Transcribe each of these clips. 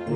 We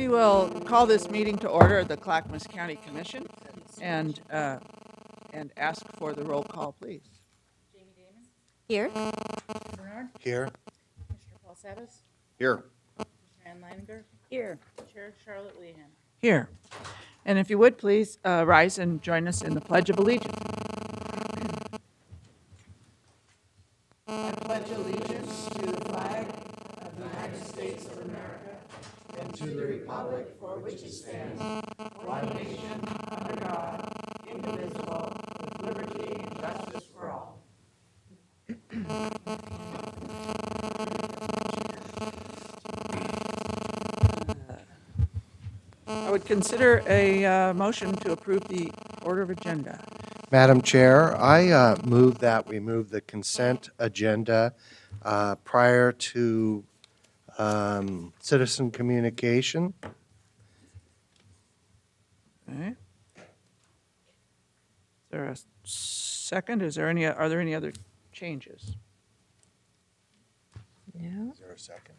will call this meeting to order of the Clackamas County Commission and ask for the roll call, please. Jamie Damon, Here. Bernard, Here. Commissioner Paul Savas, Here. Commissioner Ann Leininger, Here. Chair Charlotte Lehan. Here. And if you would, please rise and join us in the Pledge of Allegiance. I pledge allegiance to the flag of the United States of America and to the republic for which it stands, one nation, under God, indivisible, with liberty and justice for all. I would consider a motion to approve the order of agenda. Madam Chair, I move that we move the consent agenda prior to citizen communication. Okay. Is there a second? Are there any other changes? No. Is there a second?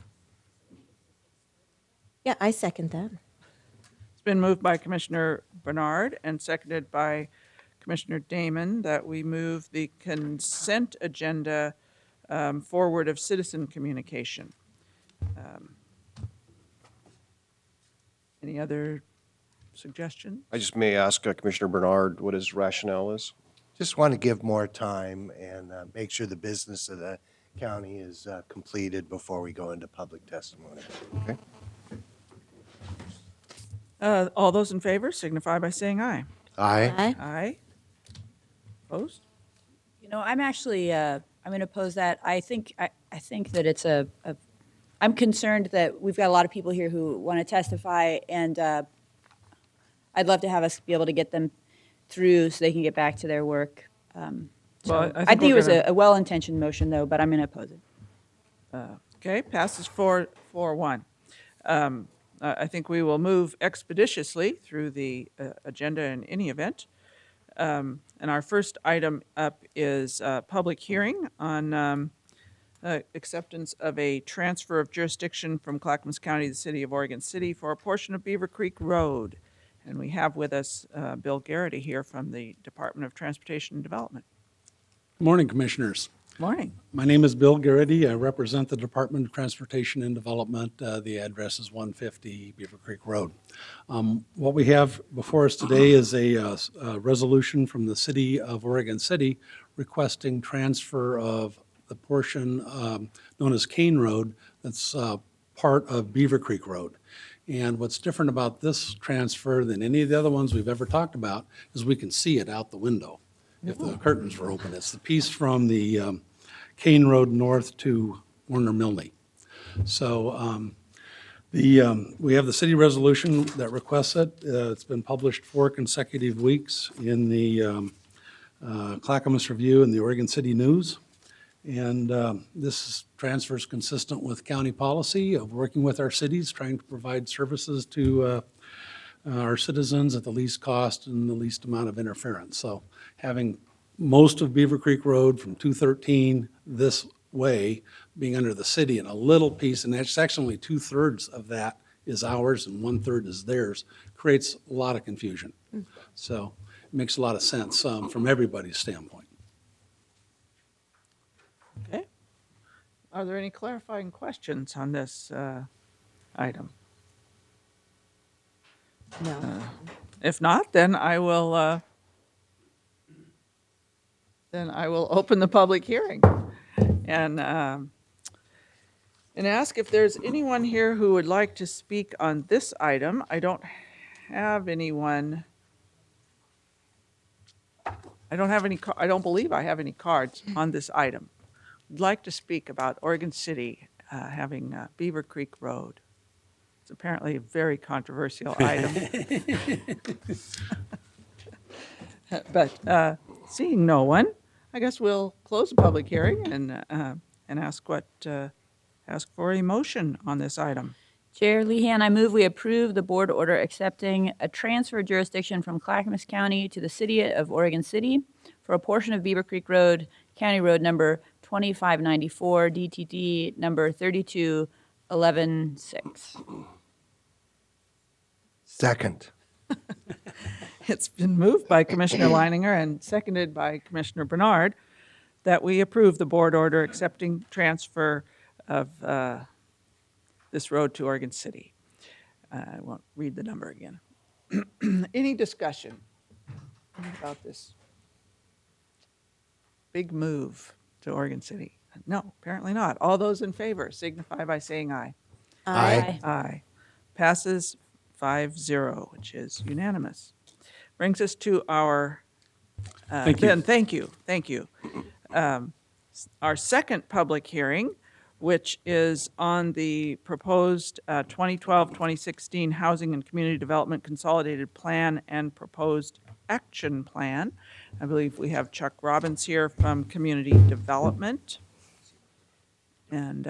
Yeah, I second that. It's been moved by Commissioner Bernard and seconded by Commissioner Damon that we move the consent agenda forward of citizen communication. Any other suggestions? I just may ask Commissioner Bernard what his rationale is. Just want to give more time and make sure the business of the county is completed before we go into public testimony. Okay. All those in favor signify by saying aye. Aye. Aye. Aye. Opposed? You know, I'm actually, I'm going to oppose that. I think that it's I'm concerned that we've got a lot of people here who want to testify, and I'd love to have us be able to get them through so they can get back to their work. Well, I think it we're was gonna- a well-intentioned motion, though, but I'm going to oppose it. Okay, passes 4-1. I think we will move expeditiously through the agenda in any event. And our first item up is a public hearing on acceptance of a transfer of jurisdiction from Clackamas County to the City of Oregon City for a portion of Beaver Creek Road. And we have with us Bill Garrity here from the Department of Transportation and Development. Good morning, Commissioners. Morning. My name is Bill Garrity. I represent the Department of Transportation and Development. The address is 150 Beaver Creek Road. What we have before us today is a resolution from the City of Oregon City requesting transfer of the portion known as Kane Road that's part of Beaver Creek Road. And what's different about this transfer than any of the other ones we've ever talked about is we can see it out the window if the curtains were open. It's the piece from the Kane Road north to Warner Milne. So we have the city resolution that requests it. It's been published 4 consecutive weeks in the Clackamas Review, and the Oregon City News. And this transfer is consistent with county policy of working with our cities, trying to provide services to our citizens at the least cost and the least amount of interference. So having most of Beaver Creek Road from 213 this way being under the city and a little piece, and that's actually only 2/3 of that is ours and 1/3 is theirs, creates a lot of confusion. So it makes a lot of sense from everybody's standpoint. Okay. Are there any clarifying questions on this item? No. If not, then I will open the public hearing and ask if there's anyone here who would like to speak on this item. I don't have anyone. I don't believe I have any cards on this item. Would like to speak about Oregon City having Beaver Creek Road. It's apparently a very controversial item. But seeing no one, I guess we'll close the public hearing and ask for a motion on this item. Chair Lehan, I move we approve the board order accepting a transfer jurisdiction from Clackamas County to the city of Oregon City for a portion of Beaver Creek Road, County Road number 2594, DTD number 32116. Second. It's been moved by Commissioner Leininger and seconded by Commissioner Bernard that we approve the board order accepting transfer of this road to Oregon City. I won't read the number again. Any discussion about this big move to Oregon City? No, apparently not. All those in favor signify by saying aye. Aye. Aye. Passes 5-0, which is unanimous. Brings us to our, Thank you. then, thank you. Our second public hearing, which is on the proposed 2012-2016 Housing and Community Development Consolidated Plan and Proposed Action Plan. I believe we have Chuck Robbins here from Community Development. And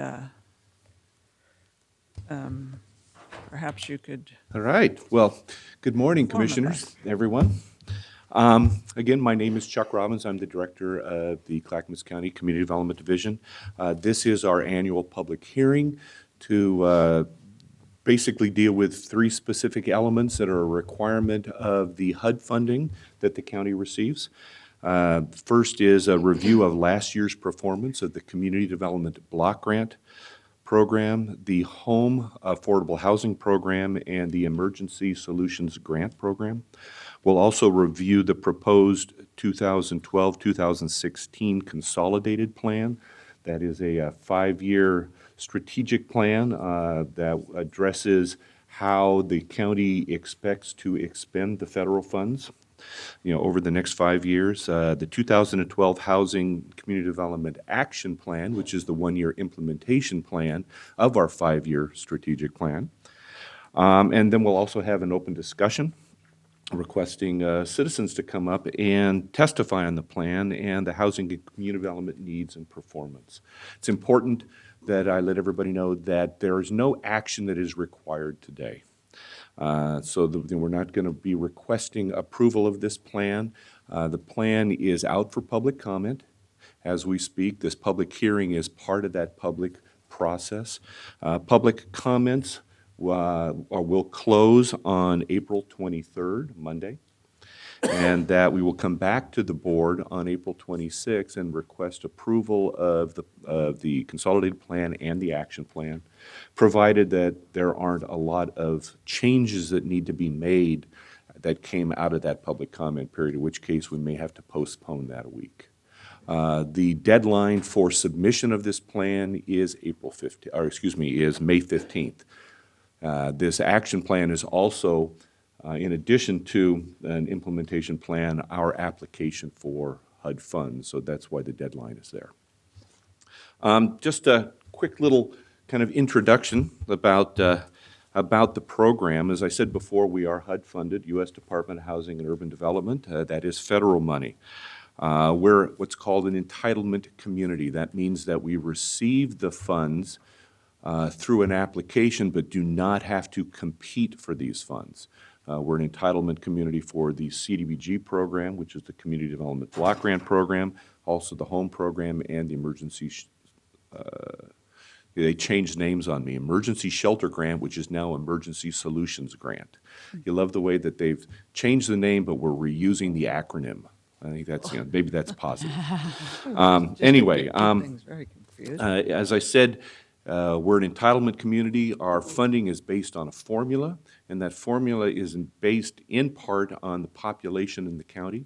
perhaps you could, All right. Well, good morning, Inform us. Commissioners, everyone. Again, my name is Chuck Robbins. I'm the Director of the Clackamas County Community Development Division. This is our annual public hearing to basically deal with three specific elements that are a requirement of the HUD funding that the county receives. First is a review of last year's performance of the Community Development Block Grant Program, the Home Affordable Housing Program, and the Emergency Solutions Grant Program. We'll also review the proposed 2012-2016 Consolidated Plan. That is a 5-year strategic plan that addresses how the county expects to expend the federal funds, over the next 5 years. The 2012 Housing Community Development Action Plan, which is the 1-year implementation plan of our 5-year strategic plan. And then we'll also have an open discussion requesting citizens to come up and testify on the plan and the housing and community development needs and performance. It's important that I let everybody know that there is no action that is required today. We're not going to be requesting approval of this plan. The plan is out for public comment as we speak. This public hearing is part of that public process. Public comments will close on April 23rd, Monday, and that we will come back to the board on April 26th and request approval of the consolidated plan and the action plan, provided that there aren't a lot of changes that need to be made that came out of that public comment period, in which case we may have to postpone that a week. The deadline for submission of this plan is May 15th. This action plan is also, in addition to an implementation plan, our application for HUD funds, so that's why the deadline is there. Just a quick little kind of introduction about the program. As I said before, we are HUD funded, U.S. Department of Housing and Urban Development. That is federal money. We're what's called an entitlement community. That means that we receive the funds through an application, but do not have to compete for these funds. We're an entitlement community for the CDBG program, which is the Community Development Block Grant Program, also the Home Program, and the Emergency, they changed names on me, Emergency Shelter Grant, which is now Emergency Solutions Grant. You love the way that they've changed the name, but we're reusing the acronym. I think that's, maybe that's positive. Anyway, Keep things very confused. as I said, we're an entitlement community. Our funding is based on a formula, and that formula is based in part on the population in the county.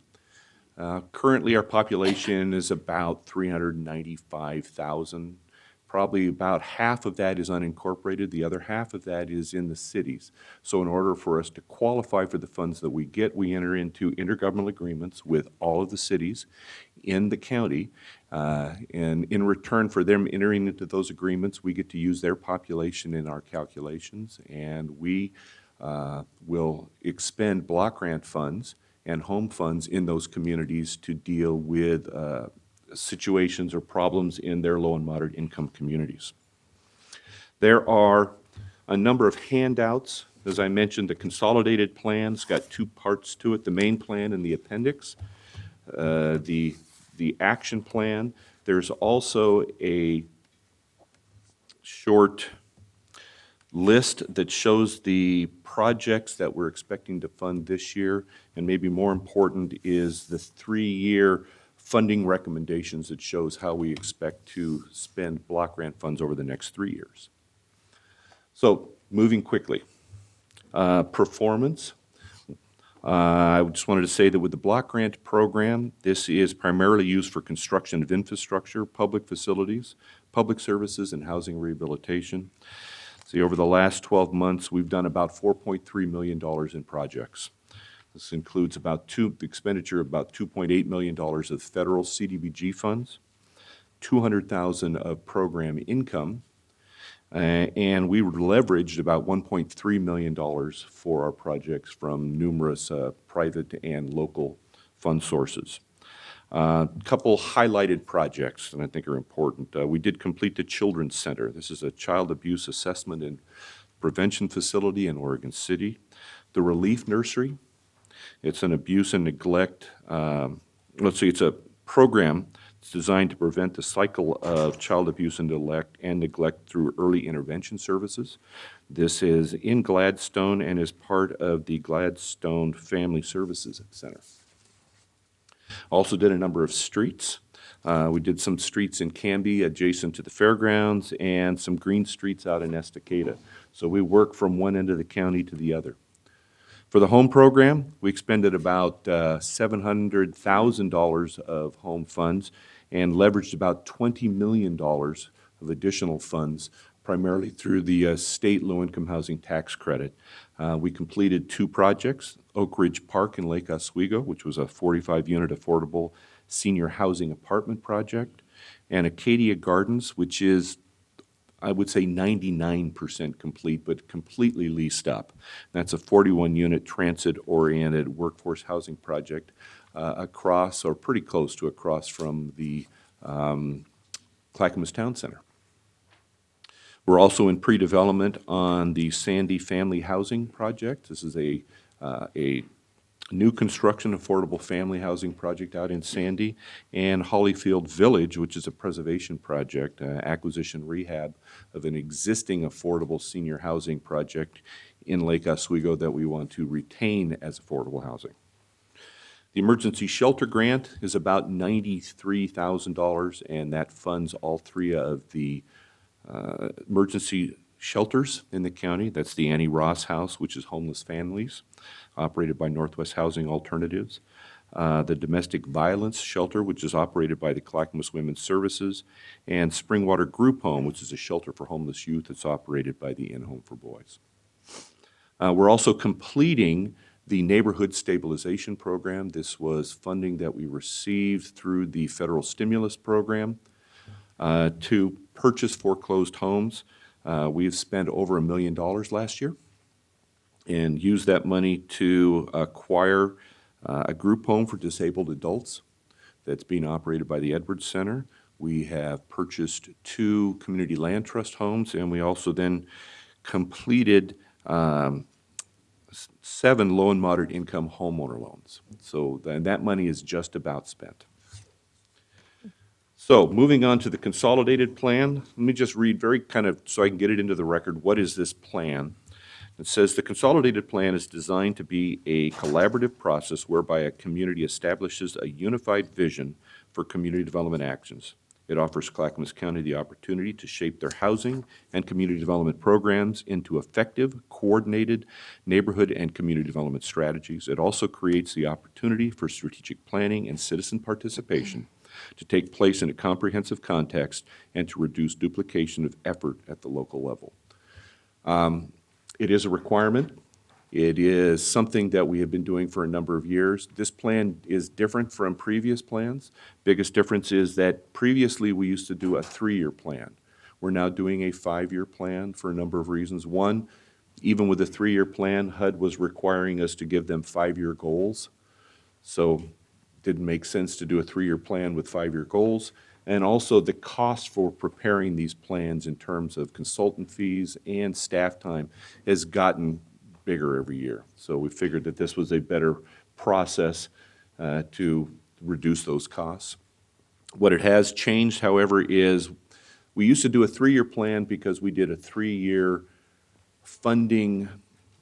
Currently, our population is about 395,000. Probably about half of that is unincorporated. The other half of that is in the cities. So in order for us to qualify for the funds that we get, we enter into intergovernmental agreements with all of the cities in the county. And in return for them entering into those agreements, we get to use their population in our calculations. And we will expend block grant funds and home funds in those communities to deal with situations or problems in their low and moderate income communities. There are a number of handouts. As I mentioned, the consolidated plan's got two parts to it, the main plan and the appendix. The action plan, there's also a short list that shows the projects that we're expecting to fund this year, and maybe more important is the 3-year funding recommendations that shows how we expect to spend block grant funds over the next 3 years. So, moving quickly. Performance. I just wanted to say that with the block grant program, this is primarily used for construction of infrastructure, public facilities, public services, and housing rehabilitation. See, over the last 12 months, we've done about $4.3 million in projects. This includes the expenditure of about $2.8 million of federal CDBG funds, $200,000 of program income, and we leveraged about $1.3 million for our projects from numerous private and local fund sources. A couple highlighted projects that I think are important. We did complete the Children's Center. This is a child abuse assessment and prevention facility in Oregon City. The Relief Nursery. It's an abuse and neglect, it's a program that's designed to prevent the cycle of child abuse and neglect through early intervention services. This is in Gladstone and is part of the Gladstone Family Services Center. Also did a number of streets. We did some streets in Canby adjacent to the fairgrounds and some green streets out in Estacada. So we work from one end of the county to the other. For the home program, we expended about $700,000 of home funds and leveraged about $20 million of additional funds, primarily through the state low-income housing tax credit. We completed 2 projects, Oak Ridge Park in Lake Oswego, which was a 45-unit affordable senior housing apartment project, and Acadia Gardens, which is, I would say, 99% complete, but completely leased up. That's a 41-unit transit-oriented workforce housing project across, or pretty close to across from the Clackamas Town Center. We're also in pre-development on the Sandy Family Housing Project. This is a new construction affordable family housing project out in Sandy, and Hollyfield Village, which is a preservation project, acquisition rehab of an existing affordable senior housing project in Lake Oswego that we want to retain as affordable housing. The emergency shelter grant is about $93,000, and that funds all 3 of the emergency shelters in the county. That's the Annie Ross House, which is homeless families, operated by Northwest Housing Alternatives. The Domestic Violence Shelter, which is operated by the Clackamas Women's Services, and Springwater Group Home, which is a shelter for homeless youth that's operated by the In-Home for Boys. We're also completing the Neighborhood Stabilization Program. This was funding that we received through the federal stimulus program to purchase foreclosed homes. We've spent over $1 million last year and used that money to acquire a group home for disabled adults. that's being operated by the Edwards Center. We have purchased 2 community land trust homes, and we also then completed 7 low and moderate income homeowner loans. So that money is just about spent. So moving on to the consolidated plan, let me just read very kind of, so I can get it into the record, what is this plan? It says the consolidated plan is designed to be a collaborative process whereby a community establishes a unified vision for community development actions. It offers Clackamas County the opportunity to shape their housing and community development programs into effective, coordinated neighborhood and community development strategies. It also creates the opportunity for strategic planning and citizen participation to take place in a comprehensive context and to reduce duplication of effort at the local level. It is a requirement. It is something that we have been doing for a number of years. This plan is different from previous plans. Biggest difference is that previously we used to do a 3-year plan. We're now doing a 5-year plan for a number of reasons. One, even with a 3-year plan, HUD was requiring us to give them 5-year goals. So it didn't make sense to do a 3-year plan with 5-year goals. And also the cost for preparing these plans in terms of consultant fees and staff time has gotten bigger every year. So we figured that this was a better process to reduce those costs. What it has changed, however, is we used to do a 3-year plan because we did a 3-year funding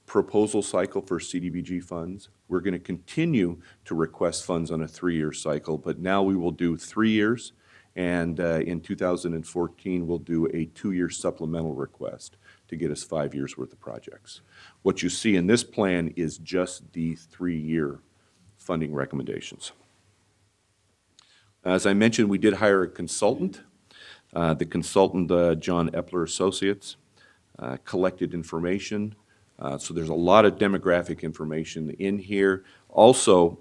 proposal cycle for CDBG funds. We're going to continue to request funds on a 3-year cycle, but now we will do 3 years, and in 2014 we'll do a 2-year supplemental request to get us 5 years worth of projects. What you see in this plan is just the 3-year funding recommendations. As I mentioned, we did hire a consultant. The consultant, John Epler Associates, collected information. So there's a lot of demographic information in here. Also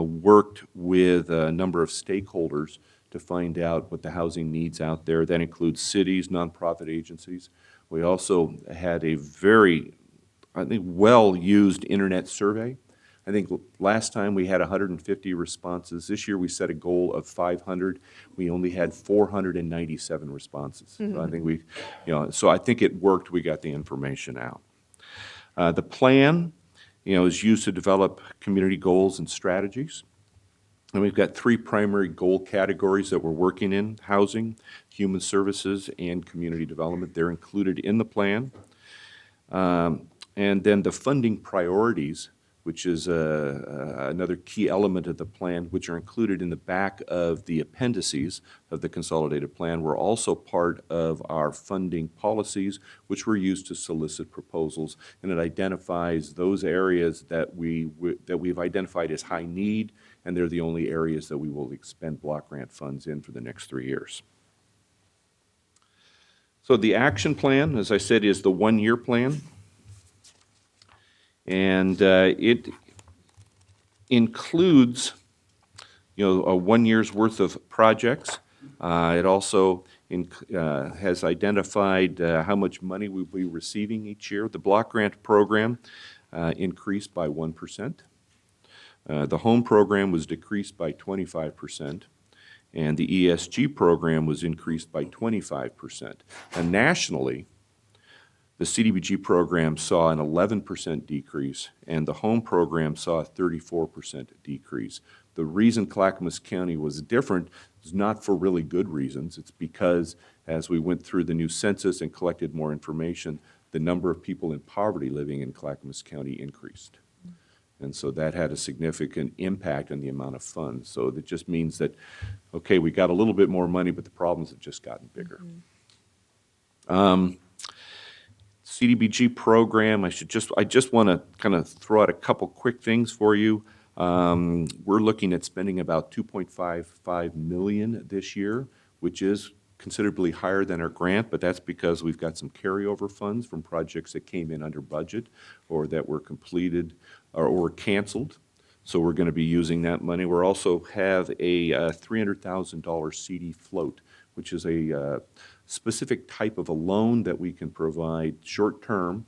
worked with a number of stakeholders to find out what the housing needs out there. That includes cities, nonprofit agencies. We also had a very, I think, well-used internet survey. I think last time we had 150 responses. This year we set a goal of 500. We only had 497 responses. So I think we, so I think it worked. We got the information out. The plan, is used to develop community goals and strategies. And we've got 3 primary goal categories that we're working in: housing, human services, and community development. They're included in the plan. And then the funding priorities, which is another key element of the plan, which are included in the back of the appendices of the consolidated plan, were also part of our funding policies, which were used to solicit proposals. And it identifies those areas that we've identified as high need, and they're the only areas that we will expend block grant funds in for the next 3 years. So the action plan, as I said, is the 1-year plan. And it includes, a 1 year's worth of projects. It also has identified how much money we'll be receiving each year. The block grant program increased by 1%. The home program was decreased by 25%, and the ESG program was increased by 25%. And nationally, the CDBG program saw an 11% decrease, and the home program saw a 34% decrease. The reason Clackamas County was different is not for really good reasons. It's because as we went through the new census and collected more information, the number of people in poverty living in Clackamas County increased. And so that had a significant impact on the amount of funds. So that just means that, okay, we got a little bit more money, but the problems have just gotten bigger. CDBG program, I just want to kind of throw out a couple quick things for you. We're looking at spending about $2.55 million this year, which is considerably higher than our grant, but that's because we've got some carryover funds from projects that came in under budget or that were completed or canceled. So we're going to be using that money. We also have a $300,000 CD float, which is a specific type of a loan that we can provide short term.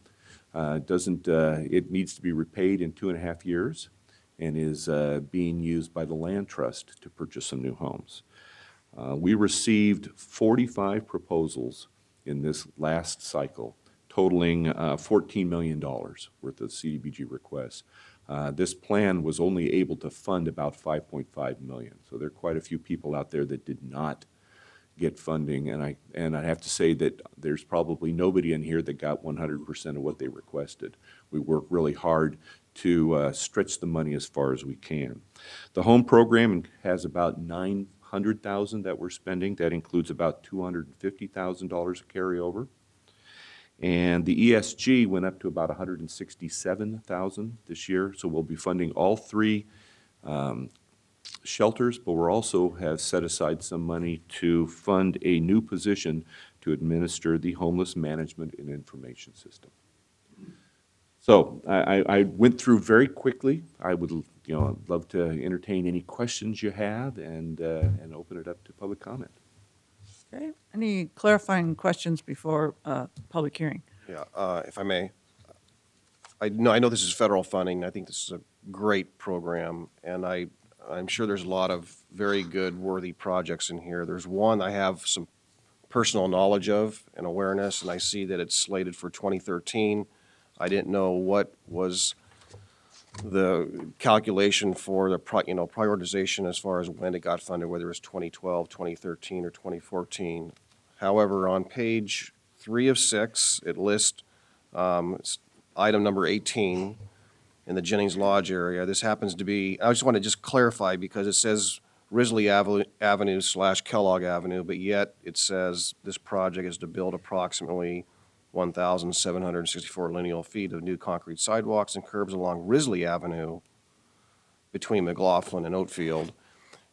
It needs to be repaid in 2.5 years. and is being used by the Land Trust to purchase some new homes. We received 45 proposals in this last cycle, totaling $14 million worth of CDBG requests. This plan was only able to fund about $5.5 million. So there are quite a few people out there that did not get funding, and I have to say that there's probably nobody in here that got 100% of what they requested. We work really hard to stretch the money as far as we can. The home program has about $900,000 that we're spending. That includes about $250,000 of carryover. And the ESG went up to about $167,000 this year, so we'll be funding all three shelters, but we're also have set aside some money to fund a new position to administer the homeless management and information system. So I went through very quickly. I would love to entertain any questions you have and open it up to public comment. Okay, any clarifying questions before public hearing? Yeah, if I may. I know this is federal funding. I think this is a great program, and I'm sure there's a lot of very good, worthy projects in here. There's one I have some personal knowledge of and awareness, and I see that it's slated for 2013. I didn't know what was the calculation for the prioritization as far as when it got funded, whether it was 2012, 2013, or 2014. However, on page 3 of 6, it lists item number 18 in the Jennings Lodge area. This happens to be, I just want to just clarify because it says Risley Avenue / Kellogg Avenue, but yet it says this project is to build approximately 1,764 lineal feet of new concrete sidewalks and curbs along Risley Avenue between McLaughlin and Oatfield.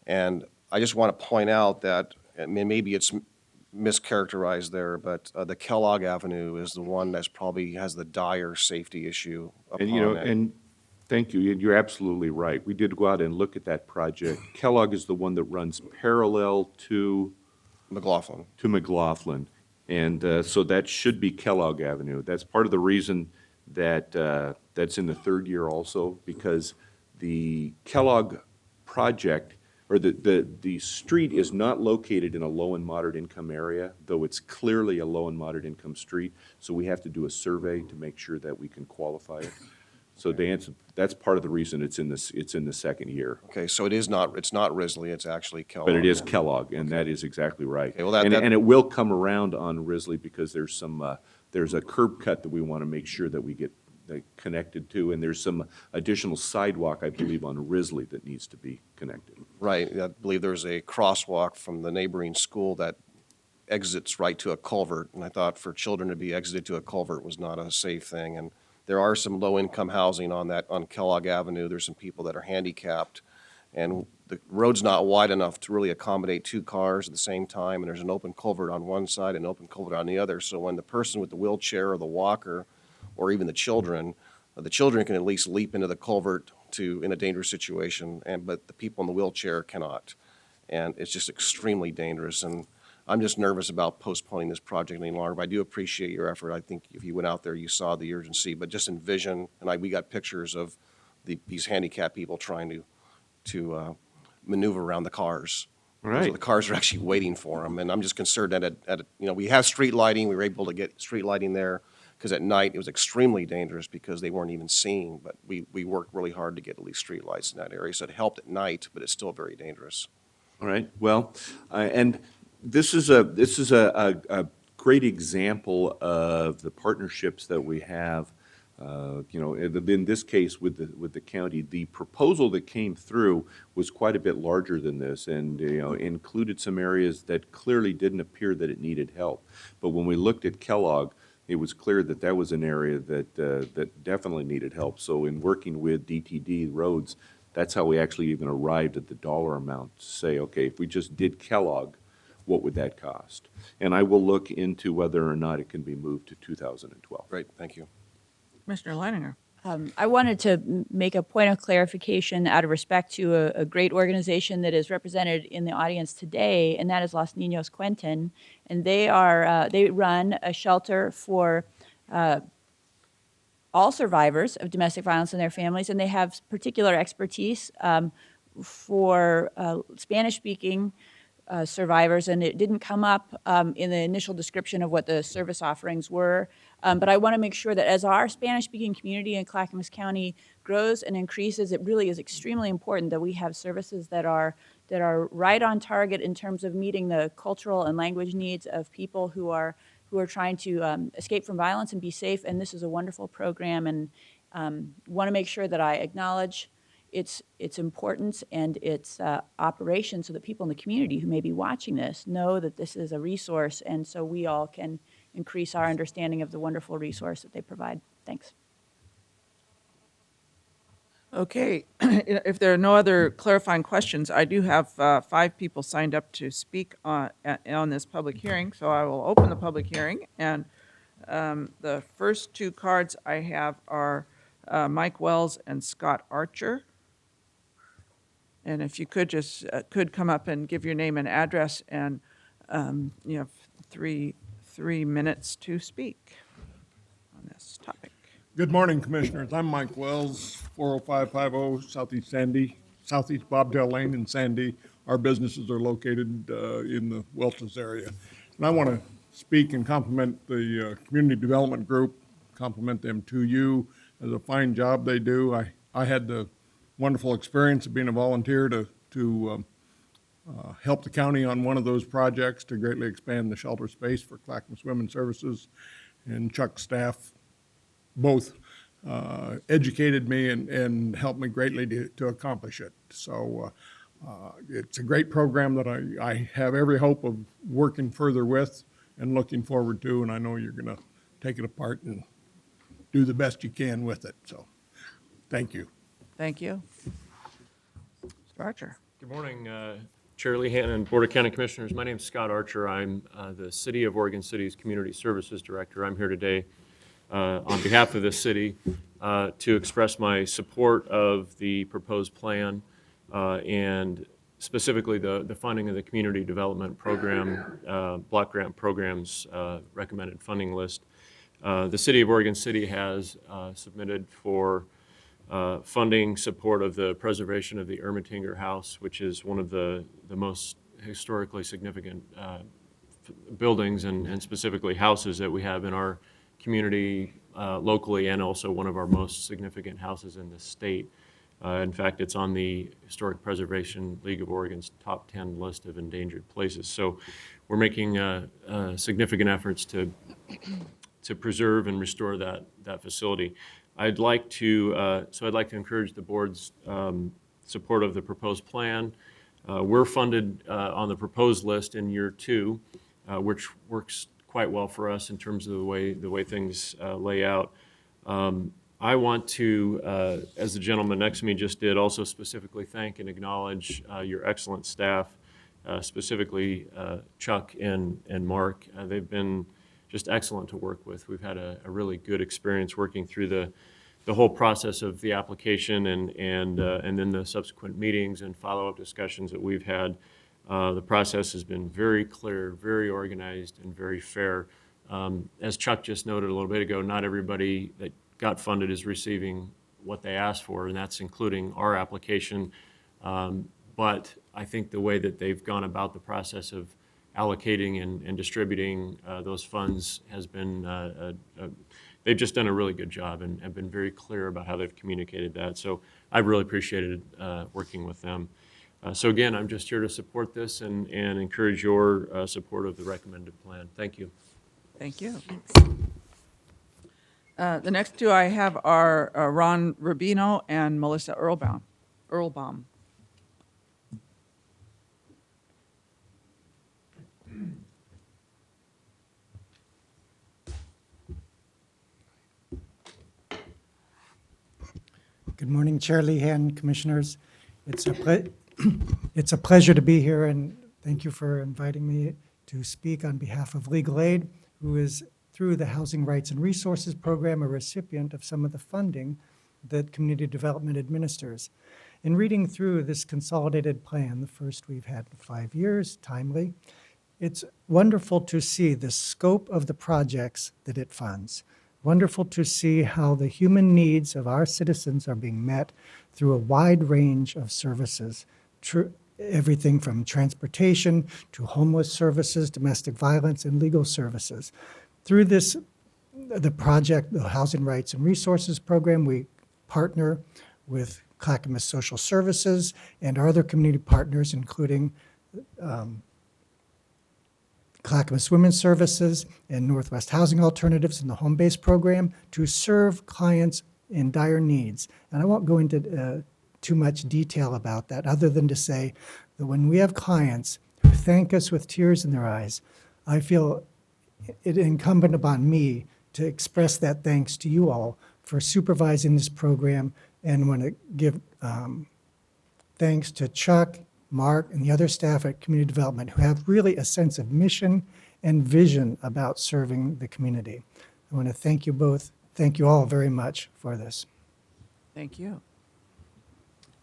And I just want to point out that, I mean, maybe it's mischaracterized there, but the Kellogg Avenue is the one that's probably has the dire safety issue upon And, it. and thank you, you're absolutely right. We did go out and look at that project. Kellogg is the one that runs parallel to McLaughlin. McLaughlin. And so that should be Kellogg Avenue. That's part of the reason that that's in the third year also, because the Kellogg project, or the street is not located in a low and moderate income area, though it's clearly a low and moderate income street. So we have to do a survey to make sure that we can qualify it. So to answer, that's part of the reason it's in the second year. Okay, so it's not Risley, it's actually Kellogg. But it is Kellogg, and that is exactly right. Okay, well, And it will come around on Risley because there's there's a curb cut that we want to make sure that we get connected to, and there's some additional sidewalk, I believe, on Risley that needs to be connected. Right, I believe there's a crosswalk from the neighboring school that exits right to a culvert, and I thought for children to be exited to a culvert was not a safe thing, and there are some low-income housing on Kellogg Avenue. There's some people that are handicapped, and the road's not wide enough to really accommodate 2 cars at the same time, and there's an open culvert on one side and an open culvert on the other, so when the person with the wheelchair or the walker, or even the children can at least leap into the culvert in a dangerous situation, but the people in the wheelchair cannot. And it's just extremely dangerous, and I'm just nervous about postponing this project any longer, but I do appreciate your effort. I think if you went out there, you saw the urgency, but just envision, and we got pictures of these handicapped people trying to maneuver around the cars. Right. So the cars are actually waiting for them, and I'm just concerned that we have street lighting, we were able to get street lighting there, because at night it was extremely dangerous because they weren't even seeing, but we worked really hard to get at least street lights in that area, so it helped at night, but it's still very dangerous. All right, well, and this is a great example of the partnerships that we have. In this case with the county, the proposal that came through was quite a bit larger than this, and included some areas that clearly didn't appear that it needed help. But when we looked at Kellogg, it was clear that that was an area that definitely needed help. So in working with DTD Roads, that's how we actually even arrived at the dollar amount to say, okay, if we just did Kellogg, what would that cost? And I will look into whether or not it can be moved to 2012. Great, thank you. Commissioner Leininger. I wanted to make a point of clarification out of respect to a great organization that is represented in the audience today, and that is Los Niños Quentin. And they run a shelter for all survivors of domestic violence and their families, and they have particular expertise for Spanish-speaking survivors, and it didn't come up in the initial description of what the service offerings were. But I want to make sure that as our Spanish-speaking community in Clackamas County grows and increases, it really is extremely important that we have services that are right on target in terms of meeting the cultural and language needs of people who are trying to escape from violence and be safe. And this is a wonderful program, and want to make sure that I acknowledge its importance and its operation, so that people in the community who may be watching this know that this is a resource, and so we all can increase our understanding of the wonderful resource that they provide. Thanks. Okay, if there are no other clarifying questions, I do have 5 people signed up to speak on this public hearing, so I will open the public hearing. And the first 2 cards I have are Mike Wells and Scott Archer. And if you could just could come up and give your name and address, and you have three minutes to speak on this topic. Good morning, Commissioners. I'm Mike Wells, 40550 Southeast Bobtail Lane in Sandy. Our businesses are located in the Welch's area. And I want to speak and compliment the Community Development Group, compliment them to you as a fine job they do. I had the wonderful experience of being a volunteer to help the county on one of those projects to greatly expand the shelter space for Clackamas Women's Services, and Chuck's staff both educated me and helped me greatly to accomplish it. So it's a great program that I have every hope of working further with and looking forward to, and I know you're going to take it apart and do the best you can with it. So thank you. Thank you. Mr. Archer. Good morning, Chair Lehan and Board of County Commissioners. My name is Scott Archer. I'm the City of Oregon City's Community Services Director. I'm here today on behalf of the city to express my support of the proposed plan and specifically the funding of the Community Development Program, block grant programs recommended funding list. The City of Oregon City has submitted for funding support of the preservation of the Ermatinger House, which is one of the most historically significant buildings and specifically houses that we have in our community locally, and also one of our most significant houses in the state. In fact, it's on the Historic Preservation League of Oregon's top 10 list of endangered places. So we're making significant efforts to preserve and restore that facility. I'd like to encourage the board's support of the proposed plan. We're funded on the proposed list in year 2, which works quite well for us in terms of the way things lay out. I want to, as the gentleman next to me just did, also specifically thank and acknowledge your excellent staff, specifically Chuck and Mark. They've been just excellent to work with. We've had a really good experience working through the whole process of the application and then the subsequent meetings and follow-up discussions that we've had. The process has been very clear, very organized, and very fair. As Chuck just noted a little bit ago, not everybody that got funded is receiving what they asked for, and that's including our application. But I think the way that they've gone about the process of allocating and distributing those funds has been, they've just done a really good job and have been very clear about how they've communicated that. So I've really appreciated working with them. So again, I'm just here to support this and encourage your support of the recommended plan. Thank you. Thank you. The next 2 I have are Ron Rubino and Melissa Earlbaum. Good morning, Chair Lehan, Commissioners. It's a pleasure to be here, and thank you for inviting me to speak on behalf of Legal Aid, who is, through the Housing Rights and Resources Program, a recipient of some of the funding that Community Development administers. In reading through this consolidated plan, the first we've had in 5 years, timely, it's wonderful to see the scope of the projects that it funds. wonderful to see how the human needs of our citizens are being met through a wide range of services. Everything from transportation to homeless services, domestic violence, and legal services. Through the project, the Housing Rights and Resources Program, we partner with Clackamas Social Services and our other community partners, including Clackamas Women's Services and Northwest Housing Alternatives in the home-based program to serve clients in dire needs. And I won't go into too much detail about that, other than to say that when we have clients who thank us with tears in their eyes, I feel it incumbent upon me to express that thanks to you all for supervising this program, and want to give thanks to Chuck, Mark, and the other staff at Community Development who have really a sense of mission and vision about serving the community. I want to thank you both, thank you all very much for this. Thank you.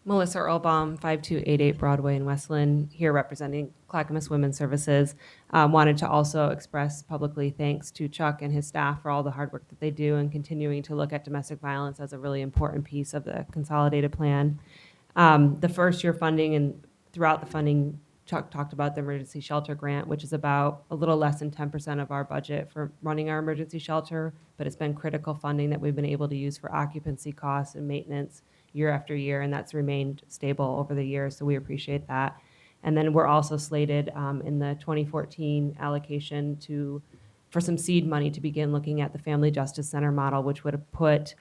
Melissa Earlbaum, 5288 Broadway in Westland, here representing Clackamas Women's Services. Wanted to also express publicly thanks to Chuck and his staff for all the hard work that they do and continuing to look at domestic violence as a really important piece of the consolidated plan. The first year funding and throughout the funding, Chuck talked about the emergency shelter grant, which is about a little less than 10% of our budget for running our emergency shelter, but it's been critical funding that we've been able to use for occupancy costs and maintenance year after year, and that's remained stable over the years, so we appreciate that. And then we're also slated in the 2014 allocation for some seed money to begin looking at the Family Justice Center model, which would have put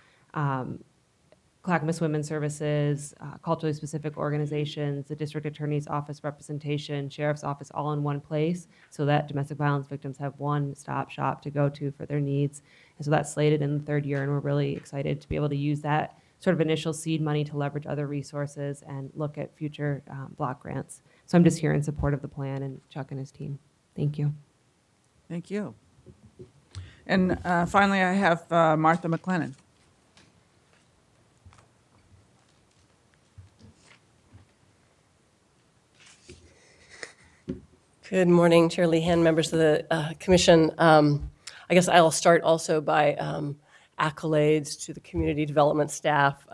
Clackamas Women's Services, culturally specific organizations, the district attorney's office representation, sheriff's office all in one place, so that domestic violence victims have one-stop shop to go to for their needs. And so that's slated in the third year, and we're really excited to be able to use that sort of initial seed money to leverage other resources and look at future block grants. So I'm just here in support of the plan and Chuck and his team. Thank you. Thank you. And finally, I have Martha McLennan. Good morning, Chair Lehan, members of the Commission. I guess I'll start also by accolades to the community development staff.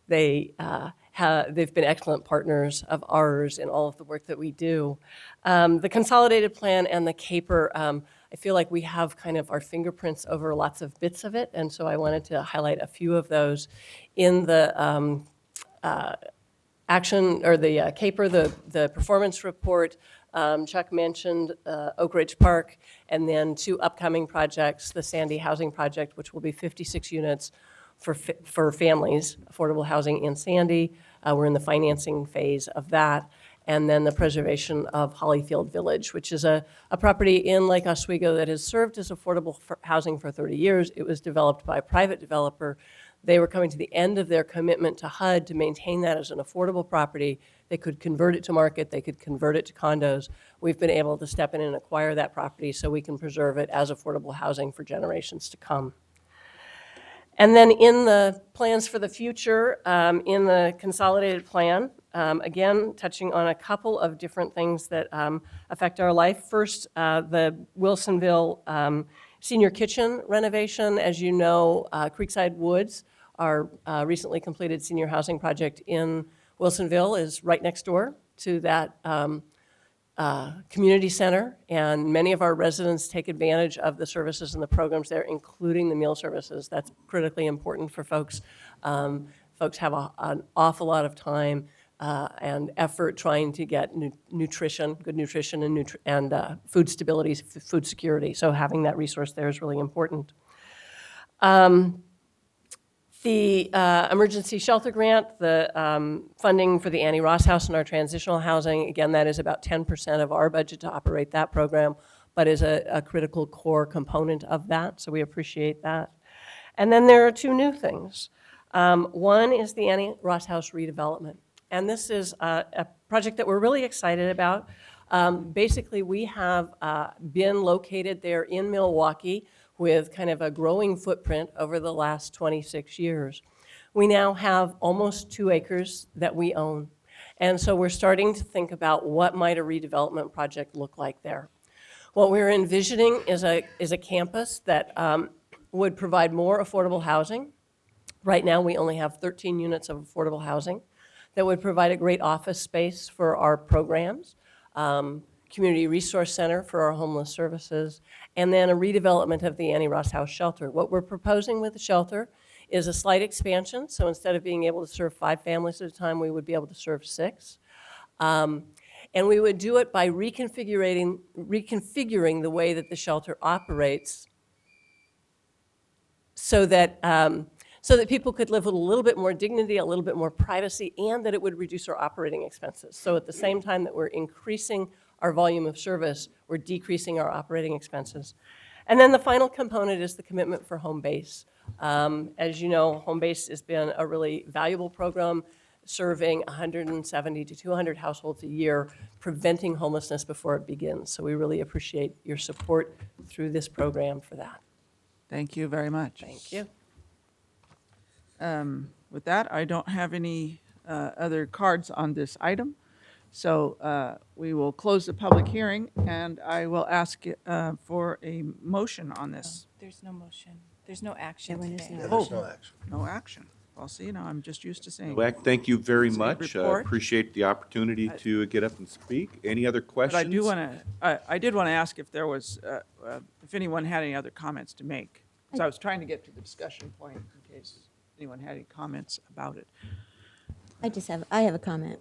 They've been excellent partners of ours in all of the work that we do. The consolidated plan and the CAPER, I feel like we have kind of our fingerprints over lots of bits of it, and so I wanted to highlight a few of those. In the action, or the CAPER, the performance report, Chuck mentioned Oak Ridge Park, and then two upcoming projects, the Sandy Housing Project, which will be 56 units for families, affordable housing in Sandy. We're in the financing phase of that. And then the preservation of Hollyfield Village, which is a property in Lake Oswego that has served as affordable housing for 30 years. It was developed by a private developer. They were coming to the end of their commitment to HUD to maintain that as an affordable property. They could convert it to market, they could convert it to condos. We've been able to step in and acquire that property so we can preserve it as affordable housing for generations to come. And then in the plans for the future, in the consolidated plan, again, touching on a couple of different things that affect our life. First, the Wilsonville Senior Kitchen renovation. As you know, Creekside Woods, our recently completed senior housing project in Wilsonville, is right next door to that community center, and many of our residents take advantage of the services and the programs there, including the meal services. That's critically important for folks. Folks have an awful lot of time and effort trying to get nutrition, good nutrition, and food stability, food security. So having that resource there is really important. The emergency shelter grant, the funding for the Annie Ross House and our transitional housing, again, that is about 10% of our budget to operate that program, but is a critical core component of that, so we appreciate that. And then there are two new things. One is the Annie Ross House redevelopment, and this is a project that we're really excited about. Basically, we have been located there in Milwaukee with kind of a growing footprint over the last 26 years. We now have almost 2 acres that we own. And so we're starting to think about what might a redevelopment project look like there. What we're envisioning is a campus that would provide more affordable housing. Right now, we only have 13 units of affordable housing that would provide a great office space for our programs, community resource center for our homeless services, and then a redevelopment of the Annie Ross House shelter. What we're proposing with the shelter is a slight expansion. So instead of being able to serve 5 families at a time, we would be able to serve 6. And we would do it by reconfiguring the way that the shelter operates so that people could live with a little bit more dignity, a little bit more privacy, and that it would reduce our operating expenses. So at the same time that we're increasing our volume of service, we're decreasing our operating expenses. And then the final component is the commitment for home base. As you know, home base has been a really valuable program, serving 170 to 200 households a year, preventing homelessness before it begins. So we really appreciate your support through this program for that. Thank you very much. Thank you. With that, I don't have any other cards on this item. So we will close the public hearing, and I will ask for a motion on this. There's no motion. There's no action today. Yeah, there's no action. No action. Well, see, now I'm just used to saying. Well, thank you very City much. report. Appreciate the opportunity to get up and speak. Any other But questions? I do want to, I did want to ask if there was, if anyone had any other comments to make. So I was trying to get to the discussion point in case anyone had any comments about it. I have a comment.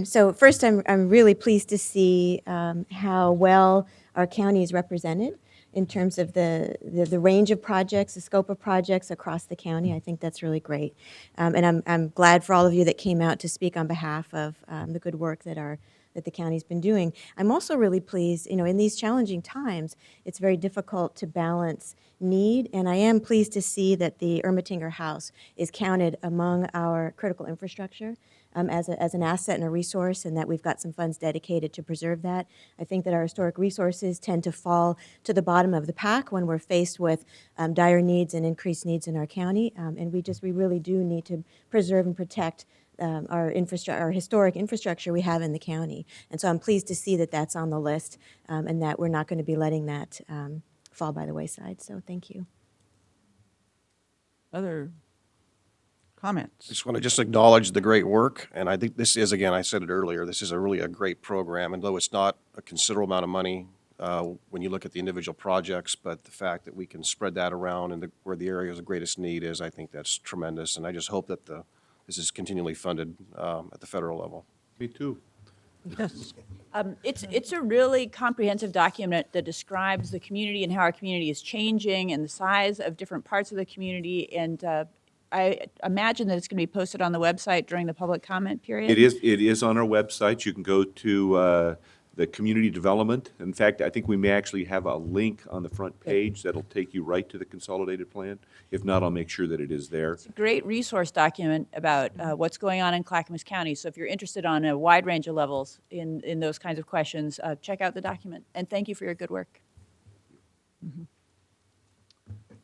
So first, I'm really pleased to see how well our county is represented in terms of the range of projects, the scope of projects across the county. I think that's really great. And I'm glad for all of you that came out to speak on behalf of the good work that the county's been doing. I'm also really pleased, in these challenging times, it's very difficult to balance need, and I am pleased to see that the Ermatinger House is counted among our critical infrastructure as an asset and a resource, and that we've got some funds dedicated to preserve that. I think that our historic resources tend to fall to the bottom of the pack when we're faced with dire needs and increased needs in our county, and we really do need to preserve and protect our historic infrastructure we have in the county. And so I'm pleased to see that that's on the list, and that we're not going to be letting that fall by the wayside. So thank you. Other comments? Just want to acknowledge the great work, and I think this is, again, I said it earlier, this is really a great program, and though it's not a considerable amount of money when you look at the individual projects, but the fact that we can spread that around and where the areas of greatest need is, I think that's tremendous, and I just hope that this is continually funded at the federal level. Me too. Yes. It's a really comprehensive document that describes the community and how our community is changing and the size of different parts of the community. And I imagine that it's going to be posted on the website during the public comment period. It is on our website. You can go to the community development. In fact, I think we may actually have a link on the front page that'll take you right to the consolidated plan. If not, I'll make sure that it is there. It's a great resource document about what's going on in Clackamas County. So if you're interested on a wide range of levels in those kinds of questions, check out the document. And thank you for your good work.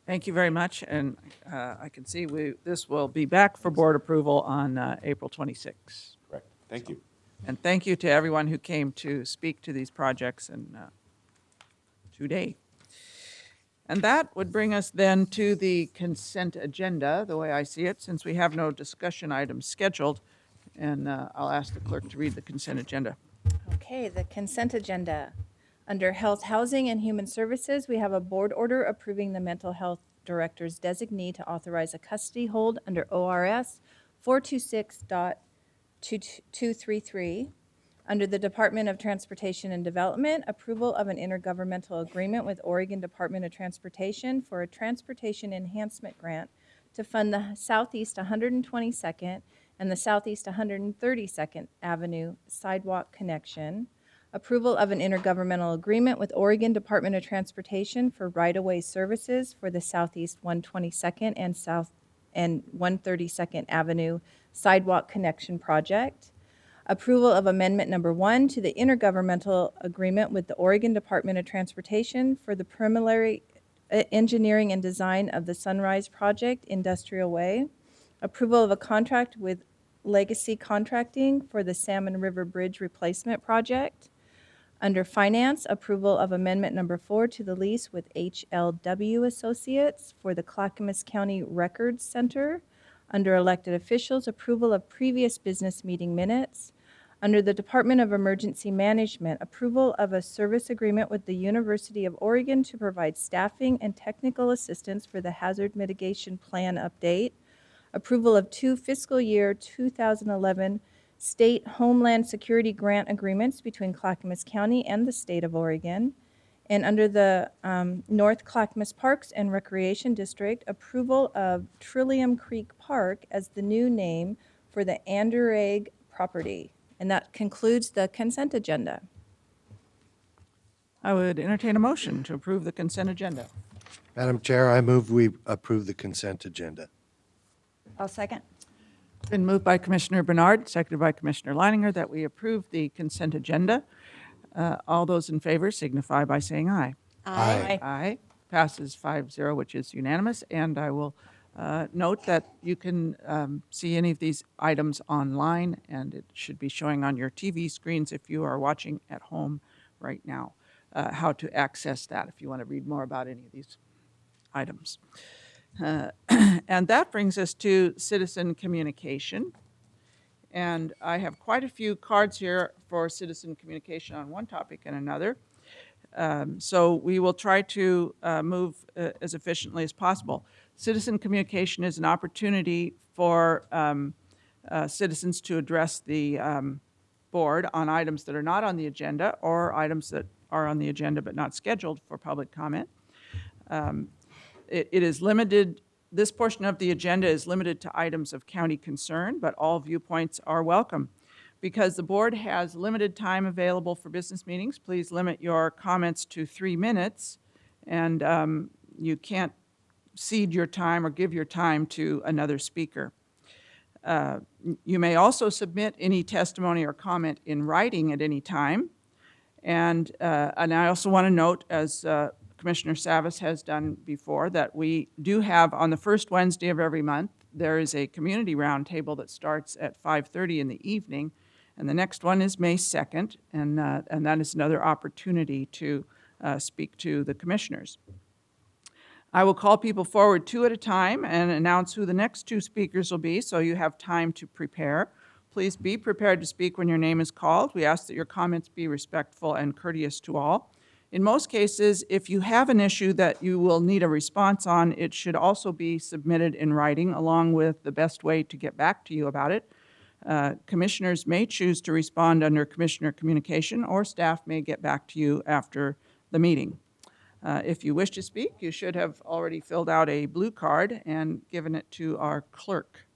Thank you very much, and I can see this will be back for board approval on April 26. Correct. Thank you. And thank you to everyone who came to speak to these projects and today. And that would bring us then to the consent agenda, the way I see it, since we have no discussion items scheduled. And I'll ask the clerk to read the consent agenda. Okay, the consent agenda. Under Health, Housing, and Human Services, we have a board order approving the mental health director's designee to authorize a custody hold under ORS 426.233. Under the Department of Transportation and Development, approval of an intergovernmental agreement with Oregon Department of Transportation for a transportation enhancement grant to fund the Southeast 122nd and the Southeast 132nd Avenue sidewalk connection. Approval of an intergovernmental agreement with Oregon Department of Transportation for right-of-way services for the Southeast 122nd and 132nd Avenue sidewalk connection project. Approval of amendment number 1 to the intergovernmental agreement with the Oregon Department of Transportation for the preliminary engineering and design of the Sunrise Project Industrial Way. Approval of a contract with Legacy Contracting for the Salmon River Bridge Replacement Project. Under Finance, approval of amendment number 4 to the lease with HLW Associates for the Clackamas County Records Center. Under Elected Officials, approval of previous business meeting minutes. Under the Department of Emergency Management, approval of a service agreement with the University of Oregon to provide staffing and technical assistance for the Hazard Mitigation Plan update. Approval of 2 fiscal year 2011 State Homeland Security Grant agreements between Clackamas County and the State of Oregon. And under the North Clackamas Parks and Recreation District, approval of Trillium Creek Park as the new name for the Anderegg property. And that concludes the consent agenda. I would entertain a motion to approve the consent agenda. Madam Chair, I move we approve the consent agenda. I'll second. Been moved by Commissioner Bernard, seconded by Commissioner Leininger, that we approve the consent agenda. All those in favor signify by saying aye. Aye. Aye. Passes 5-0, which is unanimous. And I will note that you can see any of these items online, and it should be showing on your TV screens if you are watching at home right now, how to access that if you want to read more about any of these items. And that brings us to citizen communication. And I have quite a few cards here for citizen communication on one topic and another. So we will try to move as efficiently as possible. Citizen communication is an opportunity for citizens to address the board on items that are not on the agenda or items that are on the agenda but not scheduled for public comment. It is limited, this portion of the agenda is limited to items of county concern, but all viewpoints are welcome. Because the board has limited time available for business meetings, please limit your comments to 3 minutes, and you can't cede your time or give your time to another speaker. You may also submit any testimony or comment in writing at any time. And I also want to note, as Commissioner Savas has done before, that we do have on the first Wednesday of every month, there is a community roundtable that starts at 5:30 in the evening, and the next one is May 2nd, and that is another opportunity to speak to the commissioners. I will call people forward 2 at a time and announce who the next 2 speakers will be, so you have time to prepare. Please be prepared to speak when your name is called. We ask that your comments be respectful and courteous to all. In most cases, if you have an issue that you will need a response on, it should also be submitted in writing along with the best way to get back to you about it. Commissioners may choose to respond under commissioner communication, or staff may get back to you after the meeting. If you wish to speak, you should have already filled out a blue card and given it to our clerk.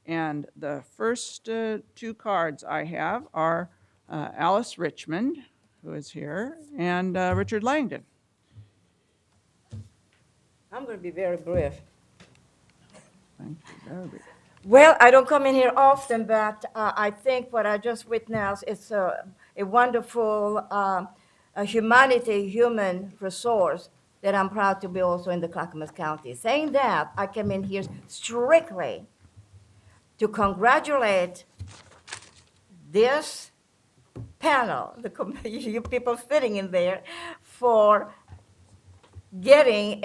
And the first 2 cards I have are Alice Richmond, who is here, and Richard Langdon. I'm going to be very brief. Thank you. Very brief. Well, I don't come in here often, but I think what I just witnessed is a wonderful human resource that I'm proud to be also in the Clackamas County. Saying that, I came in here strictly to congratulate this panel, you people sitting in there, for getting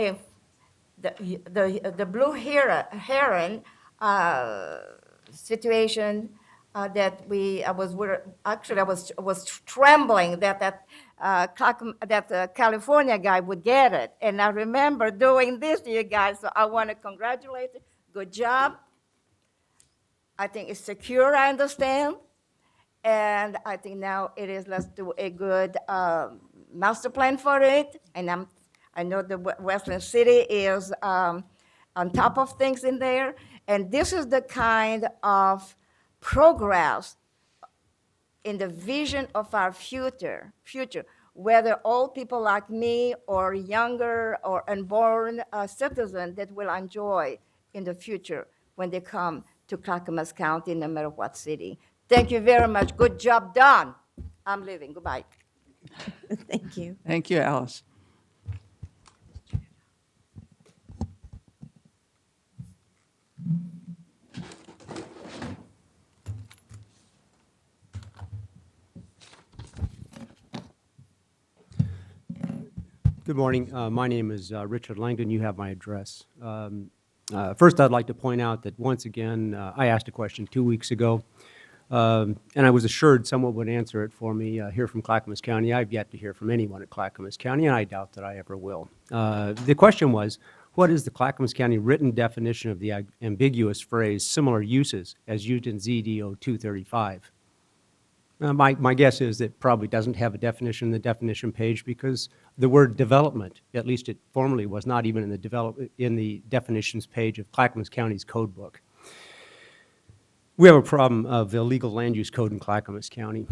the blue heron situation that I was trembling that the California guy would get it. And I remember doing this to you guys, so I want to congratulate you. Good job. I think it's secure, I understand. And I think now it is, let's do a good master plan for it. And I know the Westland City is on top of things in there. And this is the kind of progress in the vision of our future, whether old people like me or younger or unborn citizens that will enjoy in the future when they come to Clackamas County, no matter what city. Thank you very much. Good job done. I'm leaving. Goodbye. Thank you. Thank you, Alice. Good morning. My name is Richard Langdon. You have my address. First, I'd like to point out that once again, I asked a question 2 weeks ago, and I was assured someone would answer it for me here from Clackamas County. I've yet to hear from anyone at Clackamas County, and I doubt that I ever will. The question was, what is the Clackamas County written definition of the ambiguous phrase similar uses as used in ZDO 235? My guess is it probably doesn't have a definition in the definition page because the word development, at least it formerly was not even in the definitions page of Clackamas County's code book. We have a problem of illegal land use code in Clackamas County.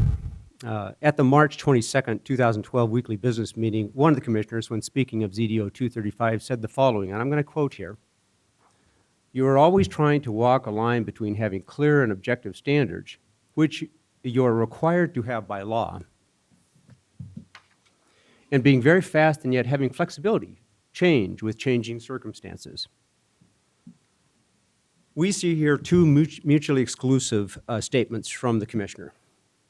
At the March 22nd, 2012 weekly business meeting, one of the commissioners, when speaking of ZDO 235, said the following, and I'm going to quote here: "You are always trying to walk a line between having clear and objective standards, which you are required to have by law, and being very fast and yet having flexibility, change with changing circumstances." We see here two mutually exclusive statements from the commissioner,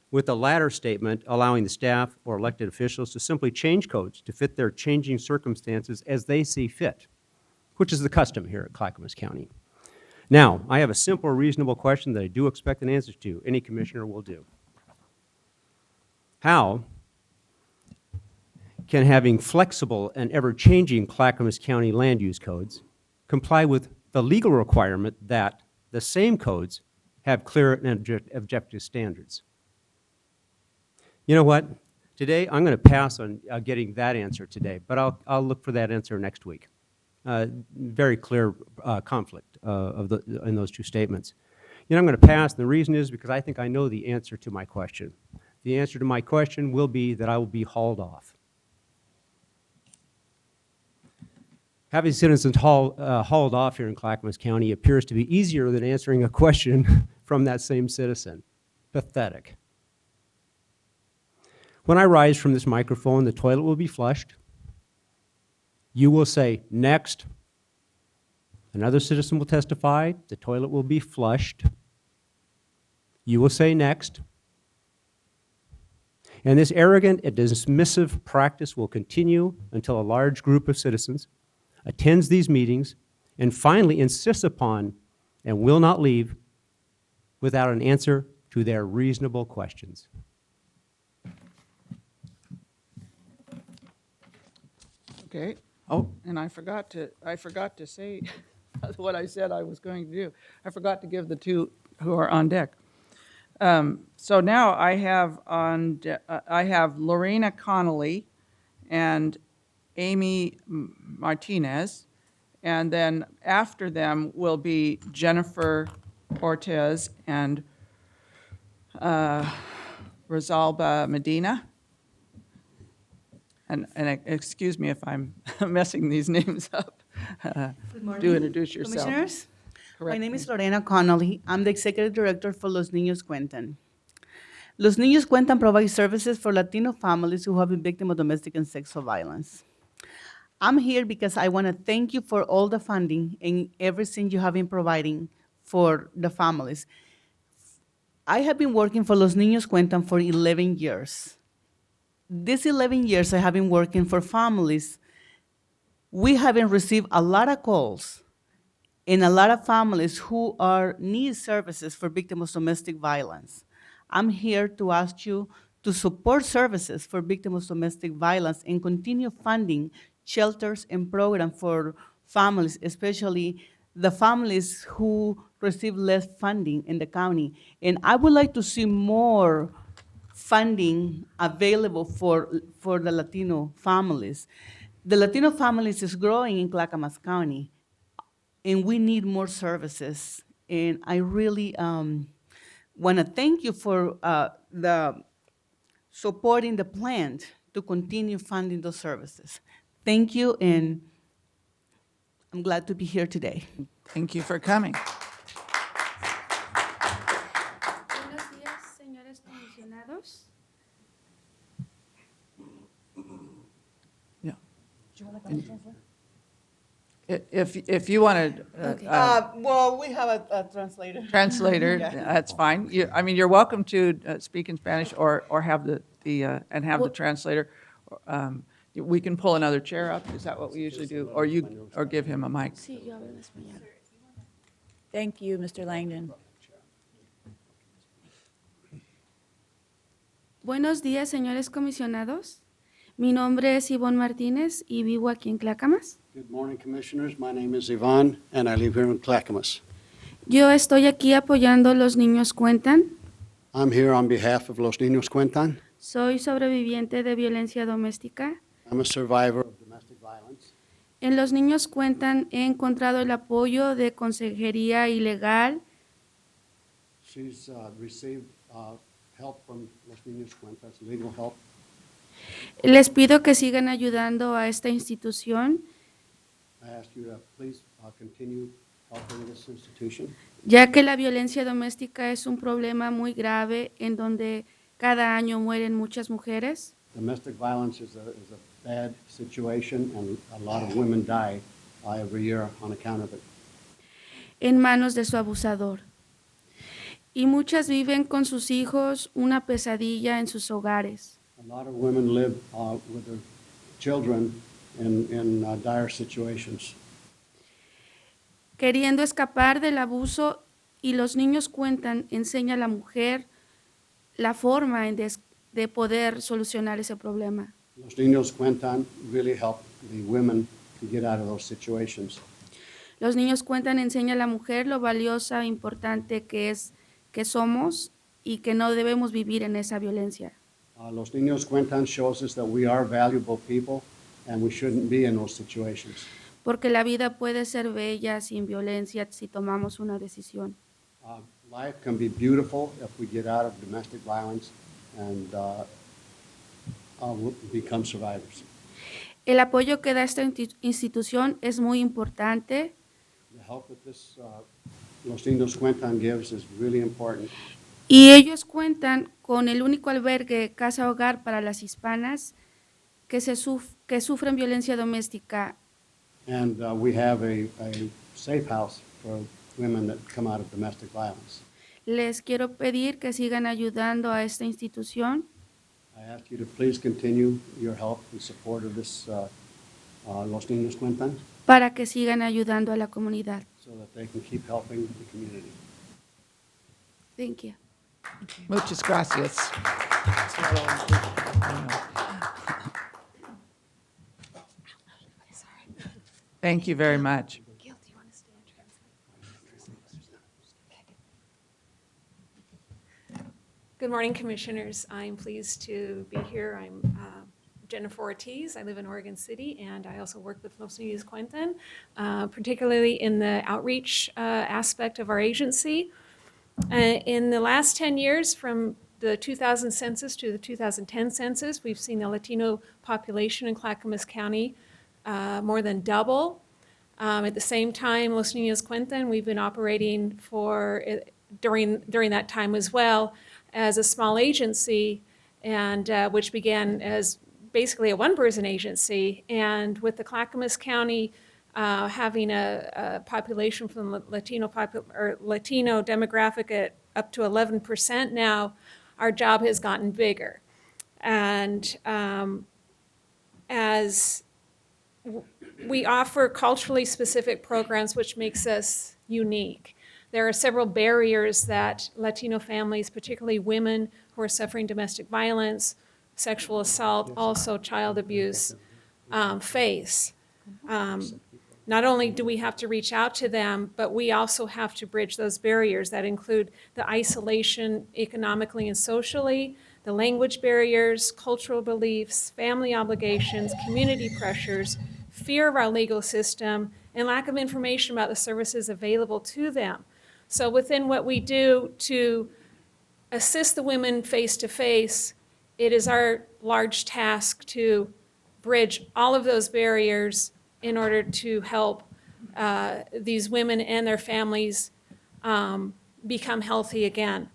with the latter statement allowing the staff or elected officials to simply change codes to fit their changing circumstances as they see fit, which is the custom here at Clackamas County. Now, I have a simple, reasonable question that I do expect an answer to. Any commissioner will do. How can having flexible and ever-changing Clackamas County land use codes comply with the legal requirement that the same codes have clear and objective standards? You know what? Today, I'm going to pass on getting that answer today, but I'll look for that answer next week. Very clear conflict in those two statements. You know, I'm going to pass, and the reason is because I think I know the answer to my question. The answer to my question will be that I will be hauled off. Having citizens hauled off here in Clackamas County appears to be easier than answering a question from that same citizen. Pathetic. When I rise from this microphone, the toilet will be flushed. You will say, "Next." Another citizen will testify. The toilet will be flushed. You will say, "Next." And this arrogant and dismissive practice will continue until a large group of citizens attends these meetings and finally insists upon and will not leave without an answer to their reasonable questions. Okay. Oh, and I forgot to say what I said I was going to do. I forgot to give the two who are on deck. So now I have Lorena Connolly and Amy Martinez, and then after them will be Jennifer Ortiz and Rosalba Medina. And excuse me if I'm messing these names up. Good morning. Do introduce yourself. Commissioners, my Correct name me. is Lorena Connolly. I'm the Executive Director for Los Niños Cuentan. Los Niños Cuentan provides services for Latino families who have been victims of domestic and sexual violence. I'm here because I want to thank you for all the funding and everything you have been providing for the families. I have been working for Los Niños Cuentan for 11 years. These 11 years I have been working for families. We haven't received a lot of calls and a lot of families who need services for victims of domestic violence. I'm here to ask you to support services for victims of domestic violence and continue funding shelters and programs for families, especially the families who receive less funding in the county. And I would like to see more funding available for the Latino families. The Latino families is growing in Clackamas County, and we need more services. And I really want to thank you for the supporting the plan to continue funding those services. Thank you, and I'm glad to be here today. Thank you for coming. Buenos días, señores comisionados. Yeah. If you wanted Well, we have a translator. translator, Yeah. that's fine. I mean, you're welcome to speak in Spanish or have the translator. We can pull another chair up, is that what we usually do? Or give him a mic? Sí, yo hablo en español. Thank you, Mr. Langdon. Buenos días, señores comisionados. Mi nombre es Ivonne Martínez y vivo aquí en Clackamas. Good morning, Commissioners. My name is Yvonne, and I live here in Clackamas. Yo estoy aquí apoyando Los Niños Cuentan. I'm here on behalf of Los Niños Cuentan. Soy sobreviviente de violencia doméstica. I'm a survivor of domestic violence. En Los Niños Cuentan he encontrado el apoyo de consejería ilegal She's received help from Los Niños Cuentan, legal help. Les pido que sigan ayudando a esta institución, I ask you to please continue helping this institution. ya que la violencia doméstica es un problema muy grave en donde cada año mueren muchas mujeres. Domestic violence is a bad situation, and a lot of women die every year on account of it. En manos de su abusador. Y muchas viven con sus hijos una pesadilla en sus hogares. A lot of women live with their children in dire situations. Queriendo escapar del abuso, y Los Niños Cuentan enseña a la mujer la forma de poder solucionar ese problema. Los Niños Cuentan really help the women to get out of those situations. Los Niños Cuentan enseña a la mujer lo valiosa e importante que somos y que no debemos vivir en esa violencia. Los Niños Cuentan shows us that we are valuable people and we shouldn't be in those situations. Porque la vida puede ser bella sin violencia si tomamos una decisión. Life can be beautiful if we get out of domestic violence and become survivors. El apoyo que da esta institución es muy importante. The help that Los Niños Cuentan gives is really important. Y ellos cuentan con el único albergue Casa Hogar para las hispanas que sufren violencia doméstica. And we have a safe house for women that come out of domestic violence. Les quiero pedir que sigan ayudando a esta institución I ask you to please continue your help and support of this Los Niños Cuentan para que sigan ayudando a la comunidad. so that they can keep helping the community. Thank you. Muchas gracias. Thank you very much. Good morning, Commissioners. I'm pleased to be here. I'm Jennifer Ortiz. I live in Oregon City, and I also work with Los Niños Cuentan, particularly in the outreach aspect of our agency. In the last 10 years, from the 2000 census to the 2010 census, we've seen the Latino population in Clackamas County more than double. At the same time, Los Niños Cuentan, we've been operating during that time as well as a small agency, and which began as basically a one-person agency. And with the Clackamas County having a population from the Latino demographic at up to 11% now, our job has gotten bigger. And as we offer culturally specific programs, which makes us unique. There are several barriers that Latino families, particularly women who are suffering domestic violence, sexual assault, also child abuse, face. Not only do we have to reach out to them, but we also have to bridge those barriers that include the isolation economically and socially, the language barriers, cultural beliefs, family obligations, community pressures, fear of our legal system, and lack of information about the services available to them. So within what we do to assist the women face-to-face, it is our large task to bridge all of those barriers in order to help these women and their families become healthy again.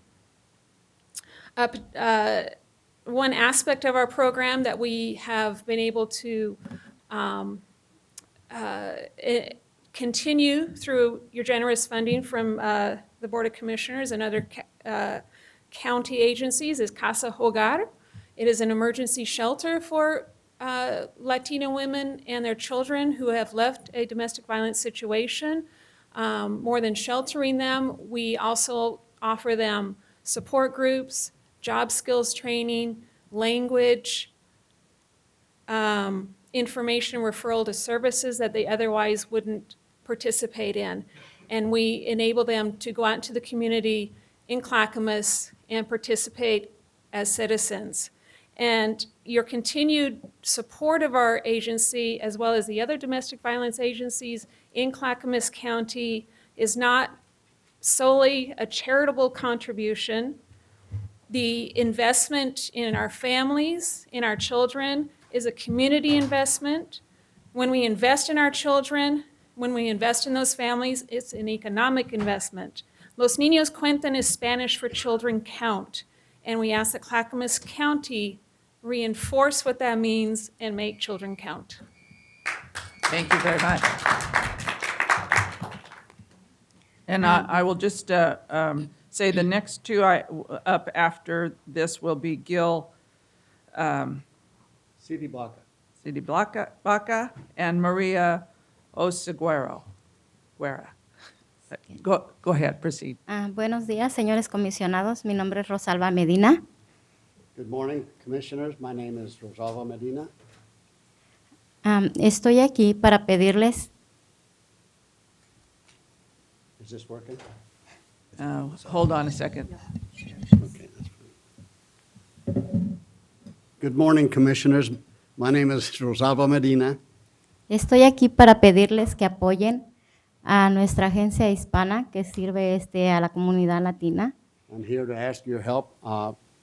One aspect of our program that we have been able to continue through your generous funding from the Board of Commissioners and other county agencies is Casa Hogar. It is an emergency shelter for Latino women and their children who have left a domestic violence situation. More than sheltering them, we also offer them support groups, job skills training, language, information referral to services that they otherwise wouldn't participate in. And we enable them to go out into the community in Clackamas and participate as citizens. And your continued support of our agency, as well as the other domestic violence agencies in Clackamas County, is not solely a charitable contribution. The investment in our families, in our children, is a community investment. When we invest in our children, when we invest in those families, it's an economic investment. Los Niños Cuentan is Spanish for children count, and we ask that Clackamas County reinforce what that means and make children count. Thank you very much. And I will just say the next two up after this will be Gil City Baca. City Baca and Maria Oseguero. Go ahead, proceed. Buenos días, señores comisionados. Mi nombre es Rosalba Medina. Good morning, commissioners. My name is Rosalba Medina. Estoy aquí para pedirles. Is this working? Hold on a second. Okay, that's fine. Good morning, commissioners. My name is Rosalba Medina. Estoy aquí para pedirles que apoyen a nuestra agencia hispana que sirve a la comunidad latina. I'm here to ask your help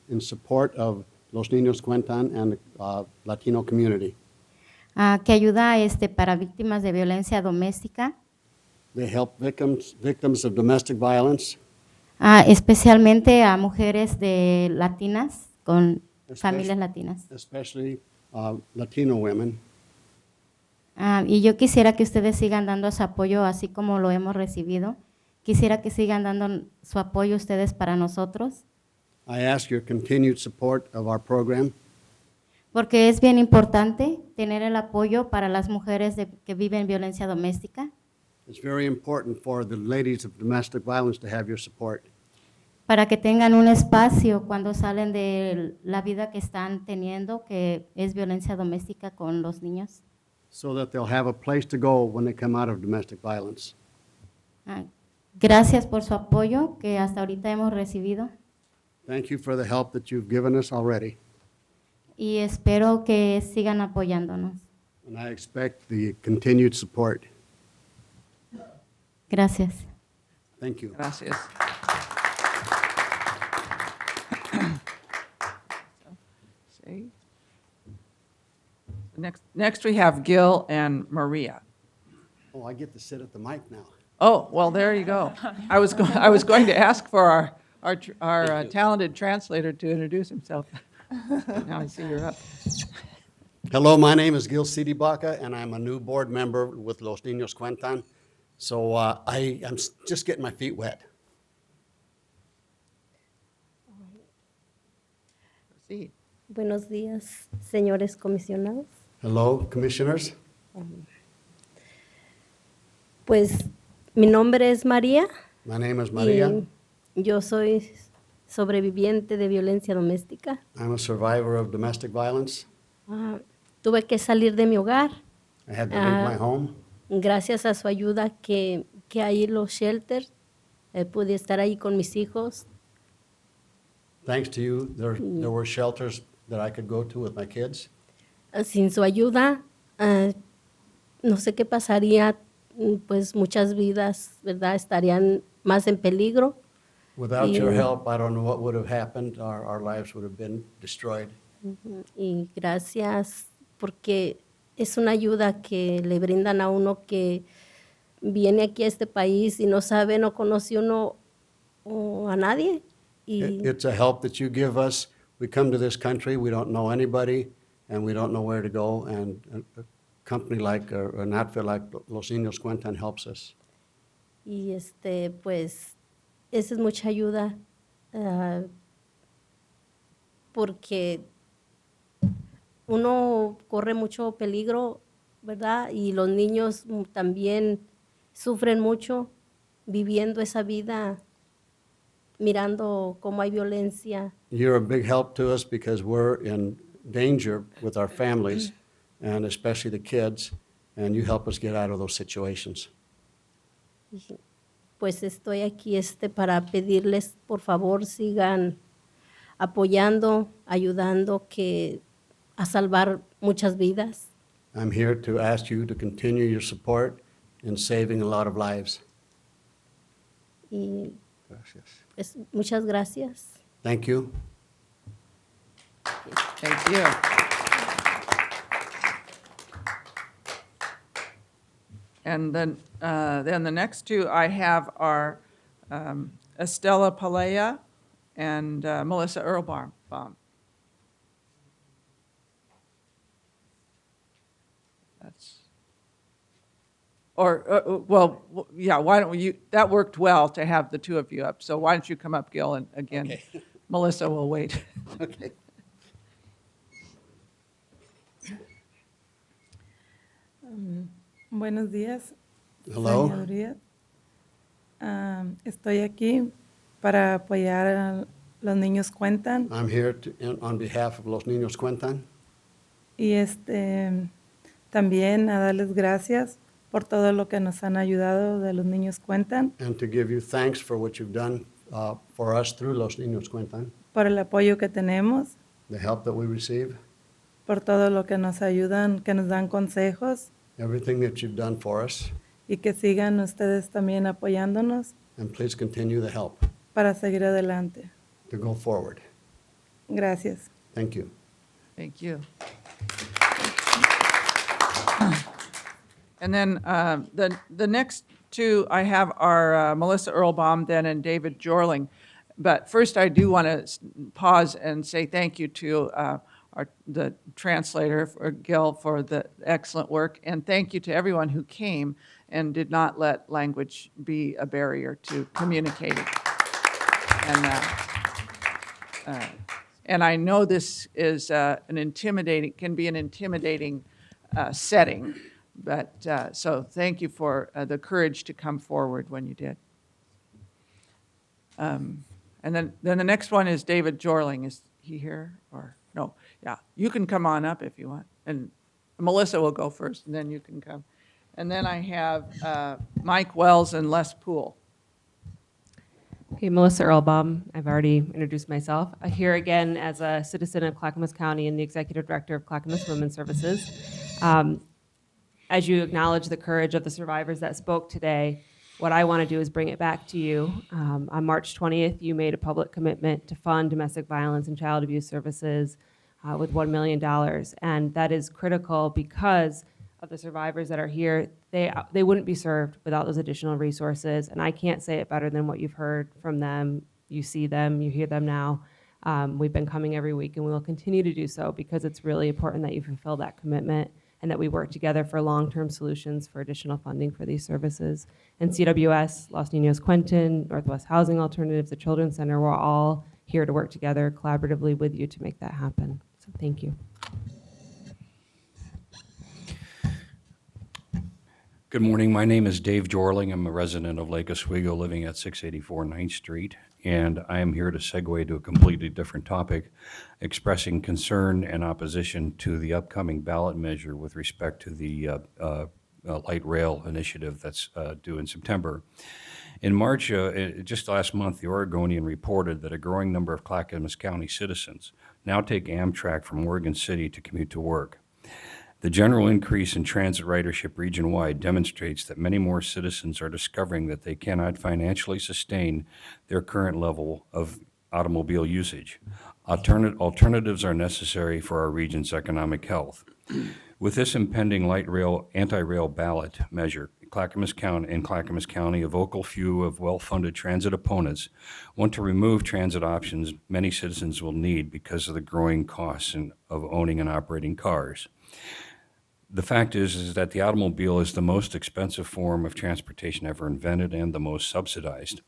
in support of Los Niños Cuentan and the Latino community. Que ayuda para víctimas de violencia doméstica. They help victims of domestic violence. Especialmente a mujeres de latinas con familias latinas. Especially Latino women. Y yo quisiera que ustedes sigan dando su apoyo así como lo hemos recibido. Quisiera que sigan dando su apoyo ustedes para nosotros. I ask your continued support of our program. Porque es bien importante tener el apoyo para las mujeres que viven violencia doméstica. It's very important for the ladies of domestic violence to have your support. Para que tengan un espacio cuando salen de la vida que están teniendo, que es violencia doméstica con los niños. So that they'll have a place to go when they come out of domestic violence. Gracias por su apoyo que hasta ahorita hemos recibido. Thank you for the help that you've given us already. Y espero que sigan apoyándonos. And I expect the continued support. Gracias. Thank you. Gracias. Next we have Gil and Maria. Oh, I get to sit at the mic now. Oh, well, there you go. I was going to ask for our talented translator to introduce himself. Now I see you're up. Hello, my name is Gil Baca, and I'm a new board member with Los Niños Cuentan. So I am just getting my feet wet. Proceed. Buenos días, señores comisionados. Hello, commissioners. Pues mi nombre es María. My name is Maria. Y yo soy sobreviviente de violencia doméstica. I'm a survivor of domestic violence. Tuve que salir de mi hogar. I had to leave my home. Gracias a su ayuda que hay en los shelters, pude estar ahí con mis hijos. Thanks to you, there were shelters that I could go to with my kids. Sin su ayuda, no sé qué pasaría, pues muchas vidas, ¿verdad?, estarían más en peligro. Without your help, I don't know what would have happened. Our lives would have been destroyed. Y gracias porque es una ayuda que le brindan a uno que viene aquí a este país y no sabe, no conoce uno a nadie. It's a help that you give us. We come to this country, we don't know anybody, and we don't know where to go, and a company like, or an outfit like Los Niños Cuentan helps us. Y pues, esa es mucha ayuda, porque uno corre mucho peligro, ¿verdad? Y los niños también sufren mucho viviendo esa vida, mirando cómo hay violencia. You're a big help to us because we're in danger with our families, and especially the kids, and you help us get out of those situations. Y pues estoy aquí para pedirles, por favor, sigan apoyando, ayudando a salvar muchas vidas. I'm here to ask you to continue your support in saving a lot of lives. Y muchas gracias. Thank you. Thank you. And then the next two I have are Estela Palea and Melissa Earlbaum. Yeah, why don't you, that worked well to have the two of you up, so why don't you come up, Gil, and again, Okay. Melissa will wait. Okay. Buenos días. Hello. Señorías. Estoy aquí para apoyar a Los Niños Cuentan I'm here on behalf of Los Niños Cuentan, y también a darles gracias por todo lo que nos han ayudado de Los Niños Cuentan, and to give you thanks for what you've done for us through Los Niños Cuentan, por el apoyo que tenemos, the help that we receive, por todo lo que nos ayudan, que nos dan consejos everything that you've done for us, y que sigan ustedes también apoyándonos and please continue the help para seguir adelante. to go forward. Gracias. Thank you. Thank you. And then the next two I have are Melissa Earlbaum then and David Jorling. But first I do want to pause and say thank you to the translator, for Gil, for the excellent work. And thank you to everyone who came and did not let language be a barrier to communicating. And I know this is can be an intimidating setting, but so thank you for the courage to come forward when you did. And then the next one is David Jorling. Is he here or no? Yeah, you can come on up if you want. And Melissa will go first, and then you can come. And then I have Mike Wells and Les Poole. Okay, Melissa Earlbaum. I've already introduced myself. I'm here again as a citizen of Clackamas County and the Executive Director of Clackamas Women's Services. As you acknowledge the courage of the survivors that spoke today, what I want to do is bring it back to you. On March 20th, you made a public commitment to fund domestic violence and child abuse services with $1 million. And that is critical because of the survivors that are here. They wouldn't be served without those additional resources. And I can't say it better than what you've heard from them. You see them, you hear them now. We've been coming every week and we will continue to do so because it's really important that you fulfill that commitment and that we work together for long-term solutions for additional funding for these services. And CWS, Los Niños Cuentan, Northwest Housing Alternatives, the Children's Center, we're all here to work together collaboratively with you to make that happen. So thank you. Good morning. My name is Dave Jorling. I'm a resident of Lake Oswego living at 684 9th Street, and I am here to segue to a completely different topic, expressing concern and opposition to the upcoming ballot measure with respect to the light rail initiative that's due in September. In March, just last month, the Oregonian reported that a growing number of Clackamas County citizens now take Amtrak from Oregon City to commute to work. The general increase in transit ridership region-wide demonstrates that many more citizens are discovering that they cannot financially sustain their current level of automobile usage. Alternatives are necessary for our region's economic health. With this impending light rail, anti-rail ballot measure, Clackamas County, a vocal few of well-funded transit opponents want to remove transit options many citizens will need because of the growing costs of owning and operating cars. The fact is that the automobile is the most expensive form of transportation ever invented and the most subsidized.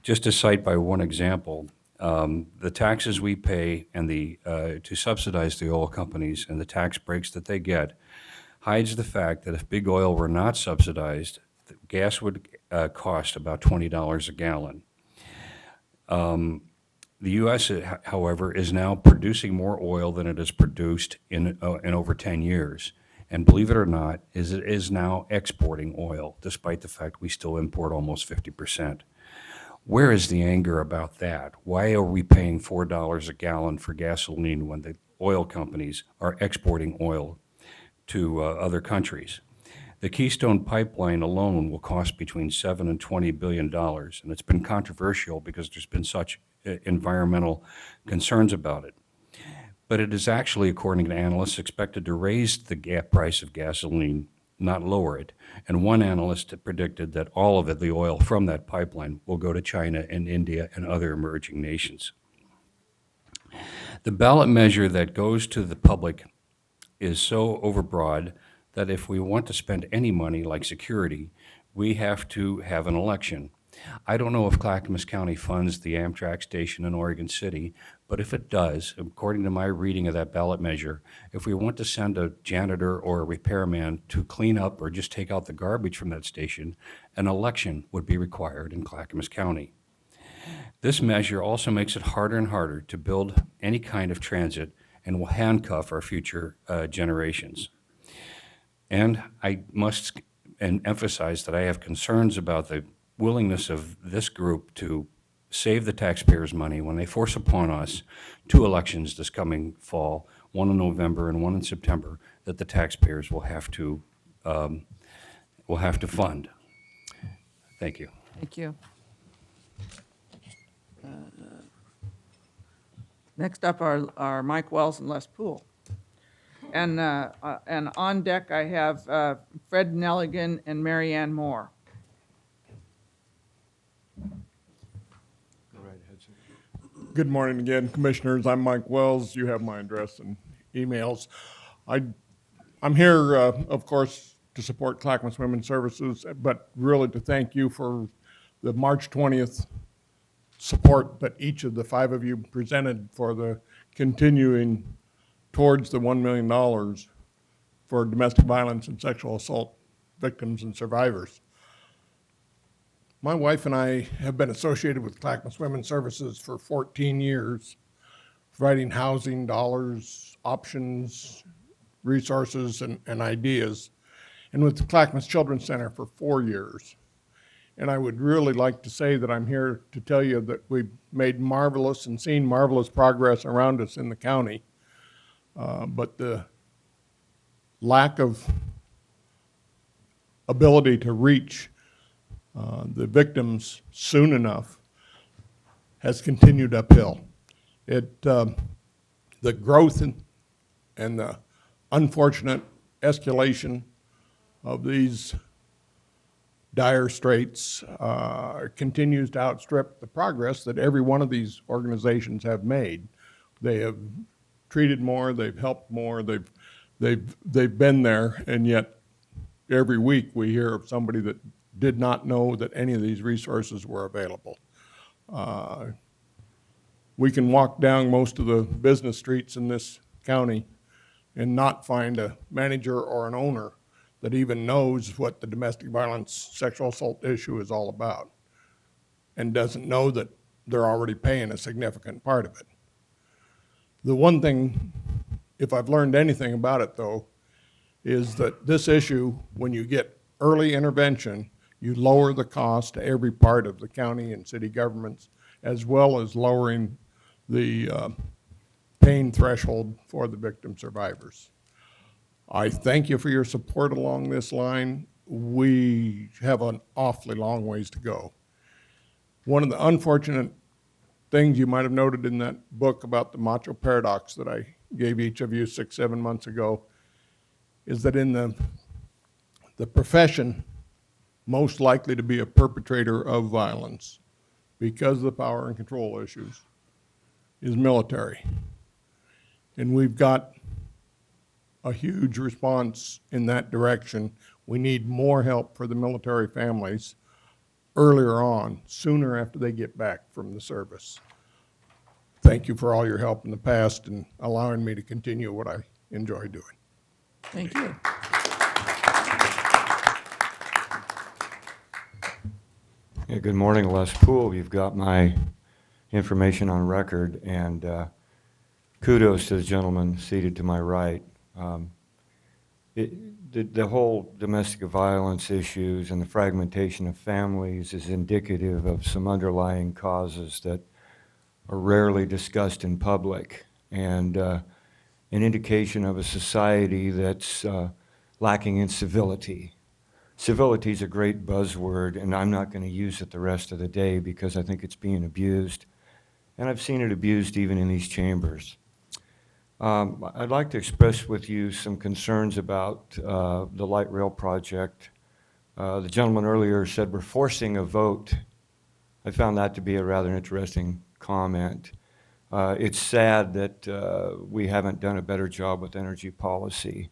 Just to cite by one example, The taxes we pay and to subsidize the oil companies and the tax breaks that they get hides the fact that if big oil were not subsidized, the gas would cost about $20 a gallon. The U.S., however, is now producing more oil than it has produced in over 10 years. And believe it or not, it is now exporting oil, despite the fact we still import almost 50%. Where is the anger about that? Why are we paying $4 a gallon for gasoline when the oil companies are exporting oil to other countries? The Keystone Pipeline alone will cost between $7 and $20 billion, and it's been controversial because there's been such environmental concerns about it. But it is actually, according to analysts, expected to raise the price of gasoline, not lower it. And one analyst had predicted that all of it, the oil from that pipeline, will go to China and India and other emerging nations. The ballot measure that goes to the public is so overbroad that if we want to spend any money like security, we have to have an election. I don't know if Clackamas County funds the Amtrak station in Oregon City, but if it does, according to my reading of that ballot measure, if we want to send a janitor or a repairman to clean up or just take out the garbage from that station, an election would be required in Clackamas County. This measure also makes it harder and harder to build any kind of transit and will handcuff our future generations. And I must emphasize that I have concerns about the willingness of this group to save the taxpayers' money when they force upon us 2 elections this coming fall, one in November and one in September, that the taxpayers will have to fund. Thank you. Thank you. Next up are Mike Wells and Les Poole. And on deck, I have Fred Nelligan and Mary Ann Moore. Good morning again, Commissioners. I'm Mike Wells. You have my address and emails. I'm here, of course, to support Clackamas Women's Services, but really to thank you for the March 20th support that each of the 5 of you presented for the continuing towards the $1 million for domestic violence and sexual assault victims and survivors. My wife and I have been associated with Clackamas Women's Services for 14 years, providing housing, dollars, options, resources, and ideas, and with the Clackamas Children's Center for 4 years. And I would really like to say that I'm here to tell you that we've made marvelous and seen marvelous progress around us in the county, but the lack of ability to reach the victims soon enough has continued uphill. The growth and the unfortunate escalation of these dire straits continues to outstrip the progress that every one of these organizations have made. They have treated more, they've helped more, they've been there, and yet every week we hear of somebody that did not know that any of these resources were available. We can walk down most of the business streets in this county and not find a manager or an owner that even knows what the domestic violence, sexual assault issue is all about, and doesn't know that they're already paying a significant part of it. The one thing, if I've learned anything about it though, is that this issue, when you get early intervention, you lower the cost to every part of the county and city governments, as well as lowering the pain threshold for the victim survivors. I thank you for your support along this line. We have an awfully long ways to go. One of the unfortunate things you might have noted in that book about the macho paradox that I gave each of you 6-7 months ago is that in the profession most likely to be a perpetrator of violence because of the power and control issues is military. And we've got a huge response in that direction. We need more help for the military families earlier on, sooner after they get back from the service. thank you for all your help in the past and allowing me to continue what I enjoy doing. Thank you. Yeah, good morning, Les Poole. You've got my information on record, and kudos to the gentleman seated to my right. The whole domestic violence issues and the fragmentation of families is indicative of some underlying causes that are rarely discussed in public, and an indication of a society that's lacking in civility. Civility is a great buzzword, and I'm not going to use it the rest of the day because I think it's being abused, and I've seen it abused even in these chambers. I'd like to express with you some concerns about the light rail project. The gentleman earlier said we're forcing a vote. I found that to be a rather interesting comment. It's sad that we haven't done a better job with energy policy.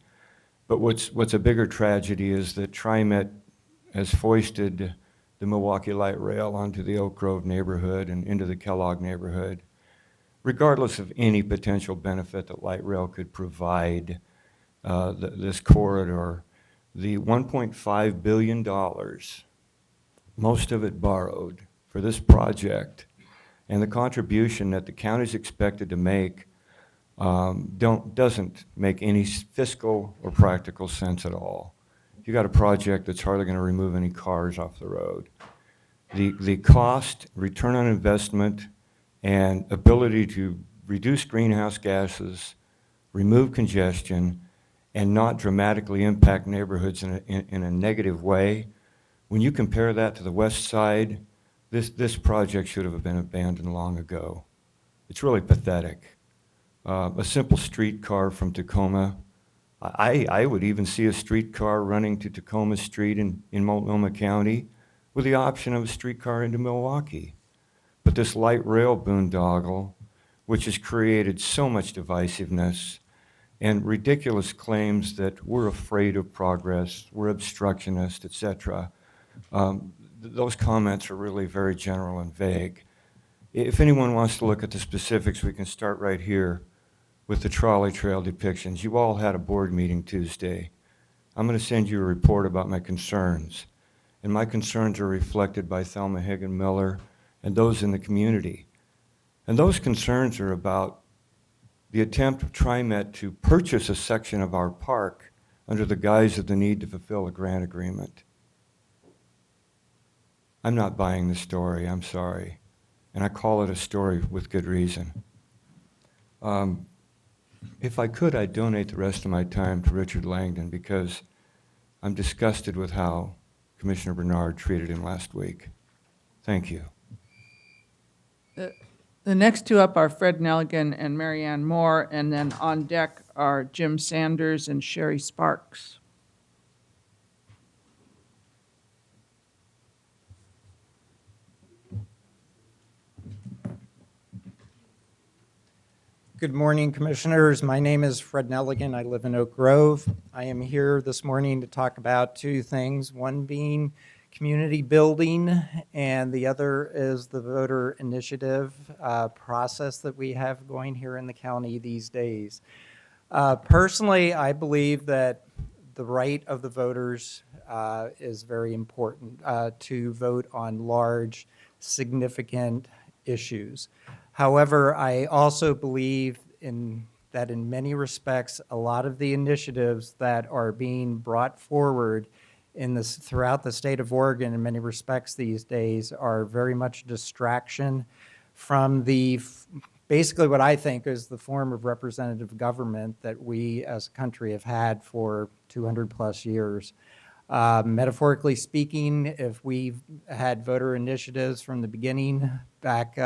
But what's a bigger tragedy is that TriMet has foisted the Milwaukee Light Rail onto the Oak Grove neighborhood and into the Kellogg neighborhood, regardless of any potential benefit that light rail could provide this corridor. The $1.5 billion, most of it borrowed for this project, and the contribution that the county is expected to make doesn't make any fiscal or practical sense at all. You got a project that's hardly going to remove any cars off the road. The cost, return on investment, and ability to reduce greenhouse gases, remove congestion, and not dramatically impact neighborhoods in a negative way, when you compare that to the west side, this project should have been abandoned long ago. It's really pathetic. A simple streetcar from Tacoma. I would even see a streetcar running to Tacoma Street in Multnomah County with the option of a streetcar into Milwaukee. But this light rail boondoggle, which has created so much divisiveness and ridiculous claims that we're afraid of progress, we're obstructionist, etc., those comments are really very general and vague. If anyone wants to look at the specifics, we can start right here with the trolley trail depictions. You all had a board meeting Tuesday. I'm going to send you a report about my concerns. And my concerns are reflected by Thelma Hagen Miller and those in the community. And those concerns are about the attempt of TriMet to purchase a section of our park under the guise of the need to fulfill a grant agreement. I'm not buying the story, I'm sorry. And I call it a story with good reason. If I could, I'd donate the rest of my time to Richard Langdon because I'm disgusted with how Commissioner Bernard treated him last week. Thank you. The next two up are Fred Nelligan and Marianne Moore, and then on deck are Jim Sanders and Sherry Sparks. Good morning, Commissioners. My name is Fred Nelligan. I live in Oak Grove. I am here this morning to talk about two things, one being community building, and the other is the voter initiative process that we have going here in the county these days. Personally, I believe that the right of the voters is very important to vote on large, significant issues. However, I also believe that in many respects, a lot of the initiatives that are being brought forward throughout the state of Oregon in many respects these days are very much a distraction from basically what I think is the form of representative government that we as a country have had for 200 plus years. Metaphorically speaking, if we had voter initiatives from the beginning back,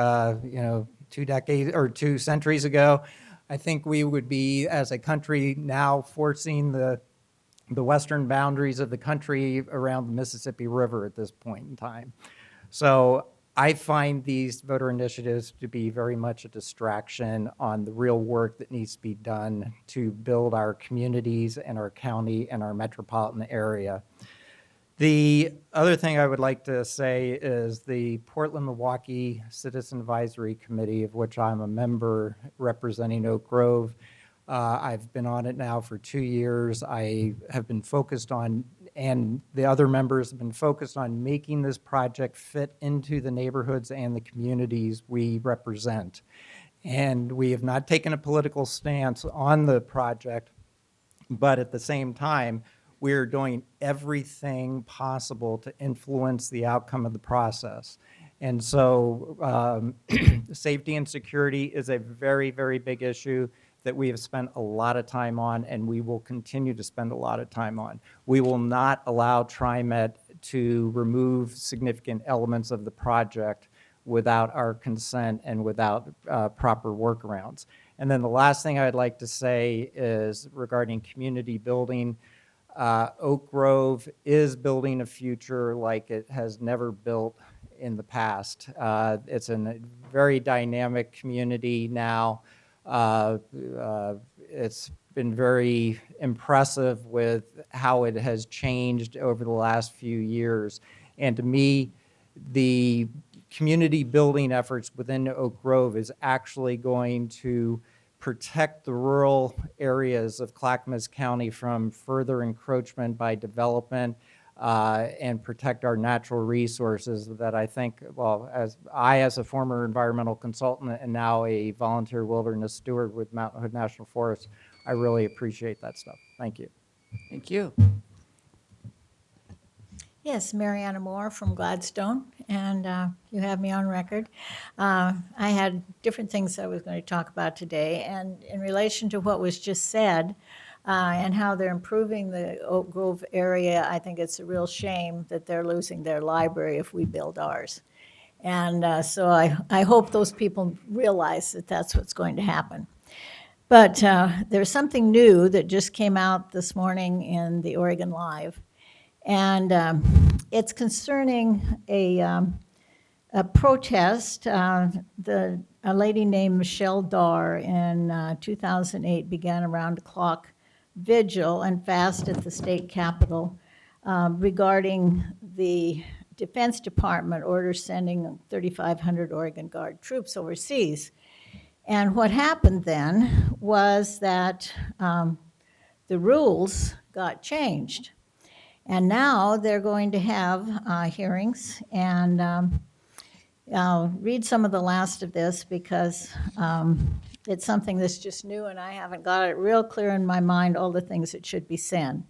2 centuries ago, I think we would be, as a country, now forcing the western boundaries of the country around the Mississippi River at this point in time. So I find these voter initiatives to be very much a distraction on the real work that needs to be done to build our communities and our county and our metropolitan area. The other thing I would like to say is the Portland-Milwaukee Citizen Advisory Committee, of which I'm a member representing Oak Grove. I've been on it now for 2 years. I have been focused on, and the other members have been focused on making this project fit into the neighborhoods and the communities we represent. And we have not taken a political stance on the project, but at the same time, we're doing everything possible to influence the outcome of the process. And so safety and security is a very, very big issue that we have spent a lot of time on, and we will continue to spend a lot of time on. We will not allow TriMet to remove significant elements of the project without our consent and without proper workarounds. And then the last thing I'd like to say is regarding community building. Oak Grove is building a future like it has never built in the past. It's a very dynamic community now. It's been very impressive with how it has changed over the last few years. And to me, the community building efforts within Oak Grove is actually going to protect the rural areas of Clackamas County from further encroachment by development and protect our natural resources that I think, well, as a former environmental consultant and now a volunteer wilderness steward with Mountain Hood National Forest, I really appreciate that stuff. Thank you. Thank you. Yes, Mariana Moore from Gladstone, and you have me on record. I had different things I was going to talk about today, and in relation to what was just said and how they're improving the Oak Grove area, I think it's a real shame that they're losing their library if we build ours. And so I hope those people realize that that's what's going to happen. But there's something new that just came out this morning in the Oregon Live. And it's concerning a protest. A lady named Michelle Dar in 2008 began a round-the-clock vigil and fast at the state capitol regarding the Defense Department order sending 3,500 Oregon Guard troops overseas. And what happened then was that the rules got changed. And now they're going to have hearings, and I'll read some of the last of this because it's something that's just new and I haven't got it real clear in my mind, all the things that should be said.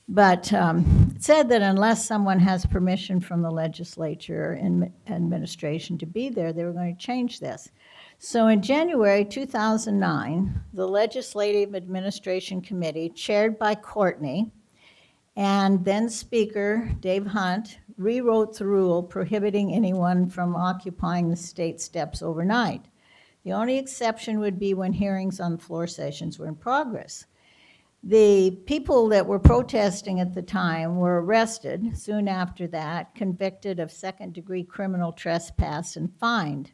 But it said that unless someone has permission from the legislature and administration to be there, they were going to change this. So in January 2009, the Legislative Administration Committee, chaired by Courtney, and then Speaker Dave Hunt rewrote the rule prohibiting anyone from occupying the state steps overnight. The only exception would be when hearings on floor sessions were in progress. The people that were protesting at the time were arrested soon after that, convicted of second-degree criminal trespass and fined.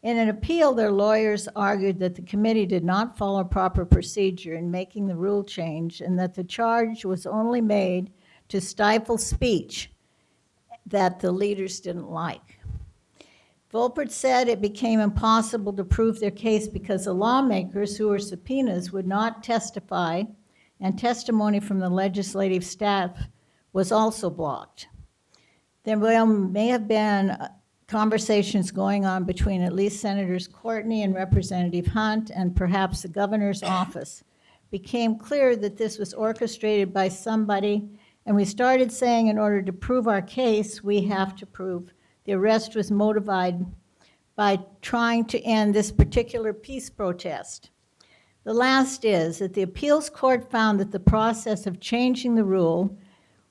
In an appeal, their lawyers argued that the committee did not follow proper procedure in making the rule change and that the charge was only made to stifle speech that the leaders didn't like. Volpert said it became impossible to prove their case because the lawmakers who were subpoenas would not testify, and testimony from the legislative staff was also blocked. There may have been conversations going on between at least Senators Courtney and Representative Hunt and perhaps the governor's office. Became clear that this was orchestrated by somebody, and we started saying in order to prove our case, we have to prove the arrest was motivated by trying to end this particular peace protest. The last is that the appeals court found that the process of changing the rule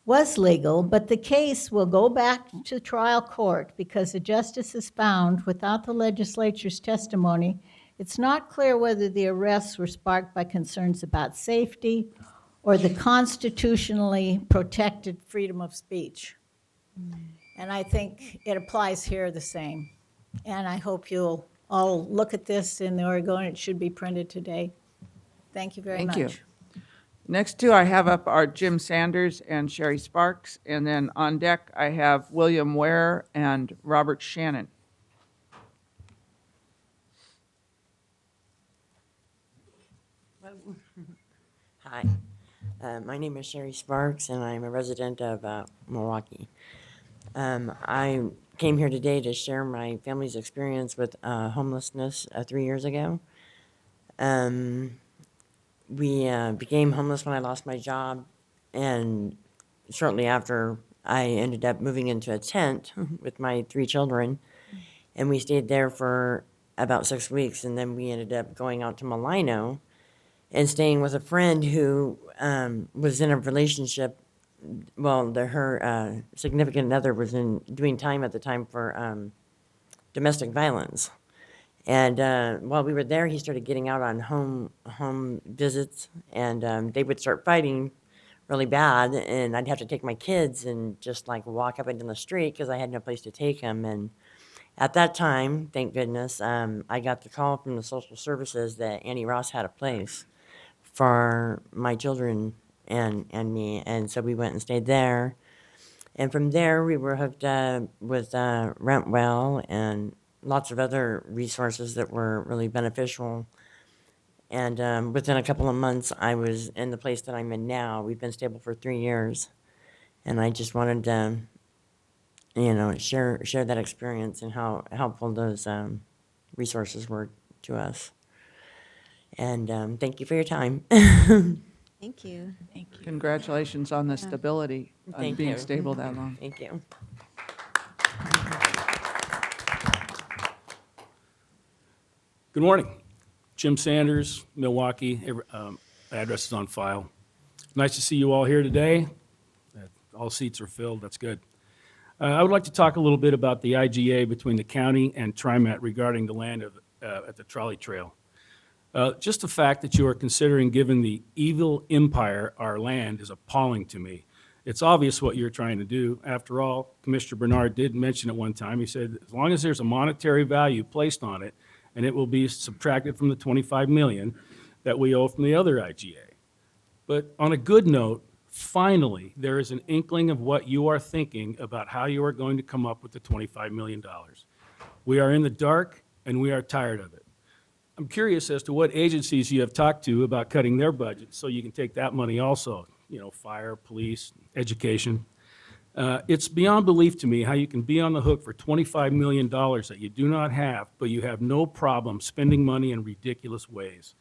was legal, but the case will go back to trial court because the justices found, without the legislature's testimony, it's not clear whether the arrests were sparked by concerns about safety or the constitutionally protected freedom of speech. And I think it applies here the same. And I hope you'll all look at this in the Oregon. It should be printed today. Thank you very much. Thank you. Next two I have up are Jim Sanders and Sherry Sparks, and then on deck I have William Ware and Robert Shannon. Hi, my name is Sherry Sparks, and I'm a resident of Milwaukee. I came here today to share my family's experience with homelessness 3 years ago. We became homeless when I lost my job, and shortly after, I ended up moving into a tent with my 3 children, and we stayed there for about 6 weeks, and then we ended up going out to Malino and staying with a friend who was in a relationship. Well, her significant other was doing time at the time for domestic violence. And while we were there, he started getting out on home visits, and they would start fighting really bad, and I'd have to take my kids and just like walk up and down the street because I had no place to take them. And at that time, thank goodness, I got the call from the social services that Annie Ross had a place for my children and me, and so we went and stayed there. And from there, we were hooked up with Rentwell and lots of other resources that were really beneficial. And within a couple of months, I was in the place that I'm in now. We've been stable for 3 years, and I just wanted to, share that experience and how helpful those resources were to us. And thank you for your time. Thank you. Thank you. Congratulations on the stability, on Thank being you. stable that long. Thank you. Good morning. Jim Sanders, Milwaukee. Address is on file. Nice to see you all here today. All seats are filled. That's good. I would like to talk a little bit about the IGA between the county and TriMet regarding the land at the trolley trail. Just the fact that you are considering giving the evil empire our land is appalling to me. It's obvious what you're trying to do. After all, Commissioner Bernard did mention at one time, he said, as long as there's a monetary value placed on it, and it will be subtracted from the $25 million that we owe from the other IGA. But on a good note, finally, there is an inkling of what you are thinking about how you are going to come up with the $25 million. We are in the dark, and we are tired of it. I'm curious as to what agencies you have talked to about cutting their budgets so you can take that money also, fire, police, education. It's beyond belief to me how you can be on the hook for $25 million that you do not have, but you have no problem spending money in ridiculous ways.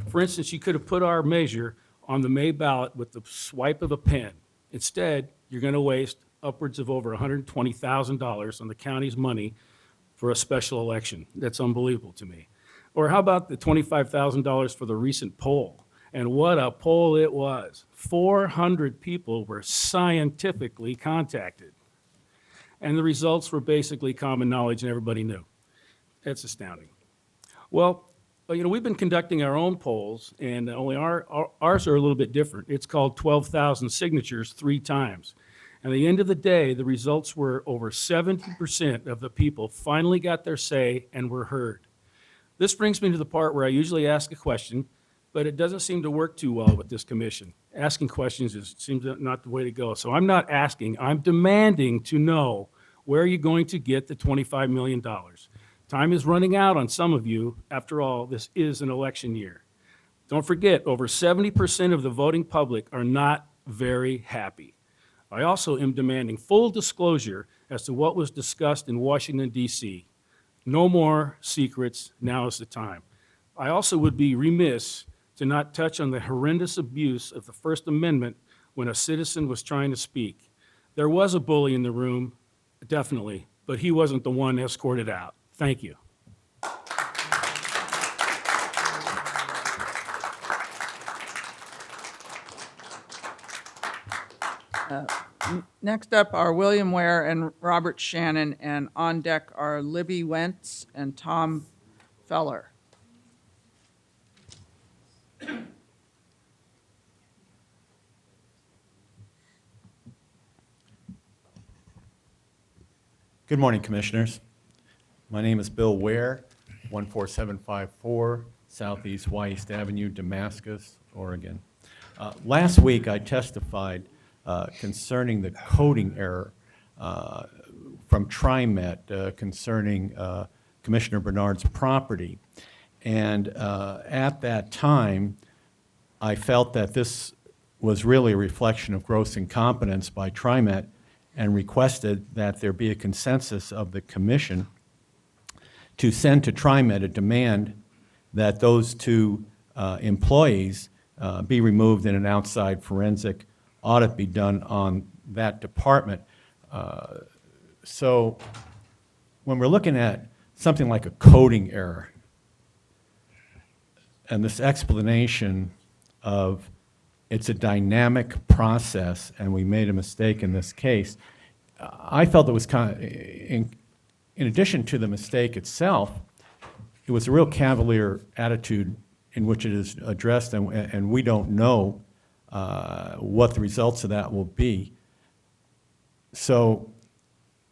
For instance, you could have put our measure on the May ballot with the swipe of a pen. Instead, you're going to waste upwards of over $120,000 on the county's money for a special election. That's unbelievable to me. Or how about the $25,000 for the recent poll? And what a poll it was. 400 people were scientifically contacted. And the results were basically common knowledge and everybody knew. It's astounding. Well, we've been conducting our own polls, and only ours are a little bit different. It's called 12,000 signatures 3 times. And at the end of the day, the results were over 70% of the people finally got their say and were heard. This brings me to the part where I usually ask a question, but it doesn't seem to work too well with this commission. Asking questions seems not the way to go. So I'm not asking, I'm demanding to know where you're going to get the $25 million. Time is running out on some of you. After all, this is an election year. Don't forget, over 70% of the voting public are not very happy. I also am demanding full disclosure as to what was discussed in Washington, D.C. No more secrets. Now is the time. I also would be remiss to not touch on the horrendous abuse of the First Amendment when a citizen was trying to speak. There was a bully in the room, definitely, but he wasn't the one escorted out. Thank you. Next up are William Ware and Robert Shannon, and on deck are Libby Wentz and Tom Feller. Good morning, Commissioners. My name is Bill Ware, 14754 Southeast Wyest Avenue, Damascus, Oregon. Last week, I testified concerning the coding error from TriMet concerning Commissioner Bernard's property. And at that time, I felt that this was really a reflection of gross incompetence by TriMet and requested that there be a consensus of the commission to send to TriMet a demand that those two employees be removed and an outside forensic audit be done on that department. So when we're looking at something like a coding error and this explanation of it's a dynamic process and we made a mistake in this case, I felt it was kind of, in addition to the mistake itself, it was a real cavalier attitude in which it is addressed, and we don't know what the results of that will be. So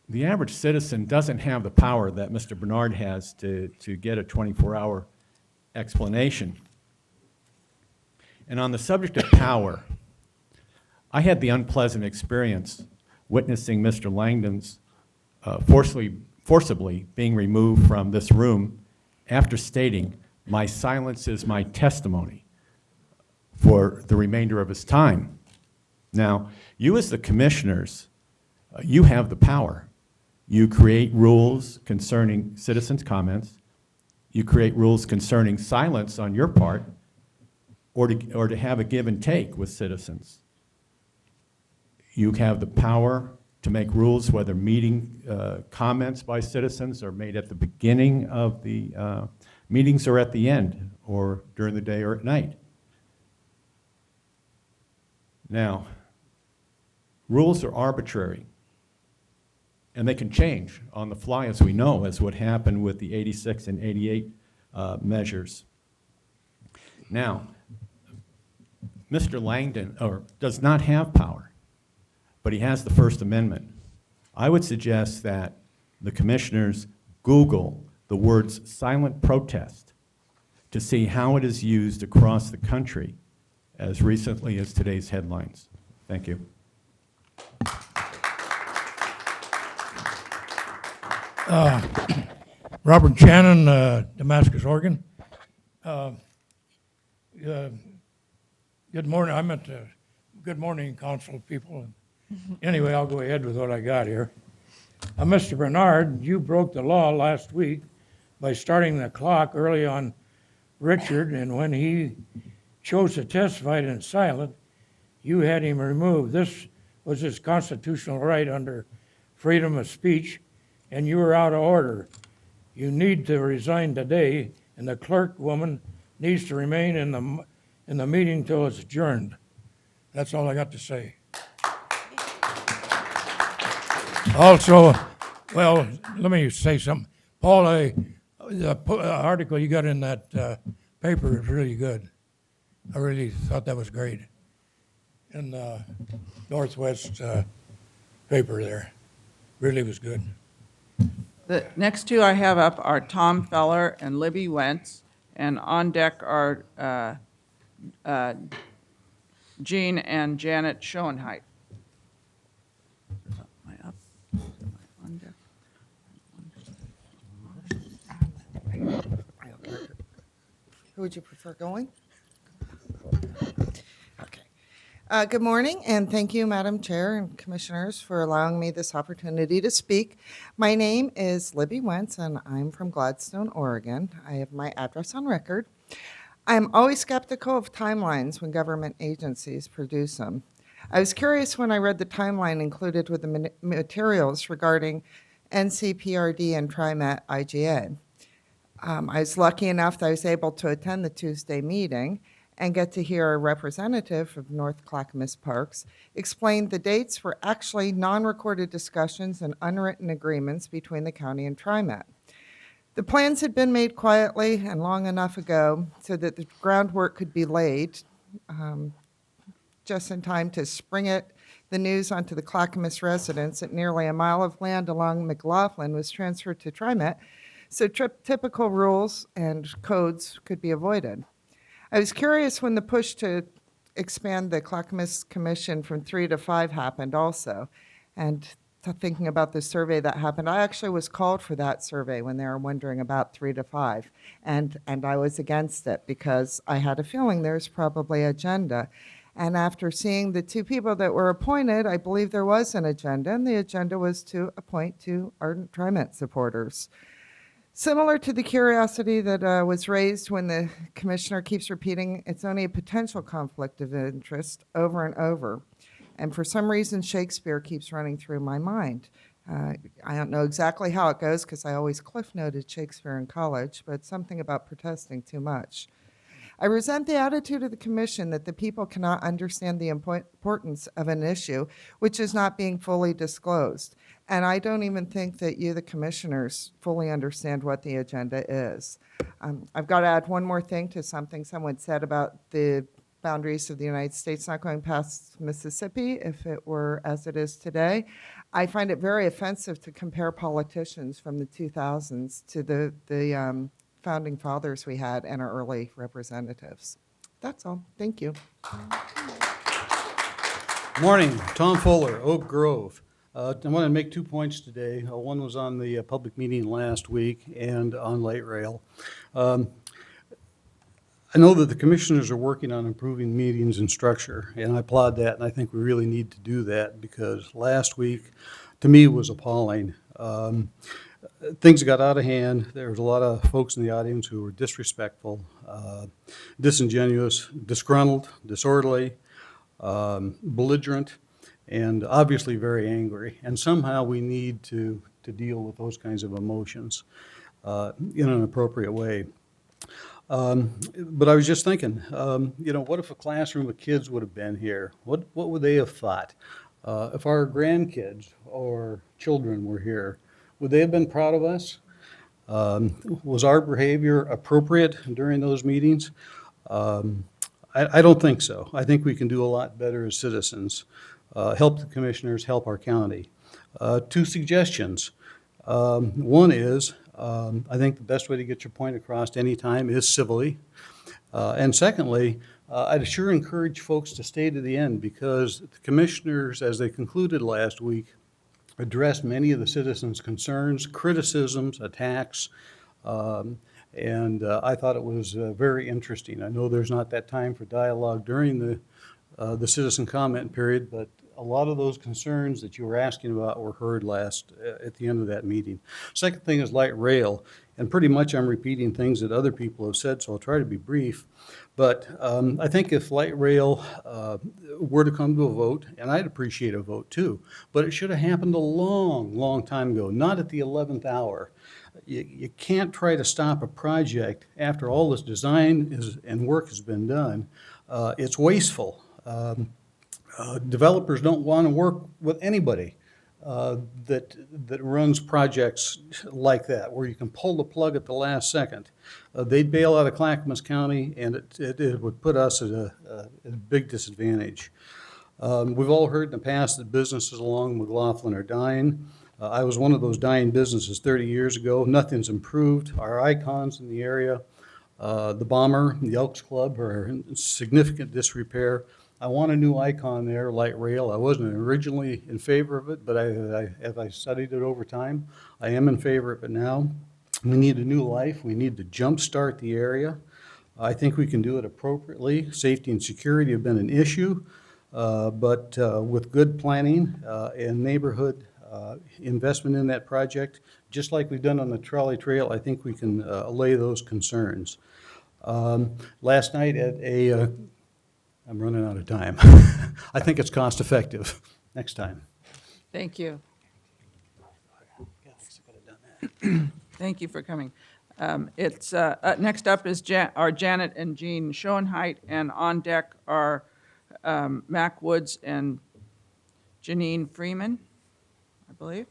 the average citizen doesn't have the power that Mr. Bernard has to get a 24-hour explanation. And on the subject of power, I had the unpleasant experience witnessing Mr. Langdon's forcibly being removed from this room after stating, "My silence is my testimony," for the remainder of his time. Now, you as the commissioners, you have the power. You create rules concerning citizens' comments. You create rules concerning silence on your part, or to have a give and take with citizens. You have the power to make rules whether meeting comments by citizens are made at the beginning of the meetings or at the end, or during the day or at night. Now, rules are arbitrary, and they can change on the fly, as we know, as what happened with the 86 and 88 measures. Now, Mr. Langdon does not have power, but he has the First Amendment. I would suggest that the commissioners Google the words silent protest to see how it is used across the country as recently as today's headlines. Thank you. Robert Shannon, Damascus, Oregon. Good morning. I'm at Good Morning Council people. Anyway, I'll go ahead with what I got here. Mr. Bernard, you broke the law last week by starting the clock early on Richard, and when he chose to testify in silent, you had him removed. This was his constitutional right under freedom of speech, and you were out of order. You need to resign today, and the clerk woman needs to remain in the meeting till it's adjourned. That's all I got to say. Also, well, let me say something. Paul, the article you got in that paper is really good. I really thought that was great. In the Northwest paper there. Really was good. The next two I have up are Tom Feller and Libby Wentz, and on deck are Jean and Janet Schoenheit. Am I up? Am I on deck? Who would you prefer going? Okay. Good morning, and thank you, Madam Chair and Commissioners, for allowing me this opportunity to speak. My name is Libby Wentz, and I'm from Gladstone, Oregon. I have my address on record. I'm always skeptical of timelines when government agencies produce them. I was curious when I read the timeline included with the materials regarding NCPRD and TriMet IGA. I was lucky enough that I was able to attend the Tuesday meeting and get to hear a representative of North Clackamas Parks explain the dates were actually non-recorded discussions and unwritten agreements between the county and TriMet. The plans had been made quietly and long enough ago so that the groundwork could be laid just in time to spring the news onto the Clackamas residents that nearly a mile of land along McLaughlin was transferred to TriMet, so typical rules and codes could be avoided. I was curious when the push to expand the Clackamas Commission from 3 to 5 happened also. And thinking about the survey that happened, I actually was called for that survey when they were wondering about 3 to 5. And I was against it because I had a feeling there's probably agenda. And after seeing the 2 people that were appointed, I believe there was an agenda, and the agenda was to appoint 2 ardent TriMet supporters. Similar to the curiosity that was raised when the commissioner keeps repeating it's only a potential conflict of interest over and over. And for some reason, Shakespeare keeps running through my mind. I don't know exactly how it goes because I always cliff noted Shakespeare in college, but something about protesting too much. I resent the attitude of the commission that the people cannot understand the importance of an issue which is not being fully disclosed. And I don't even think that you, the commissioners, fully understand what the agenda is. I've got to add one more thing to something someone said about the boundaries of the United States not going past Mississippi if it were as it is today. I find it very offensive to compare politicians from the 2000s to the founding fathers we had and our early representatives. That's all. Thank you. Morning, Tom Fuller, Oak Grove. I want to make 2 points today. One was on the public meeting last week and on light rail. I know that the commissioners are working on improving meetings and structure, and I applaud that, and I think we really need to do that because last week, to me, was appalling. Things got out of hand. There was a lot of folks in the audience who were disrespectful, disingenuous, disgruntled, disorderly, belligerent, and obviously very angry. And somehow we need to deal with those kinds of emotions in an appropriate way. But I was just thinking, what if a classroom of kids would have been here? What would they have thought? If our grandkids or children were here, would they have been proud of us? Was our behavior appropriate during those meetings? I don't think so. I think we can do a lot better as citizens. Help the commissioners, help our county. 2 suggestions. One is, I think the best way to get your point across anytime is civilly. And secondly, I'd sure encourage folks to stay to the end because the commissioners, as they concluded last week, addressed many of the citizens' concerns, criticisms, attacks, and I thought it was very interesting. I know there's not that time for dialogue during the citizen comment period, but a lot of those concerns that you were asking about were heard at the end of that meeting. Second thing is light rail, and pretty much I'm repeating things that other people have said, so I'll try to be brief. But I think if light rail were to come to a vote, and I'd appreciate a vote too, but it should have happened a long, long time ago, not at the 11th hour. You can't try to stop a project after all this design and work has been done. It's wasteful. Developers don't want to work with anybody that runs projects like that, where you can pull the plug at the last second. They'd bail out of Clackamas County, and it would put us at a big disadvantage. We've all heard in the past that businesses along McLaughlin are dying. I was one of those dying businesses 30 years ago. Nothing's improved. Our icons in the area, the Bomber, the Elks Club, are in significant disrepair. I want a new icon there, light rail. I wasn't originally in favor of it, but as I studied it over time, I am in favor of it now. We need a new life. We need to jumpstart the area. I think we can do it appropriately. Safety and security have been an issue, but with good planning and neighborhood investment in that project, just like we've done on the trolley trail, I think we can allay those concerns. Last night at I'm running out of time. I think it's cost effective. Next time. Thank you. Thank you for coming. Next up is our Janet and Jean Schoenheit, and on deck are Mac Woods and Janine Freeman, I believe.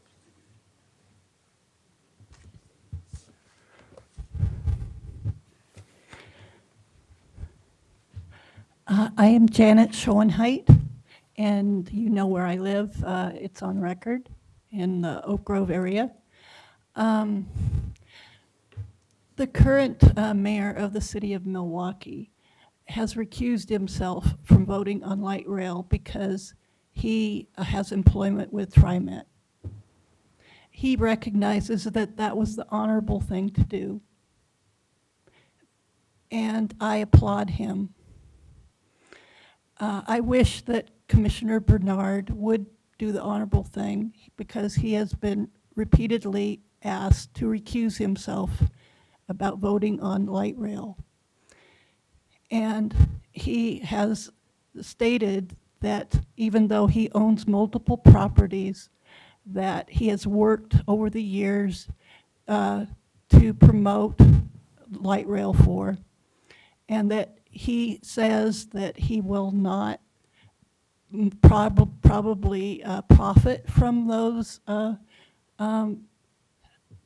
I am Janet Schoenheit, and you know where I live. It's on record in the Oak Grove area. The current mayor of the city of Milwaukee has recused himself from voting on light rail because he has employment with TriMet. He recognizes that that was the honorable thing to do, and I applaud him. I wish that Commissioner Bernard would do the honorable thing because he has been repeatedly asked to recuse himself about voting on light rail. And he has stated that even though he owns multiple properties, that he has worked over the years to promote light rail for, and that he says that he will not probably profit from those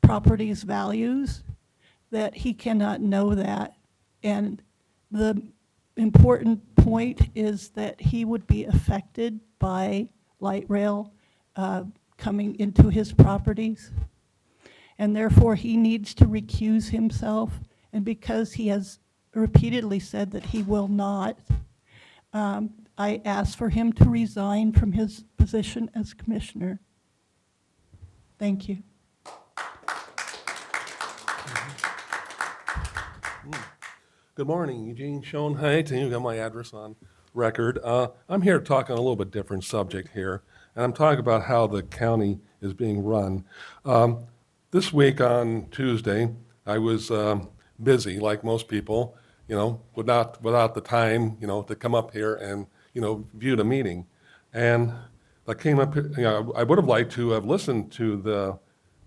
properties' values, that he cannot know that. And the important point is that he would be affected by light rail coming into his properties. And therefore, he needs to recuse himself. And because he has repeatedly said that he will not, I ask for him to resign from his position as commissioner. Thank you. Good morning, Eugene Schoenheit, and you got my address on record. I'm here to talk on a little bit different subject here, and I'm talking about how the county is being run. This week on Tuesday, I was busy, like most people, without the time, to come up here and, view the meeting. And I came up, I would have liked to have listened to the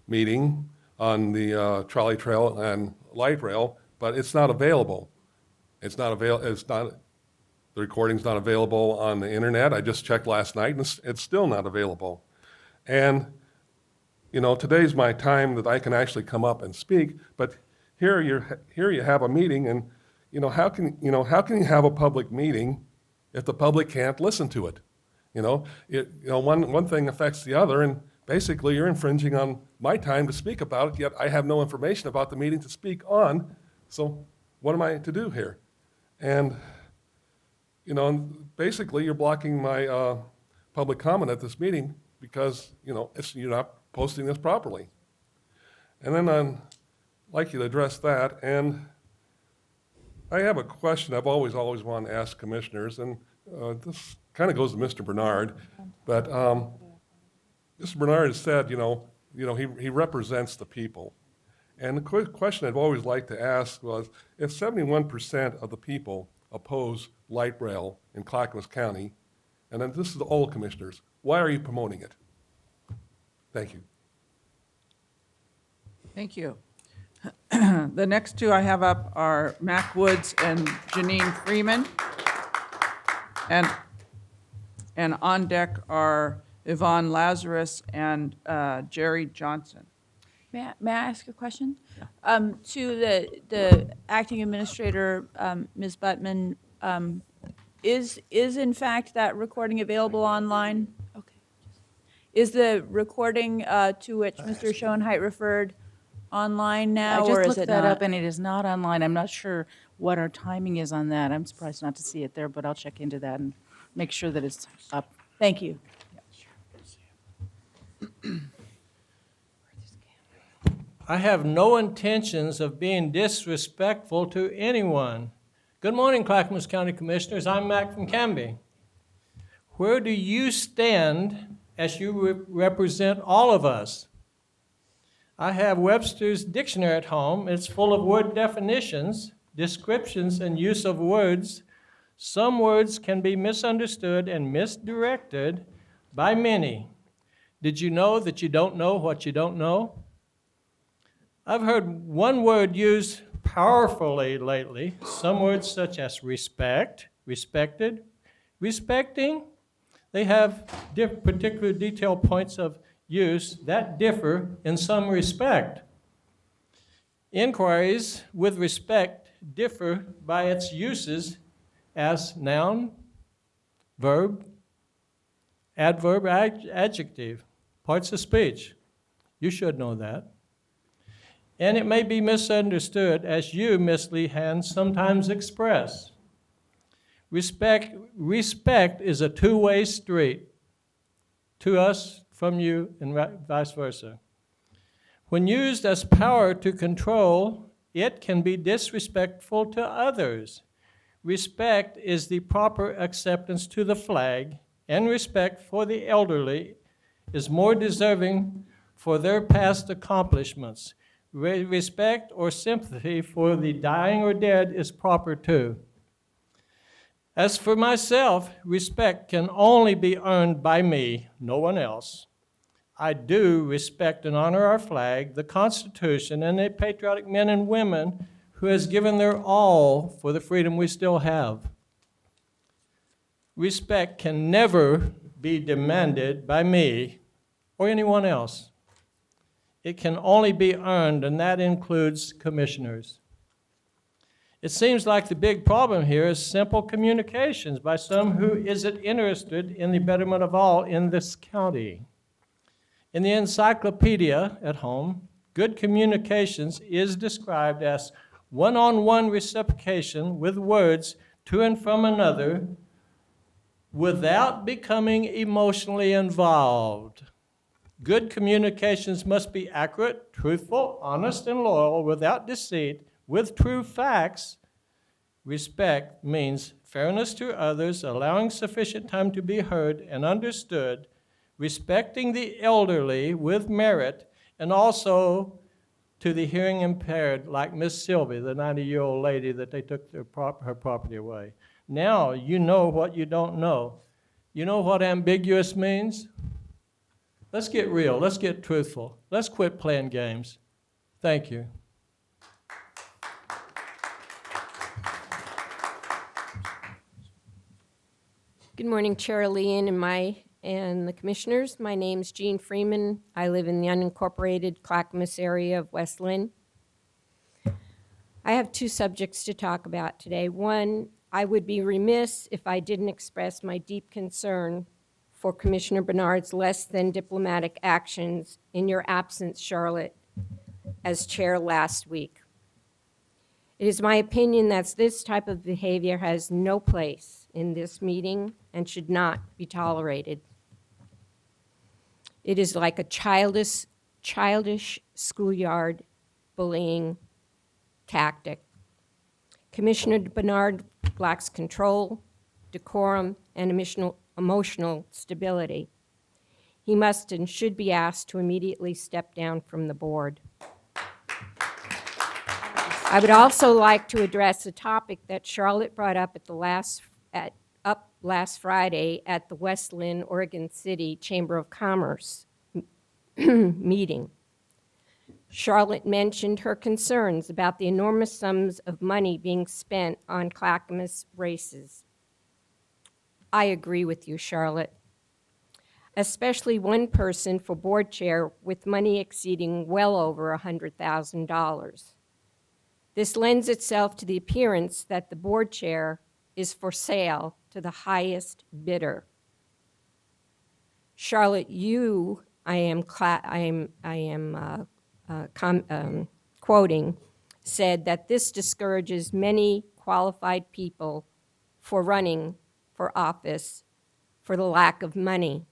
meeting on the trolley trail and light rail, but it's not available. The recording's not available on the internet. I just checked last night and it's still not available. And, today's my time that I can actually come up and speak, but here you have a meeting, and, how can you have a public meeting if the public can't listen to it? One thing affects the other, and basically you're infringing on my time to speak about it, yet I have no information about the meeting to speak on. So what am I to do here? And, basically you're blocking my public comment at this meeting because, you're not posting this properly. And then I'd like you to address that. And I have a question I've always wanted to ask commissioners, and this kind of goes to Mr. Bernard, but Mr. Bernard has said, he represents the people. And the question I've always liked to ask was, if 71% of the people oppose light rail in Clackamas County, and then this is all commissioners, why are you promoting it? Thank you. Thank you. The next two I have up are Mac Woods and Janine Freeman. And on deck are Yvonne Lazarus and Jerry Johnson. May I ask a question? To the acting administrator, Ms. Buttman, is in fact that recording available online? Okay. Is the recording to which Mr. Schoenheit referred online now, or is it not? I just looked that up, and it is not online. I'm not sure what our timing is on that. I'm surprised not to see it there, but I'll check into that and make sure that it's up. Thank you. I have no intentions of being disrespectful to anyone. Good morning, Clackamas County Commissioners. I'm Mac from Canby. Where do you stand as you represent all of us? I have Webster's dictionary at home. It's full of word definitions, descriptions, and use of words. Some words can be misunderstood and misdirected by many. Did you know that you don't know what you don't know? I've heard one word used powerfully lately, some words such as respect, respected, respecting. They have particular detailed points of use that differ in some respect. Inquiries with respect differ by its uses as noun, verb, adverb, adjective, parts of speech. You should know that. And it may be misunderstood as you, Ms. Lehan, sometimes express. Respect is a two-way street, to us, from you, and vice versa. When used as power to control, it can be disrespectful to others. Respect is the proper acceptance to the flag, and respect for the elderly is more deserving for their past accomplishments. Respect or sympathy for the dying or dead is proper too. As for myself, respect can only be earned by me, no one else. I do respect and honor our flag, the Constitution, and the patriotic men and women who has given their all for the freedom we still have. Respect can never be demanded by me or anyone else. It can only be earned, and that includes commissioners. It seems like the big problem here is simple communications by some who isn't interested in the betterment of all in this county. In the encyclopedia at home, good communications is described as one-on-one reciprocation with words to and from another without becoming emotionally involved. Good communications must be accurate, truthful, honest, and loyal without deceit, with true facts. Respect means fairness to others, allowing sufficient time to be heard and understood, respecting the elderly with merit, and also to the hearing impaired, like Miss Sylvia, the 90-year-old lady that they took her property away. Now you know what you don't know. You know what ambiguous means? Let's get real. Let's get truthful. Let's quit playing games. Thank you. Good morning, Chair Leon and the commissioners. My name's Jean Freeman. I live in the unincorporated Clackamas area of West Lynn. I have two subjects to talk about today. One, I would be remiss if I didn't express my deep concern for Commissioner Bernard's less than diplomatic actions in your absence, Charlotte, as chair last week. It is my opinion that this type of behavior has no place in this meeting and should not be tolerated. It is like a childish schoolyard bullying tactic. Commissioner Bernard lacks control, decorum, and emotional stability. He must and should be asked to immediately step down from the board. I would also like to address a topic that Charlotte brought up last Friday at the West Lynn, Oregon City Chamber of Commerce meeting. Charlotte mentioned her concerns about the enormous sums of money being spent on Clackamas races. I agree with you, Charlotte. Especially one person for board chair with money exceeding well over $100,000. This lends itself to the appearance that the board chair is for sale to the highest bidder. Charlotte, I am quoting, said that this discourages many qualified people for running for office for the lack of money.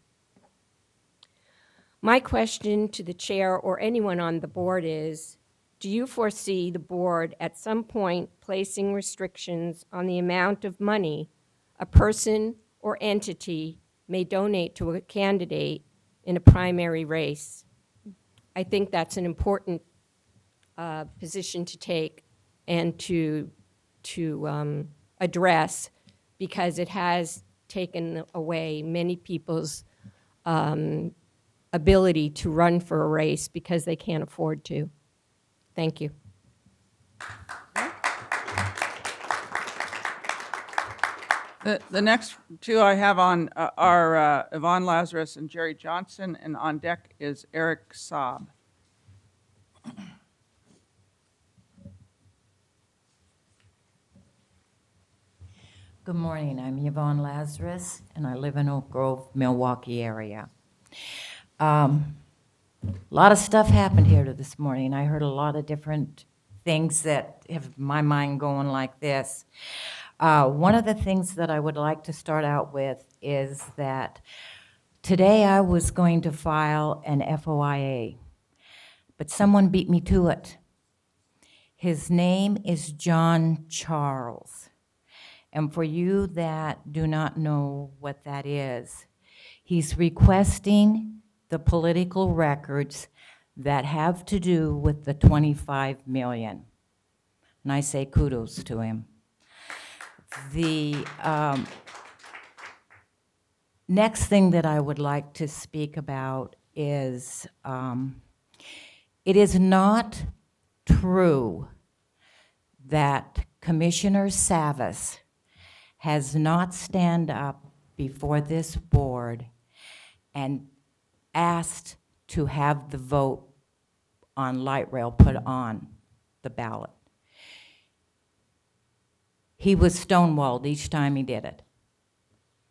My question to the chair or anyone on the board is, do you foresee the board at some point placing restrictions on the amount of money a person or entity may donate to a candidate in a primary race? I think that's an important position to take and to address, because it has taken away many people's ability to run for a race because they can't afford to. Thank you. The next two I have on are Yvonne Lazarus and Jerry Johnson, and on deck is Eric Saab. Good morning. I'm Yvonne Lazarus, and I live in Oak Grove, Milwaukee area. A lot of stuff happened here this morning. I heard a lot of different things that have my mind going like this. One of the things that I would like to start out with is that today I was going to file an FOIA, but someone beat me to it. His name is John Charles. And for you that do not know what that is, he's requesting the political records that have to do with the 25 million. And I say kudos to him. The next thing that I would like to speak about is it is not true that Commissioner Savas has not stand up before this board and asked to have the vote on light rail put on the ballot. He was stonewalled each time he did it.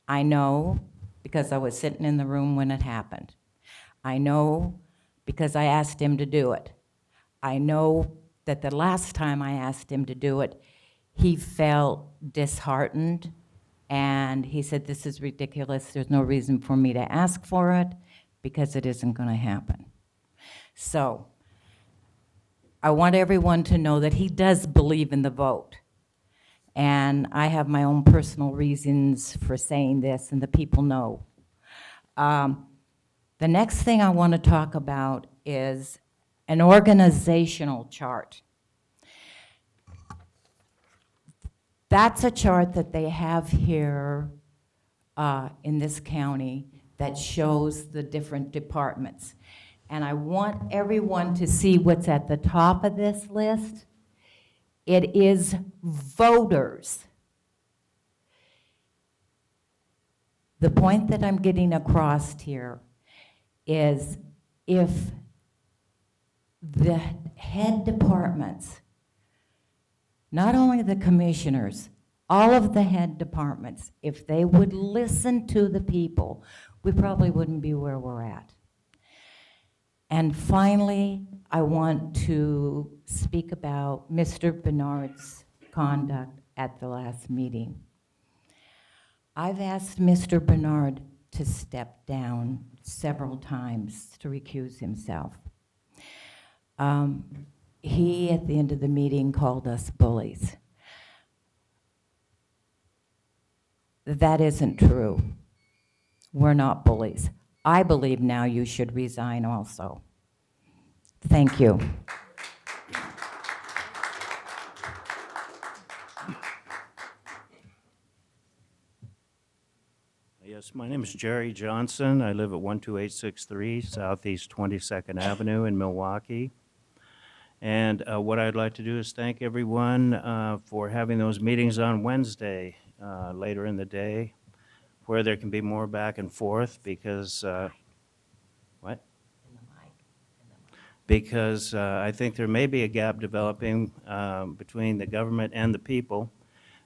I know because I was sitting in the room when it happened. I know because I asked him to do it. I know that the last time I asked him to do it, he felt disheartened and he said, this is ridiculous. There's no reason for me to ask for it because it isn't going to happen. So I want everyone to know that he does believe in the vote. And I have my own personal reasons for saying this, and the people know. The next thing I want to talk about is an organizational chart. That's a chart that they have here in this county that shows the different departments. And I want everyone to see what's at the top of this list. It is voters. The point that I'm getting across here is if the head departments, not only the commissioners, all of the head departments, if they would listen to the people, we probably wouldn't be where we're at. And finally, I want to speak about Mr. Bernard's conduct at the last meeting. I've asked Mr. Bernard to step down several times to recuse himself. He, at the end of the meeting, called us bullies. That isn't true. We're not bullies. I believe now you should resign also. Thank you. Yes, my name is Jerry Johnson. I live at 12863 Southeast 22nd Avenue in Milwaukee. And what I'd like to do is thank everyone for having those meetings on Wednesday later in the day, where there can be more back and forth because, what? Because I think there may be a gap developing between the government and the people.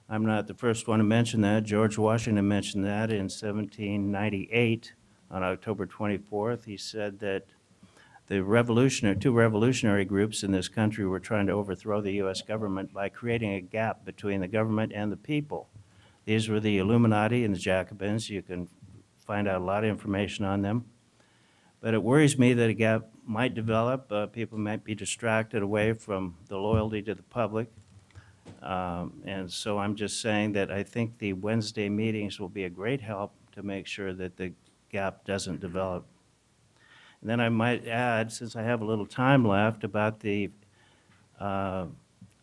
I'm not the first one to mention that. George Washington mentioned that in 1798 on October 24th. He said that the two revolutionary groups in this country were trying to overthrow the U.S. government by creating a gap between the government and the people. These were the Illuminati and the Jacobins. You can find out a lot of information on them. But it worries me that a gap might develop. People might be distracted away from the loyalty to the public. And so I'm just saying that I think the Wednesday meetings will be a great help to make sure that the gap doesn't develop. And then I might add, since I have a little time left, about the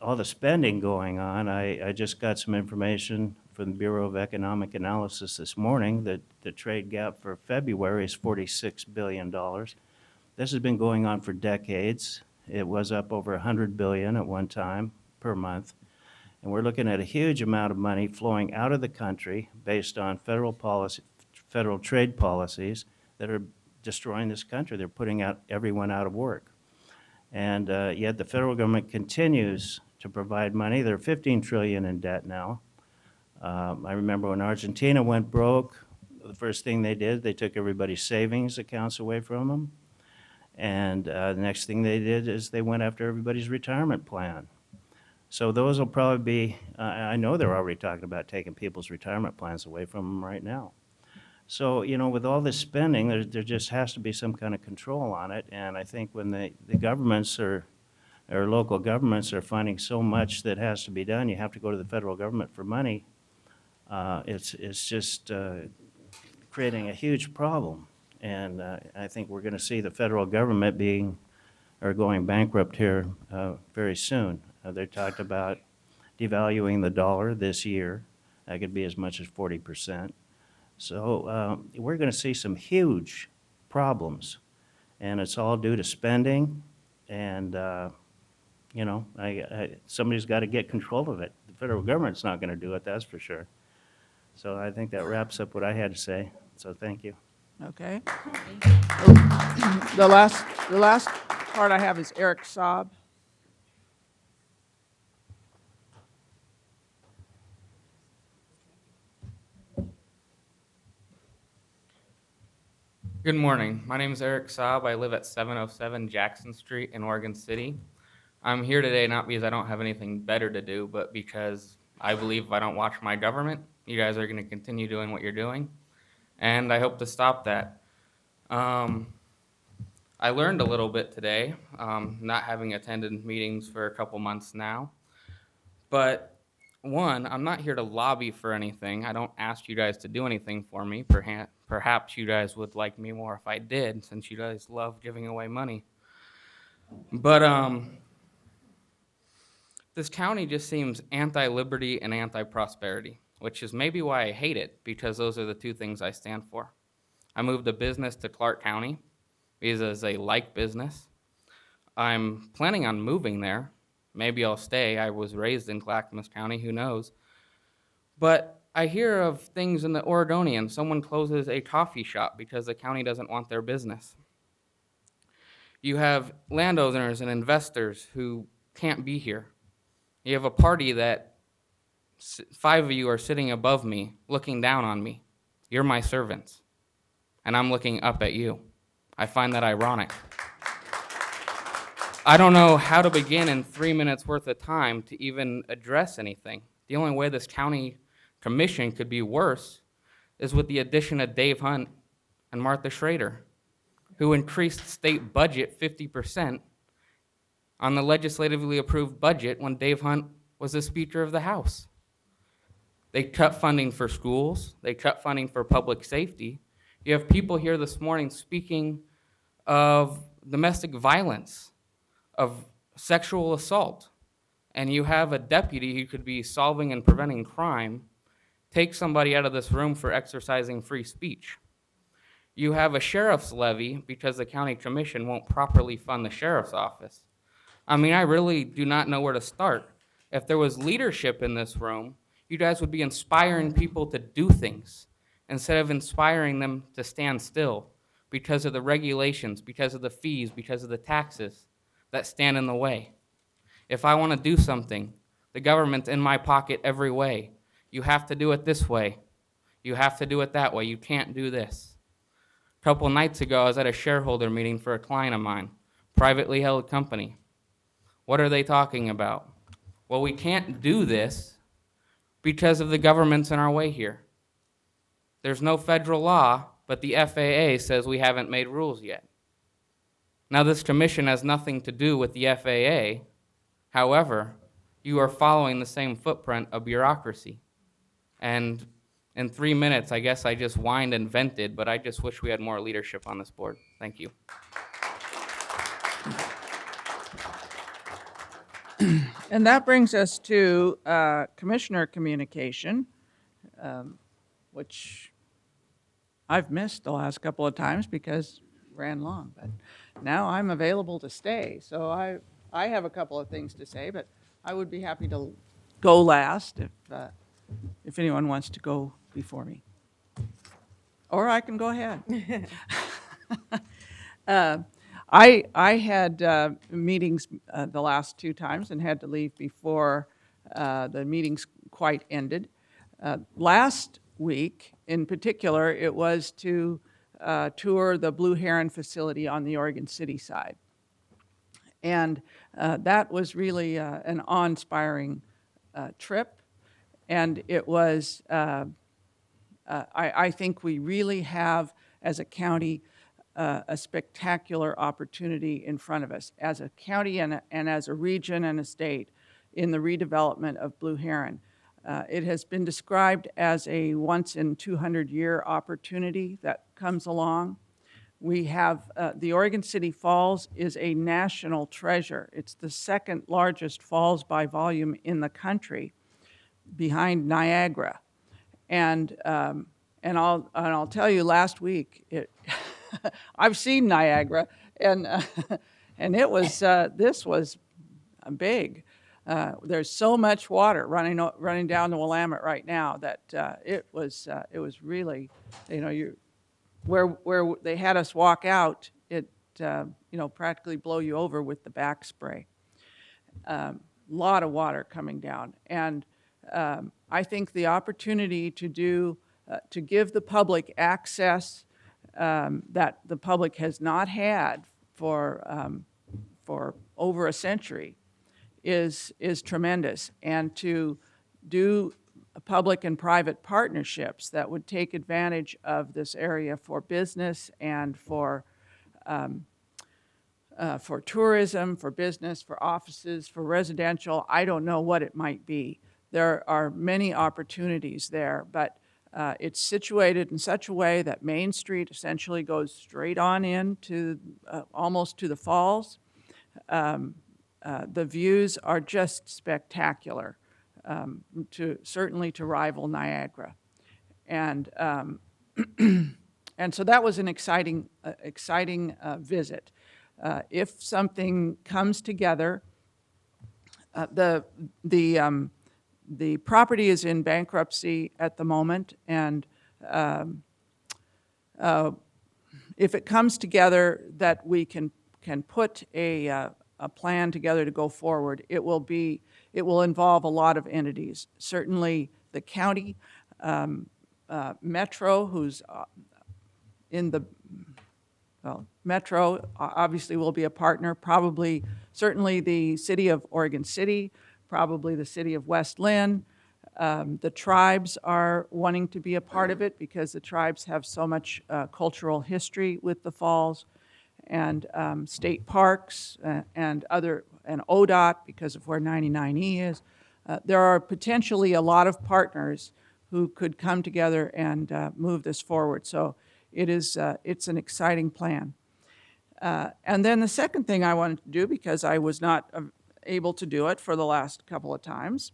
all the spending going on. I just got some information from the Bureau of Economic Analysis this morning that the trade gap for February is $46 billion. This has been going on for decades. It was up over $100 billion at one time per month. And we're looking at a huge amount of money flowing out of the country based on federal policy, federal trade policies that are destroying this country. They're putting everyone out of work. And yet the federal government continues to provide money. They're $15 trillion in debt now. I remember when Argentina went broke, the first thing they did, they took everybody's savings accounts away from them. And the next thing they did is they went after everybody's retirement plan. So those will probably be, I know they're already talking about taking people's retirement plans away from them right now. So, you know, with all this spending, there just has to be some kind of control on it. And I think when the governments or local governments are finding so much that has to be done, you have to go to the federal government for money. It's just creating a huge problem. And I think we're going to see the federal government going bankrupt here very soon. They talked about devaluing the dollar this year. That could be as much as 40%. So we're going to see some huge problems, and it's all due to spending, and you know, somebody's got to get control of it. The federal government's not going to do it, that's for sure. So I think that wraps up what I had to say, so thank you. Okay. The last part I have is Eric Saab. Good morning. My name is Eric Saab. I live at 707 Jackson Street in Oregon City. I'm here today not because I don't have anything better to do, but because I believe if I don't watch my government, you guys are going to continue doing what you're doing, and I hope to stop that. I learned a little bit today, not having attended meetings for a couple months now, but one, I'm not here to lobby for anything. I don't ask you guys to do anything for me. Perhaps you guys would like me more if I did, since you guys love giving away money. But this county just seems anti-liberty and anti-prosperity, which is maybe why I hate it, because those are the two things I stand for. I moved a business to Clark County because it's a like business. I'm planning on moving there. Maybe I'll stay. I was raised in Clackamas County, who knows. But I hear of things in the Oregonian. Someone closes a coffee shop because the county doesn't want their business. You have landowners and investors who can't be here. You have a party that 5 of you are sitting above me, looking down on me. You're my servants, and I'm looking up at you. I find that ironic. I don't know how to begin in 3 minutes worth of time to even address anything. The only way this county commission could be worse is with the addition of Dave Hunt and Martha Schrader, who increased state budget 50% on the legislatively approved budget when Dave Hunt was the Speaker of the House. They cut funding for schools. They cut funding for public safety. You have people here this morning speaking of domestic violence, of sexual assault, and you have a deputy who could be solving and preventing crime take somebody out of this room for exercising free speech. You have a sheriff's levy because the county commission won't properly fund the sheriff's office. I mean, I really do not know where to start. If there was leadership in this room, you guys would be inspiring people to do things instead of inspiring them to stand still because of the regulations, because of the fees, because of the taxes that stand in the way. If I want to do something, the government's in my pocket every way. You have to do it this way. You have to do it that way. You can't do this. A couple nights ago, I was at a shareholder meeting for a client of mine, privately held company. What are they talking about? Well, we can't do this because of the government's in our way here. There's no federal law, but the FAA says we haven't made rules yet. Now, this commission has nothing to do with the FAA. However, you are following the same footprint of bureaucracy. And in 3 minutes, I guess I just whined and vented, but I just wish we had more leadership on this board. Thank you. And that brings us to commissioner communication, which I've missed the last couple of times because it ran long. But now I'm available to stay. So I have a couple of things to say, but I would be happy to go last if anyone wants to go before me. Or I can go ahead. I had meetings the last 2 times and had to leave before the meetings quite ended. Last week, in particular, it was to tour the Blue Heron facility on the Oregon City side. And that was really an awe-inspiring trip. And it was, I think we really have, as a county, a spectacular opportunity in front of us, as a county and as a region and a state, in the redevelopment of Blue Heron. It has been described as a once-in-200-year opportunity that comes along. We have, the Oregon City Falls is a national treasure. It's the second largest falls by volume in the country, behind Niagara. And I'll tell you, last week, I've seen Niagara, and it was, this was big. There's so much water running down the Willamette right now that it was really, where they had us walk out, it practically blow you over with the back spray. Lot of water coming down, and I think the opportunity to give the public access that the public has not had for over a century is tremendous, and to do public and private partnerships that would take advantage of this area for business and for tourism, for business, for offices, for residential. I don't know what it might be. There are many opportunities there, but it's situated in such a way that Main Street essentially goes straight on in to almost to the falls. The views are just spectacular, certainly to rival Niagara. And, and so that was an exciting visit. If something comes together, the property is in bankruptcy at the moment, and if it comes together that we can put a plan together to go forward, it will involve a lot of entities. Certainly the county, Metro, who's in the, well, Metro obviously will be a partner, probably, certainly the city of Oregon City, probably the city of West Linn. The tribes are wanting to be a part of it because the tribes have so much cultural history with the falls, and state parks and ODOT because of where 99E is. There are potentially a lot of partners who could come together and move this forward. So it's an exciting plan. And then the second thing I wanted to do, because I was not able to do it for the last couple of times,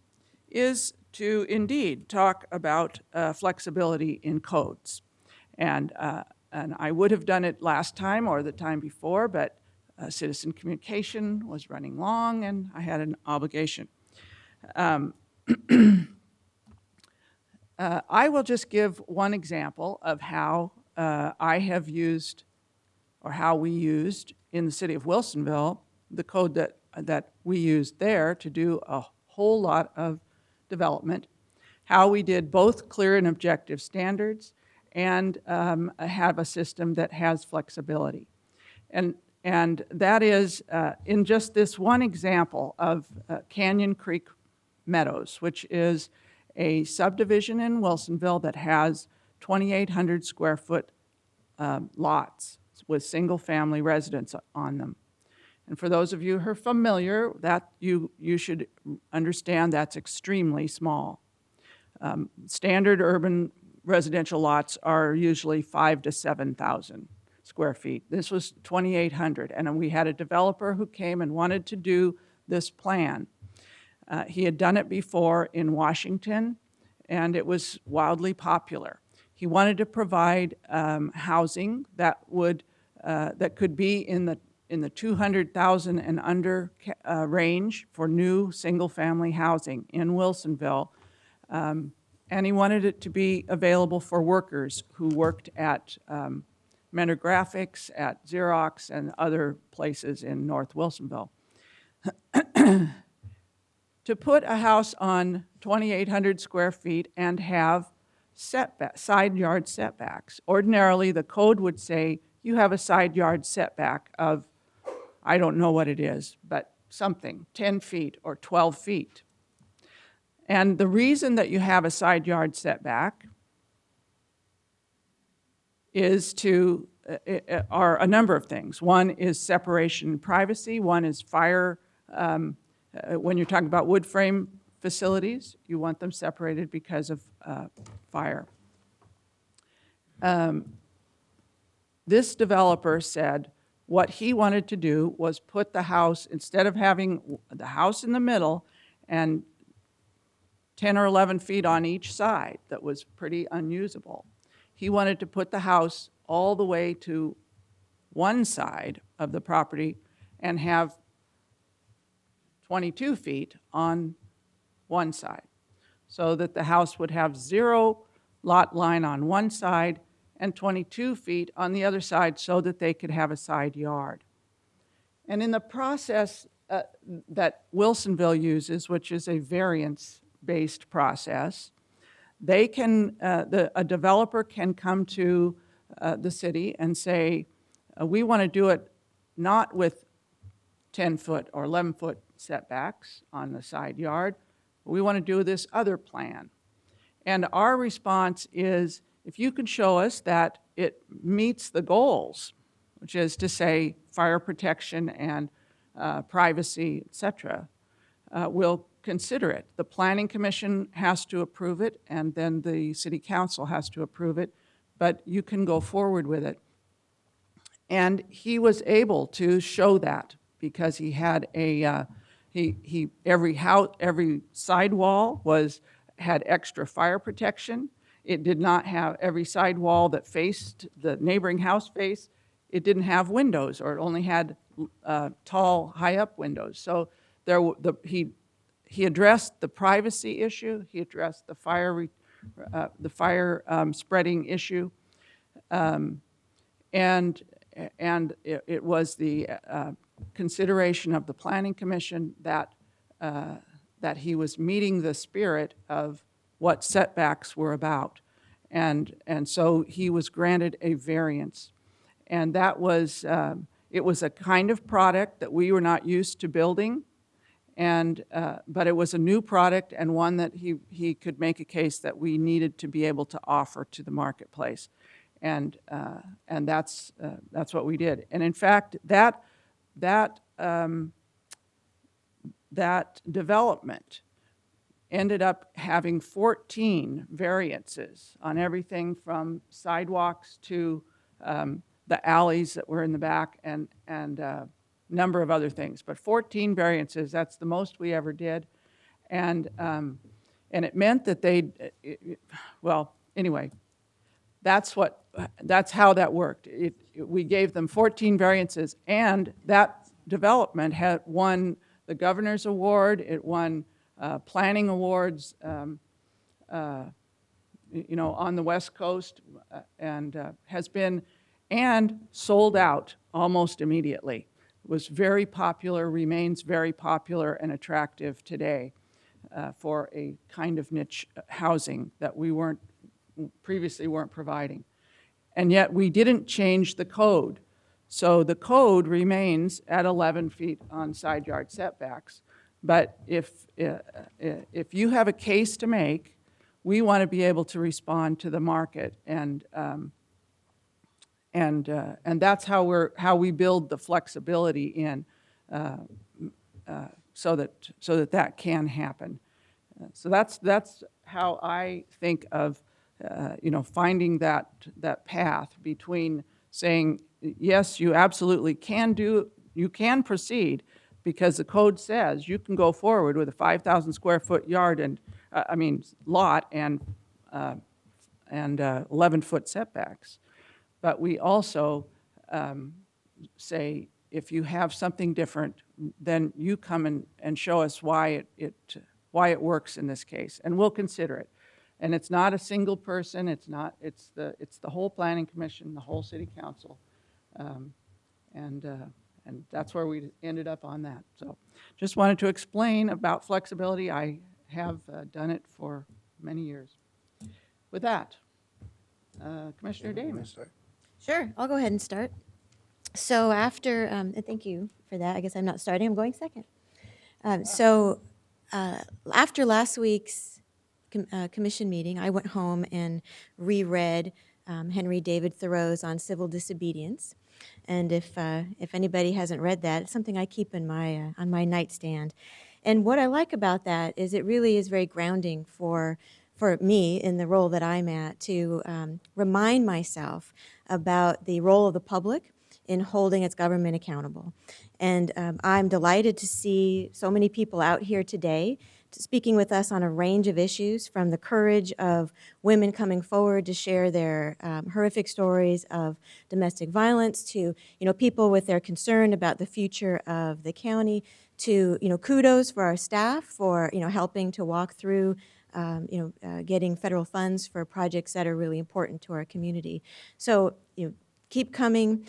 is to indeed talk about flexibility in codes. And I would have done it last time or the time before, but citizen communication was running long and I had an obligation. I will just give one example of how I have used, or how we used in the city of Wilsonville, the code that we used there to do a whole lot of development, how we did both clear and objective standards, and have a system that has flexibility. And that is in just this one example of Canyon Creek Meadows, which is a subdivision in Wilsonville that has 2,800 square foot lots with single-family residents on them. And for those of you who are familiar, that you should understand that's extremely small. Standard urban residential lots are usually 5,000 to 7,000 square feet. This was 2,800, and we had a developer who came and wanted to do this plan. He had done it before in Washington, and it was wildly popular. He wanted to provide housing that could be in the 200,000 and under range for new single-family housing in Wilsonville. And he wanted it to be available for workers who worked at Mentor Graphics, at Xerox, and other places in North Wilsonville. To put a house on 2,800 square feet and have side yard setbacks. Ordinarily, the code would say you have a side yard setback of I don't know what it is, but something, 10 feet or 12 feet. And the reason that you have a side yard setback is are a number of things. One is separation and privacy. One is fire. When you're talking about wood frame facilities, you want them separated because of fire. This developer said what he wanted to do was put the house, instead of having the house in the middle and 10 or 11 feet on each side that was pretty unusable, he wanted to put the house all the way to one side of the property and have 22 feet on one side, so that the house would have 0 lot line on one side and 22 feet on the other side, so that they could have a side yard. And in the process that Wilsonville uses, which is a variance-based process, they can, a developer can come to the city and say, we want to do it not with 10-foot or 11-foot setbacks on the side yard. We want to do this other plan. And our response is, if you can show us that it meets the goals, which is to say fire protection and privacy, et cetera, we'll consider it. The Planning Commission has to approve it, and then the City Council has to approve it, but you can go forward with it. And he was able to show that because he had a, every sidewall had extra fire protection. It did not have, every sidewall that faced the neighboring house face, it didn't have windows, or it only had tall, high-up windows. So he addressed the privacy issue, he addressed the fire spreading issue, and it was the consideration of the Planning Commission that he was meeting the spirit of what setbacks were about. And so he was granted a variance. And that was, it was a kind of product that we were not used to building, but it was a new product and one that he could make a case that we needed to be able to offer to the marketplace. And that's what we did. And in fact, that development ended up having 14 variances on everything from sidewalks to the alleys that were in the back and a number of other things. But 14 variances, that's the most we ever did. And it meant that well, anyway, that's how that worked. We gave them 14 variances, and that development had won the Governor's Award. It won planning awards, on the West Coast, and has been and sold out almost immediately. It was very popular, remains very popular and attractive today for a kind of niche housing that we previously weren't providing. And yet we didn't change the code. So the code remains at 11 feet on side yard setbacks. But if you have a case to make, we want to be able to respond to the market, and that's how we build the flexibility in, so that can happen. So that's how I think of finding that path between saying yes, you absolutely you can proceed, because the code says you can go forward with a 5,000 square foot yard and, lot and 11-foot setbacks. But we also say, if you have something different, then you come and show us why it works in this case, and we'll consider it. And it's not a single person, it's the whole Planning Commission, the whole City Council. And that's where we ended up on that. So just wanted to explain about flexibility. I have done it for many years. With that, Commissioner Davis. Sure, I'll go ahead and start. So after, and thank you for that. I guess I'm not starting, I'm going second. So after last week's commission meeting, I went home and reread Henry David Thoreau's On Civil Disobedience. And if anybody hasn't read that, it's something I keep in my, on my nightstand. And what I like about that is it really is very grounding for me in the role that I'm at to remind myself about the role of the public in holding its government accountable. And I'm delighted to see so many people out here today speaking with us on a range of issues, from the courage of women coming forward to share their horrific stories of domestic violence, to people with their concern about the future of the county, to kudos for our staff for helping to walk through getting federal funds for projects that are really important to our community. So keep coming,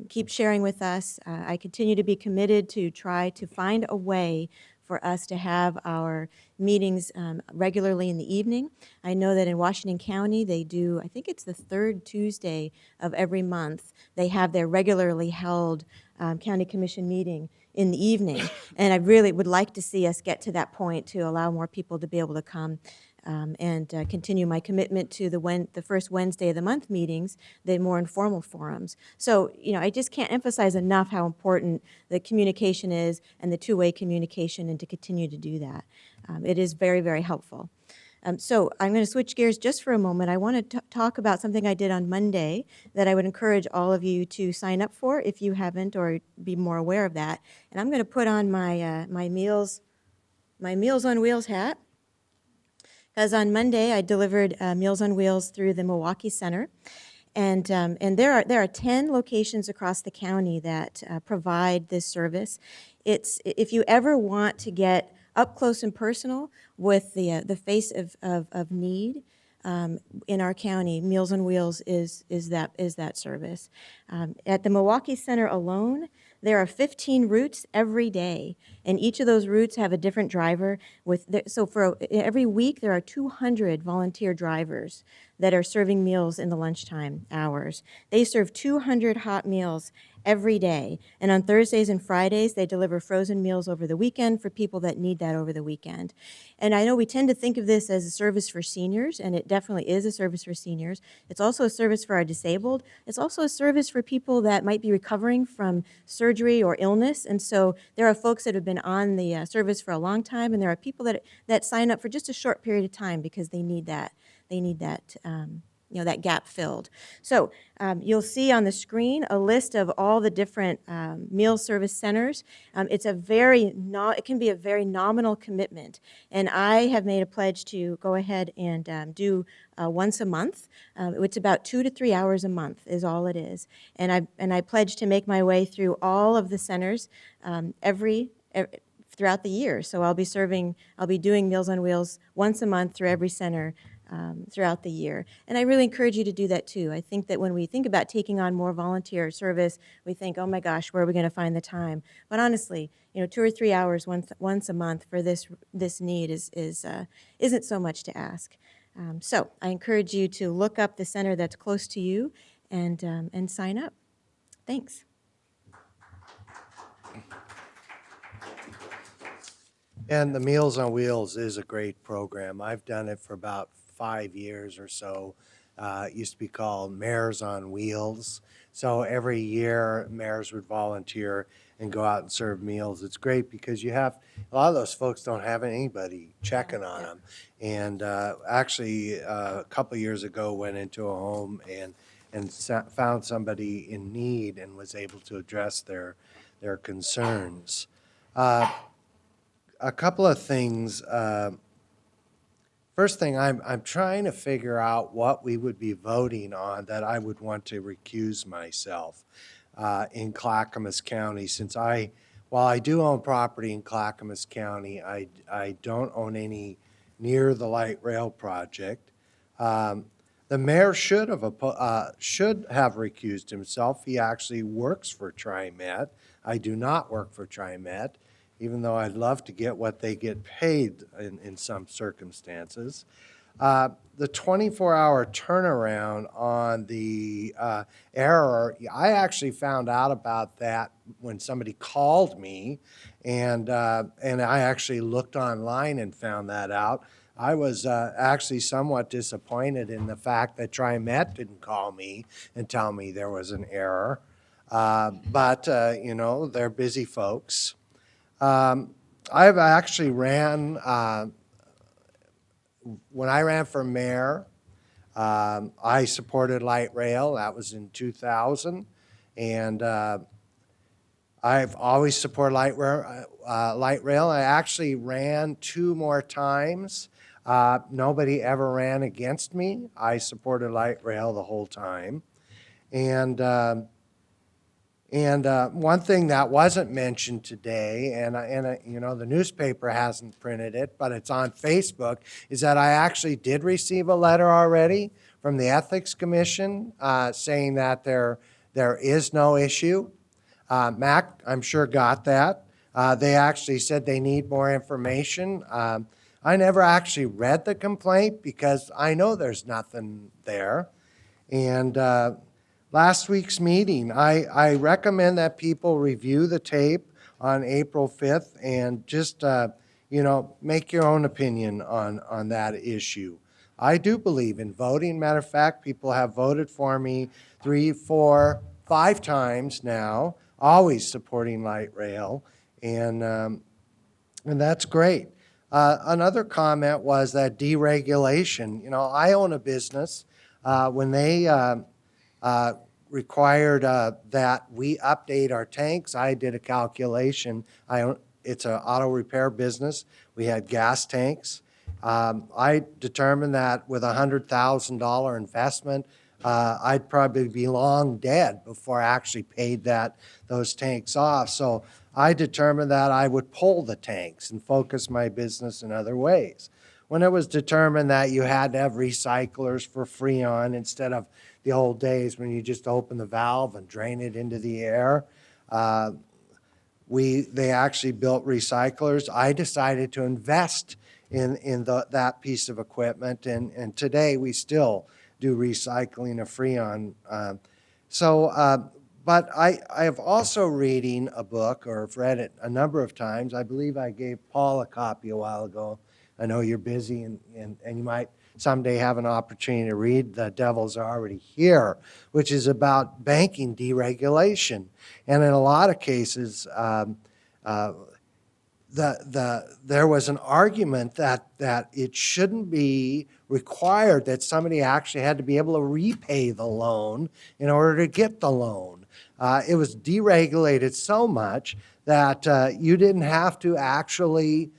keep sharing with us. I continue to be committed to try to find a way for us to have our meetings regularly in the evening. I know that in Washington County, they do, I think it's the third Tuesday of every month, they have their regularly held county commission meeting in the evening. And I really would like to see us get to that point to allow more people to be able to come and continue my commitment to the first Wednesday of the month meetings, the more informal forums. So, I just can't emphasize enough how important the communication is, and the two-way communication, and to continue to do that. It is very, very helpful. So I'm going to switch gears just for a moment. I want to talk about something I did on Monday that I would encourage all of you to sign up for if you haven't, or be more aware of that. And I'm going to put on my my Meals on Wheels hat, because on Monday I delivered Meals on Wheels through the Milwaukee Center. And there are 10 locations across the county that provide this service. If you ever want to get up close and personal with the face of need in our county, Meals on Wheels is that service. At the Milwaukee Center alone, there are 15 routes every day, and each of those routes have a different driver. So for every week, there are 200 volunteer drivers that are serving meals in the lunchtime hours. They serve 200 hot meals every day, and on Thursdays and Fridays, they deliver frozen meals over the weekend for people that need that over the weekend. And I know we tend to think of this as a service for seniors, and it definitely is a service for seniors. It's also a service for our disabled. It's also a service for people that might be recovering from surgery or illness. And so there are folks that have been on the service for a long time, and there are people that sign up for just a short period of time because they need that. They need that. That gap filled. So you'll see on the screen a list of all the different meal service centers. It can be a very nominal commitment, and I have made a pledge to go ahead and do once a month. It's about 2 to 3 hours a month is all it is, and I pledge to make my way through all of the centers throughout the year. So I'll be doing Meals on Wheels once a month through every center throughout the year. And I really encourage you to do that too. I think that when we think about taking on more volunteer service, we think, oh my gosh, where are we going to find the time? But honestly, 2 or 3 hours once a month for this need isn't so much to ask. So I encourage you to look up the center that's close to you and sign up. Thanks. And the Meals on Wheels is a great program. I've done it for about 5 years or so. It used to be called Mayors on Wheels. So every year, mayors would volunteer and go out and serve meals. It's great because a lot of those folks don't have anybody checking on them. And actually, a couple years ago, went into a home and found somebody in need and was able to address their concerns. A couple of things. First thing, I'm trying to figure out what we would be voting on that I would want to recuse myself in Clackamas County, since while I do own property in Clackamas County, I don't own any near the light rail project. The mayor should have recused himself. He actually works for TriMet. I do not work for TriMet, even though I'd love to get what they get paid in some circumstances. The 24-hour turnaround on the error, I actually found out about that when somebody called me, and I actually looked online and found that out. I was actually somewhat disappointed in the fact that TriMet didn't call me and tell me there was an error. But you know, they're busy folks. I've actually ran, when I ran for mayor, I supported light rail. That was in 2000. And I've always supported light rail. I actually ran 2 more times. Nobody ever ran against me. I supported light rail the whole time. And one thing that wasn't mentioned today, and you know, the newspaper hasn't printed it, but it's on Facebook, is that I actually did receive a letter already from the Ethics Commission saying that there is no issue. Mac, I'm sure, got that. They actually said they need more information. I never actually read the complaint because I know there's nothing there. And last week's meeting, I recommend that people review the tape on April 5th and just, you know, make your own opinion on that issue. I do believe in voting. Matter of fact, people have voted for me 3, 4, 5 times now, always supporting light rail, and that's great. Another comment was that deregulation. You know, I own a business. When they required that we update our tanks, I did a calculation. It's an auto repair business. We had gas tanks. I determined that with a $100,000 investment, I'd probably be long dead before I actually paid those tanks off. So I determined that I would pull the tanks and focus my business in other ways. When it was determined that you had to have recyclers for Freon instead of the old days when you just open the valve and drain it into the air, they actually built recyclers. I decided to invest in that piece of equipment, and today we still do recycling of Freon. But I have also reading a book, or have read it a number of times. I believe I gave Paul a copy a while ago. I know you're busy, and you might someday have an opportunity to read The Devils Are Already Here, which is about banking deregulation. And in a lot of cases, there was an argument that it shouldn't be required that somebody actually had to be able to repay the loan in order to get the loan. It was deregulated so much that you didn't have to actually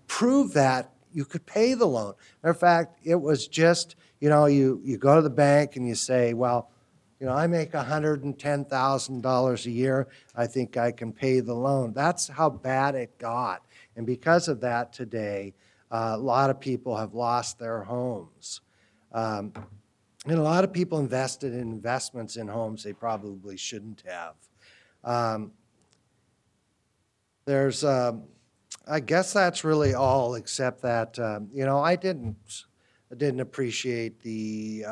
prove that you could pay the loan. Matter of fact, it was just, you know, you go to the bank and you say, well, you know, I make $110,000 a year. I think I can pay the loan. That's how bad it got. And because of that today, a lot of people have lost their homes. And a lot of people invested in investments in homes they probably shouldn't have. I guess that's really all, except that, you know, I didn't appreciate the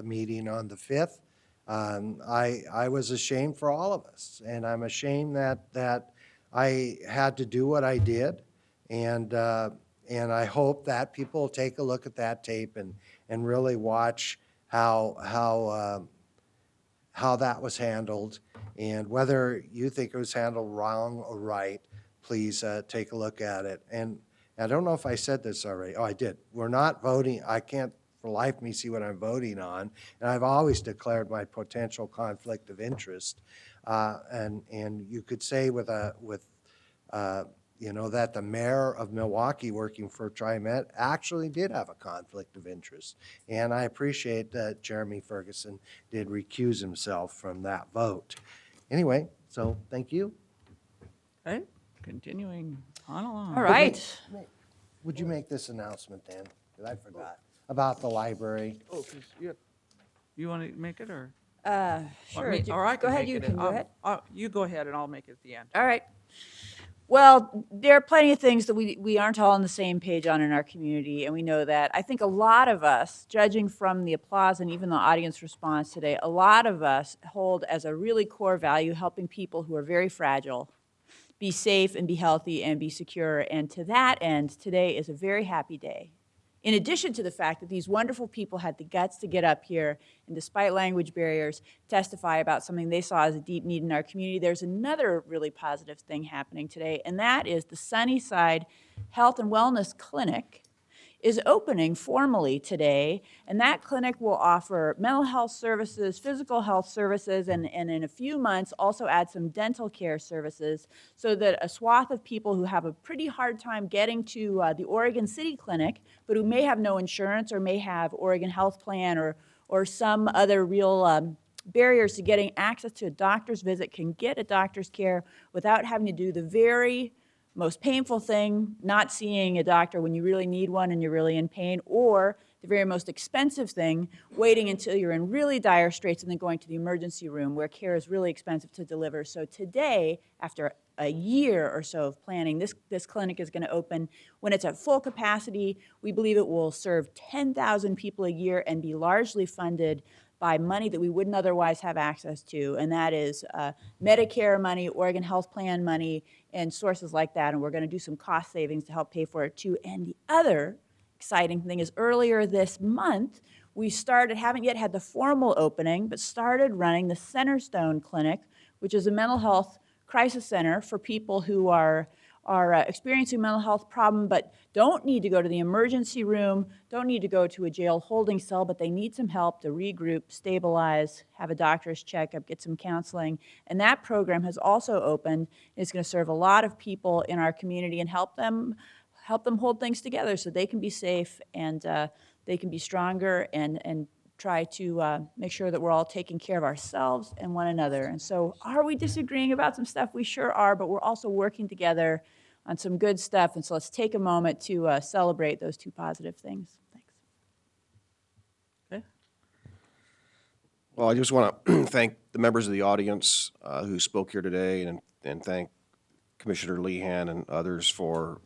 meeting on the 5th. I was ashamed for all of us, and I'm ashamed that I had to do what I did, and I hope that people will take a look at that tape and really watch how that was handled, and whether you think it was handled wrong or right, please take a look at it. And I don't know if I said this already. Oh, I did. We're not voting. I can't for life me see what I'm voting on, and I've always declared my potential conflict of interest. And you could say you know, that the mayor of Milwaukee working for TriMet actually did have a conflict of interest, and I appreciate that Jeremy Ferguson did recuse himself from that vote. Anyway, so thank you. Okay, continuing on along. All right. Would you make this announcement, Dan? Because I forgot about the library. Oh, 'cause you want to make it, or? Sure. Or I Go can ahead, make you it. can go ahead. You go ahead, and I'll make it at the end. All right. Well, there are plenty of things that we aren't all on the same page on in our community, and we know that. I think a lot of us, judging from the applause and even the audience response today, a lot of us hold as a really core value helping people who are very fragile be safe and be healthy and be secure. And to that end, today is a very happy day. In addition to the fact that these wonderful people had the guts to get up here and, despite language barriers, testify about something they saw as a deep need in our community, there's another really positive thing happening today, and that is the Sunnyside Health and Wellness Clinic is opening formally today, and that clinic will offer mental health services, physical health services, and in a few months also add some dental care services so that a swath of people who have a pretty hard time getting to the Oregon City Clinic, but who may have no insurance or may have Oregon Health Plan or some other real barriers to getting access to a doctor's visit, can get a doctor's care without having to do the very most painful thing, not seeing a doctor when you really need one and you're really in pain, or the very most expensive thing, waiting until you're in really dire straits and then going to the emergency room where care is really expensive to deliver. So today, after a year or so of planning, this clinic is going to open. When it's at full capacity, we believe it will serve 10,000 people a year and be largely funded by money that we wouldn't otherwise have access to, and that is Medicare money, Oregon Health Plan money, and sources like that, and we're going to do some cost savings to help pay for it too. And the other exciting thing is earlier this month, we started, haven't yet had the formal opening, but started running the Centerstone Clinic, which is a mental health crisis center for people who are experiencing a mental health problem but don't need to go to the emergency room, don't need to go to a jail holding cell, but they need some help to regroup, stabilize, have a doctor's checkup, get some counseling. And that program has also opened. It's going to serve a lot of people in our community and help them hold things together so they can be safe and they can be stronger and try to make sure that we're all taking care of ourselves and one another. And so are we disagreeing about some stuff? We sure are, but we're also working together on some good stuff. And so let's take a moment to celebrate those two positive things. Thanks. Okay. Well, I just want to thank the members of the audience who spoke here today and thank Commissioner Lehan and others for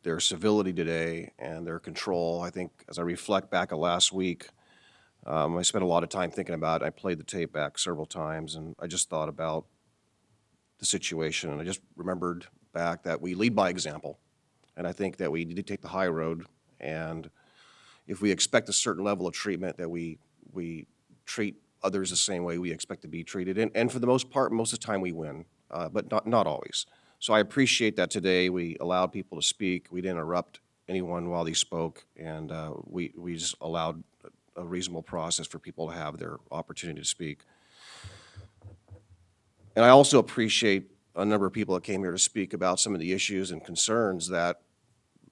their civility today and their control. I think as I reflect back on last week, I spent a lot of time thinking about it. I played the tape back several times, and I just thought about the situation, and I just remembered back that we lead by example, and I think that we need to take the high road, and if we expect a certain level of treatment, that we treat others the same way we expect to be treated, and for the most part, most of the time we win, but not always. So I appreciate that today we allowed people to speak. We didn't interrupt anyone while they spoke, and we just allowed a reasonable process for people to have their opportunity to speak. And I also appreciate a number of people that came here to speak about some of the issues and concerns that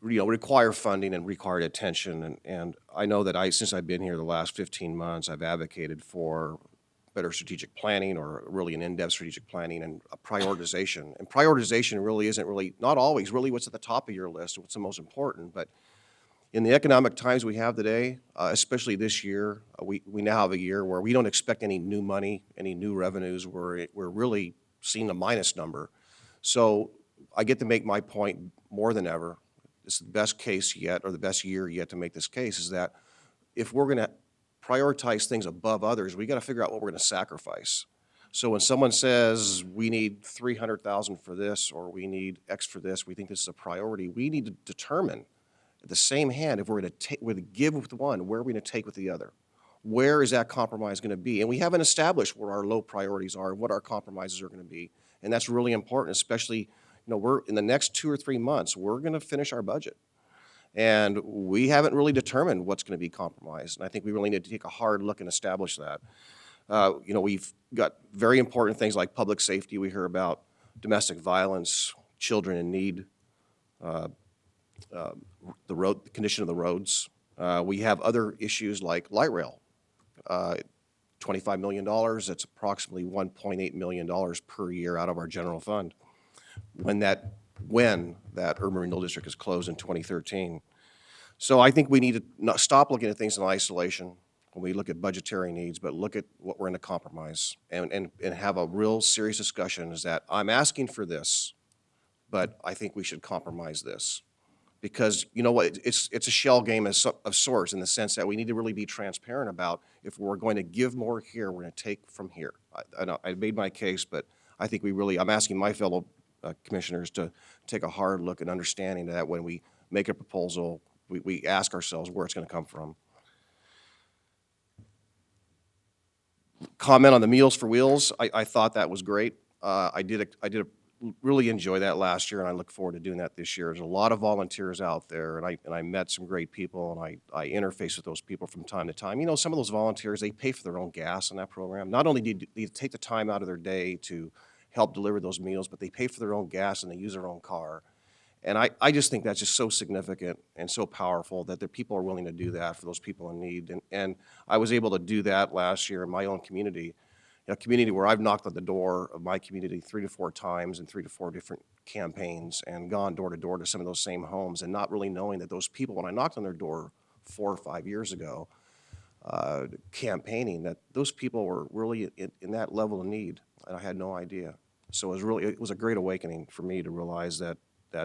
require funding and require attention. And I know that since I've been here the last 15 months, I've advocated for better strategic planning, or really an in-depth strategic planning and a prioritization. And prioritization really isn't not always really what's at the top of your list, what's the most important, but in the economic times we have today, especially this year, we now have a year where we don't expect any new money, any new revenues. We're really seeing a minus number. So I get to make my point more than ever. It's the best case yet, or the best year yet to make this case, is that if we're going to prioritize things above others, we got to figure out what we're going to sacrifice. So when someone says we need $300,000 for this, or we need X for this, we think this is a priority, we need to determine at the same hand, if we're going to give with one, where are we going to take with the other? Where is that compromise going to be? And we haven't established where our low priorities are and what our compromises are going to be. And that's really important, especially, we're in the next 2 or 3 months, we're going to finish our budget. And we haven't really determined what's going to be compromised. And I think we really need to take a hard look and establish that. We've got very important things like public safety. We hear about domestic violence, children in need, the condition of the roads. We have other issues like light rail. $25 million, that's approximately $1.8 million per year out of our general fund. When that urban renewal district is closed in 2013. So I think we need to not stop looking at things in isolation when we look at budgetary needs, but look at what we're in a compromise and have a real serious discussion. Is that I'm asking for this. but I think we should compromise this. Because, you know what, it's a shell game of sorts, in the sense that we need to really be transparent about, if we're going to give more here, we're going to take from here. I made my case, but I think I'm asking my fellow commissioners to take a hard look at understanding that when we make a proposal, we ask ourselves where it's going to come from. Comment on the Meals for Wheels, I thought that was great. I really enjoy that last year, and I look forward to doing that this year. There's a lot of volunteers out there, and I met some great people, and I interface with those people from time to time. You know, some of those volunteers, they pay for their own gas in that program. Not only do they take the time out of their day to help deliver those meals, but they pay for their own gas and they use their own car. And I just think that's just so significant and so powerful that the people are willing to do that for those people in need. And I was able to do that last year in my own community. A community where I've knocked on the door of my community 3 to 4 times in 3 to 4 different campaigns, and gone door to door to some of those same homes, and not really knowing that those people, when I knocked on their door 4 or 5 years ago, campaigning, that those people were really in that level of need, and I had no idea. So it was a great awakening for me to realize that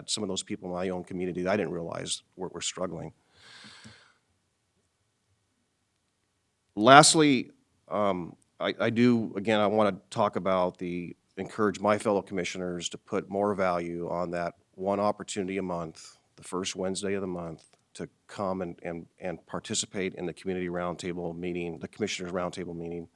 some of those people in my own community that I didn't realize were struggling. Lastly, I want to talk about encourage my fellow commissioners to put more value on that one opportunity a month, the first Wednesday of the month, to come and participate in the community roundtable meeting, the commissioners roundtable meeting.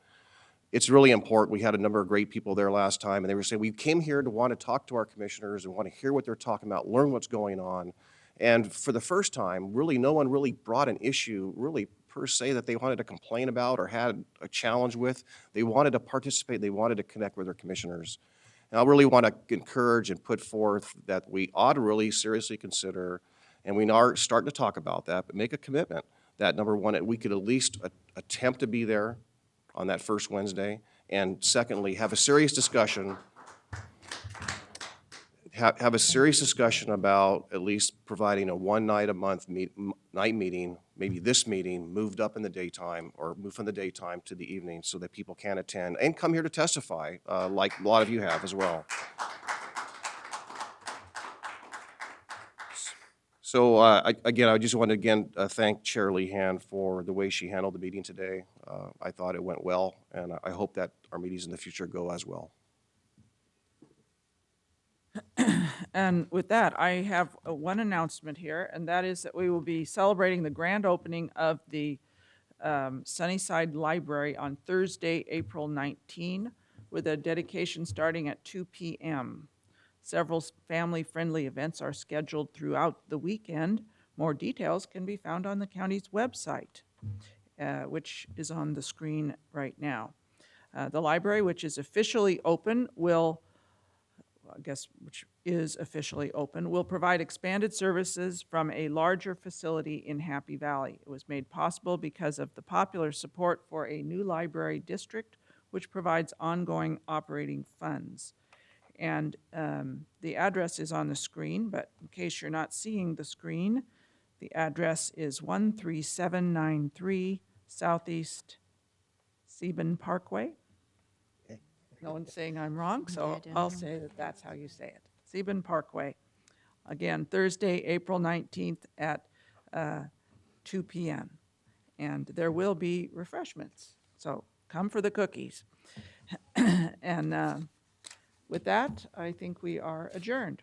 It's really important. We had a number of great people there last time, and they were saying, we came here to want to talk to our commissioners and want to hear what they're talking about, learn what's going on. And for the first time, really, no one really brought an issue, really, per se, that they wanted to complain about or had a challenge with. They wanted to participate. They wanted to connect with their commissioners. And I really want to encourage and put forth that we ought to really seriously consider, and we are starting to talk about that, but make a commitment that, number one, we could at least attempt to be there on that first Wednesday, and secondly, have a serious discussion have a serious discussion about at least providing a one night a month night meeting, maybe this meeting moved up in the daytime or moved from the daytime to the evening so that people can attend and come here to testify, like a lot of you have as well. So again, I just want to thank Chair Lehan for the way she handled the meeting today. I thought it went well, and I hope that our meetings in the future go as well. And with that, I have one announcement here, and that is that we will be celebrating the grand opening of the Sunnyside Library on Thursday, April 19, with a dedication starting at 2 p.m. Several family-friendly events are scheduled throughout the weekend. More details can be found on the county's website, which is on the screen right now. The library, which is officially open, will provide expanded services from a larger facility in Happy Valley. It was made possible because of the popular support for a new library district, which provides ongoing operating funds. And the address is on the screen, but in case you're not seeing the screen, the address is 13793 Southeast Sebin Parkway. No one's saying I'm wrong, so I'll say that that's how you say it. Sebin Parkway. Again, Thursday, April 19th at 2 p.m. And there will be refreshments, so come for the cookies. And with that, I think we are adjourned.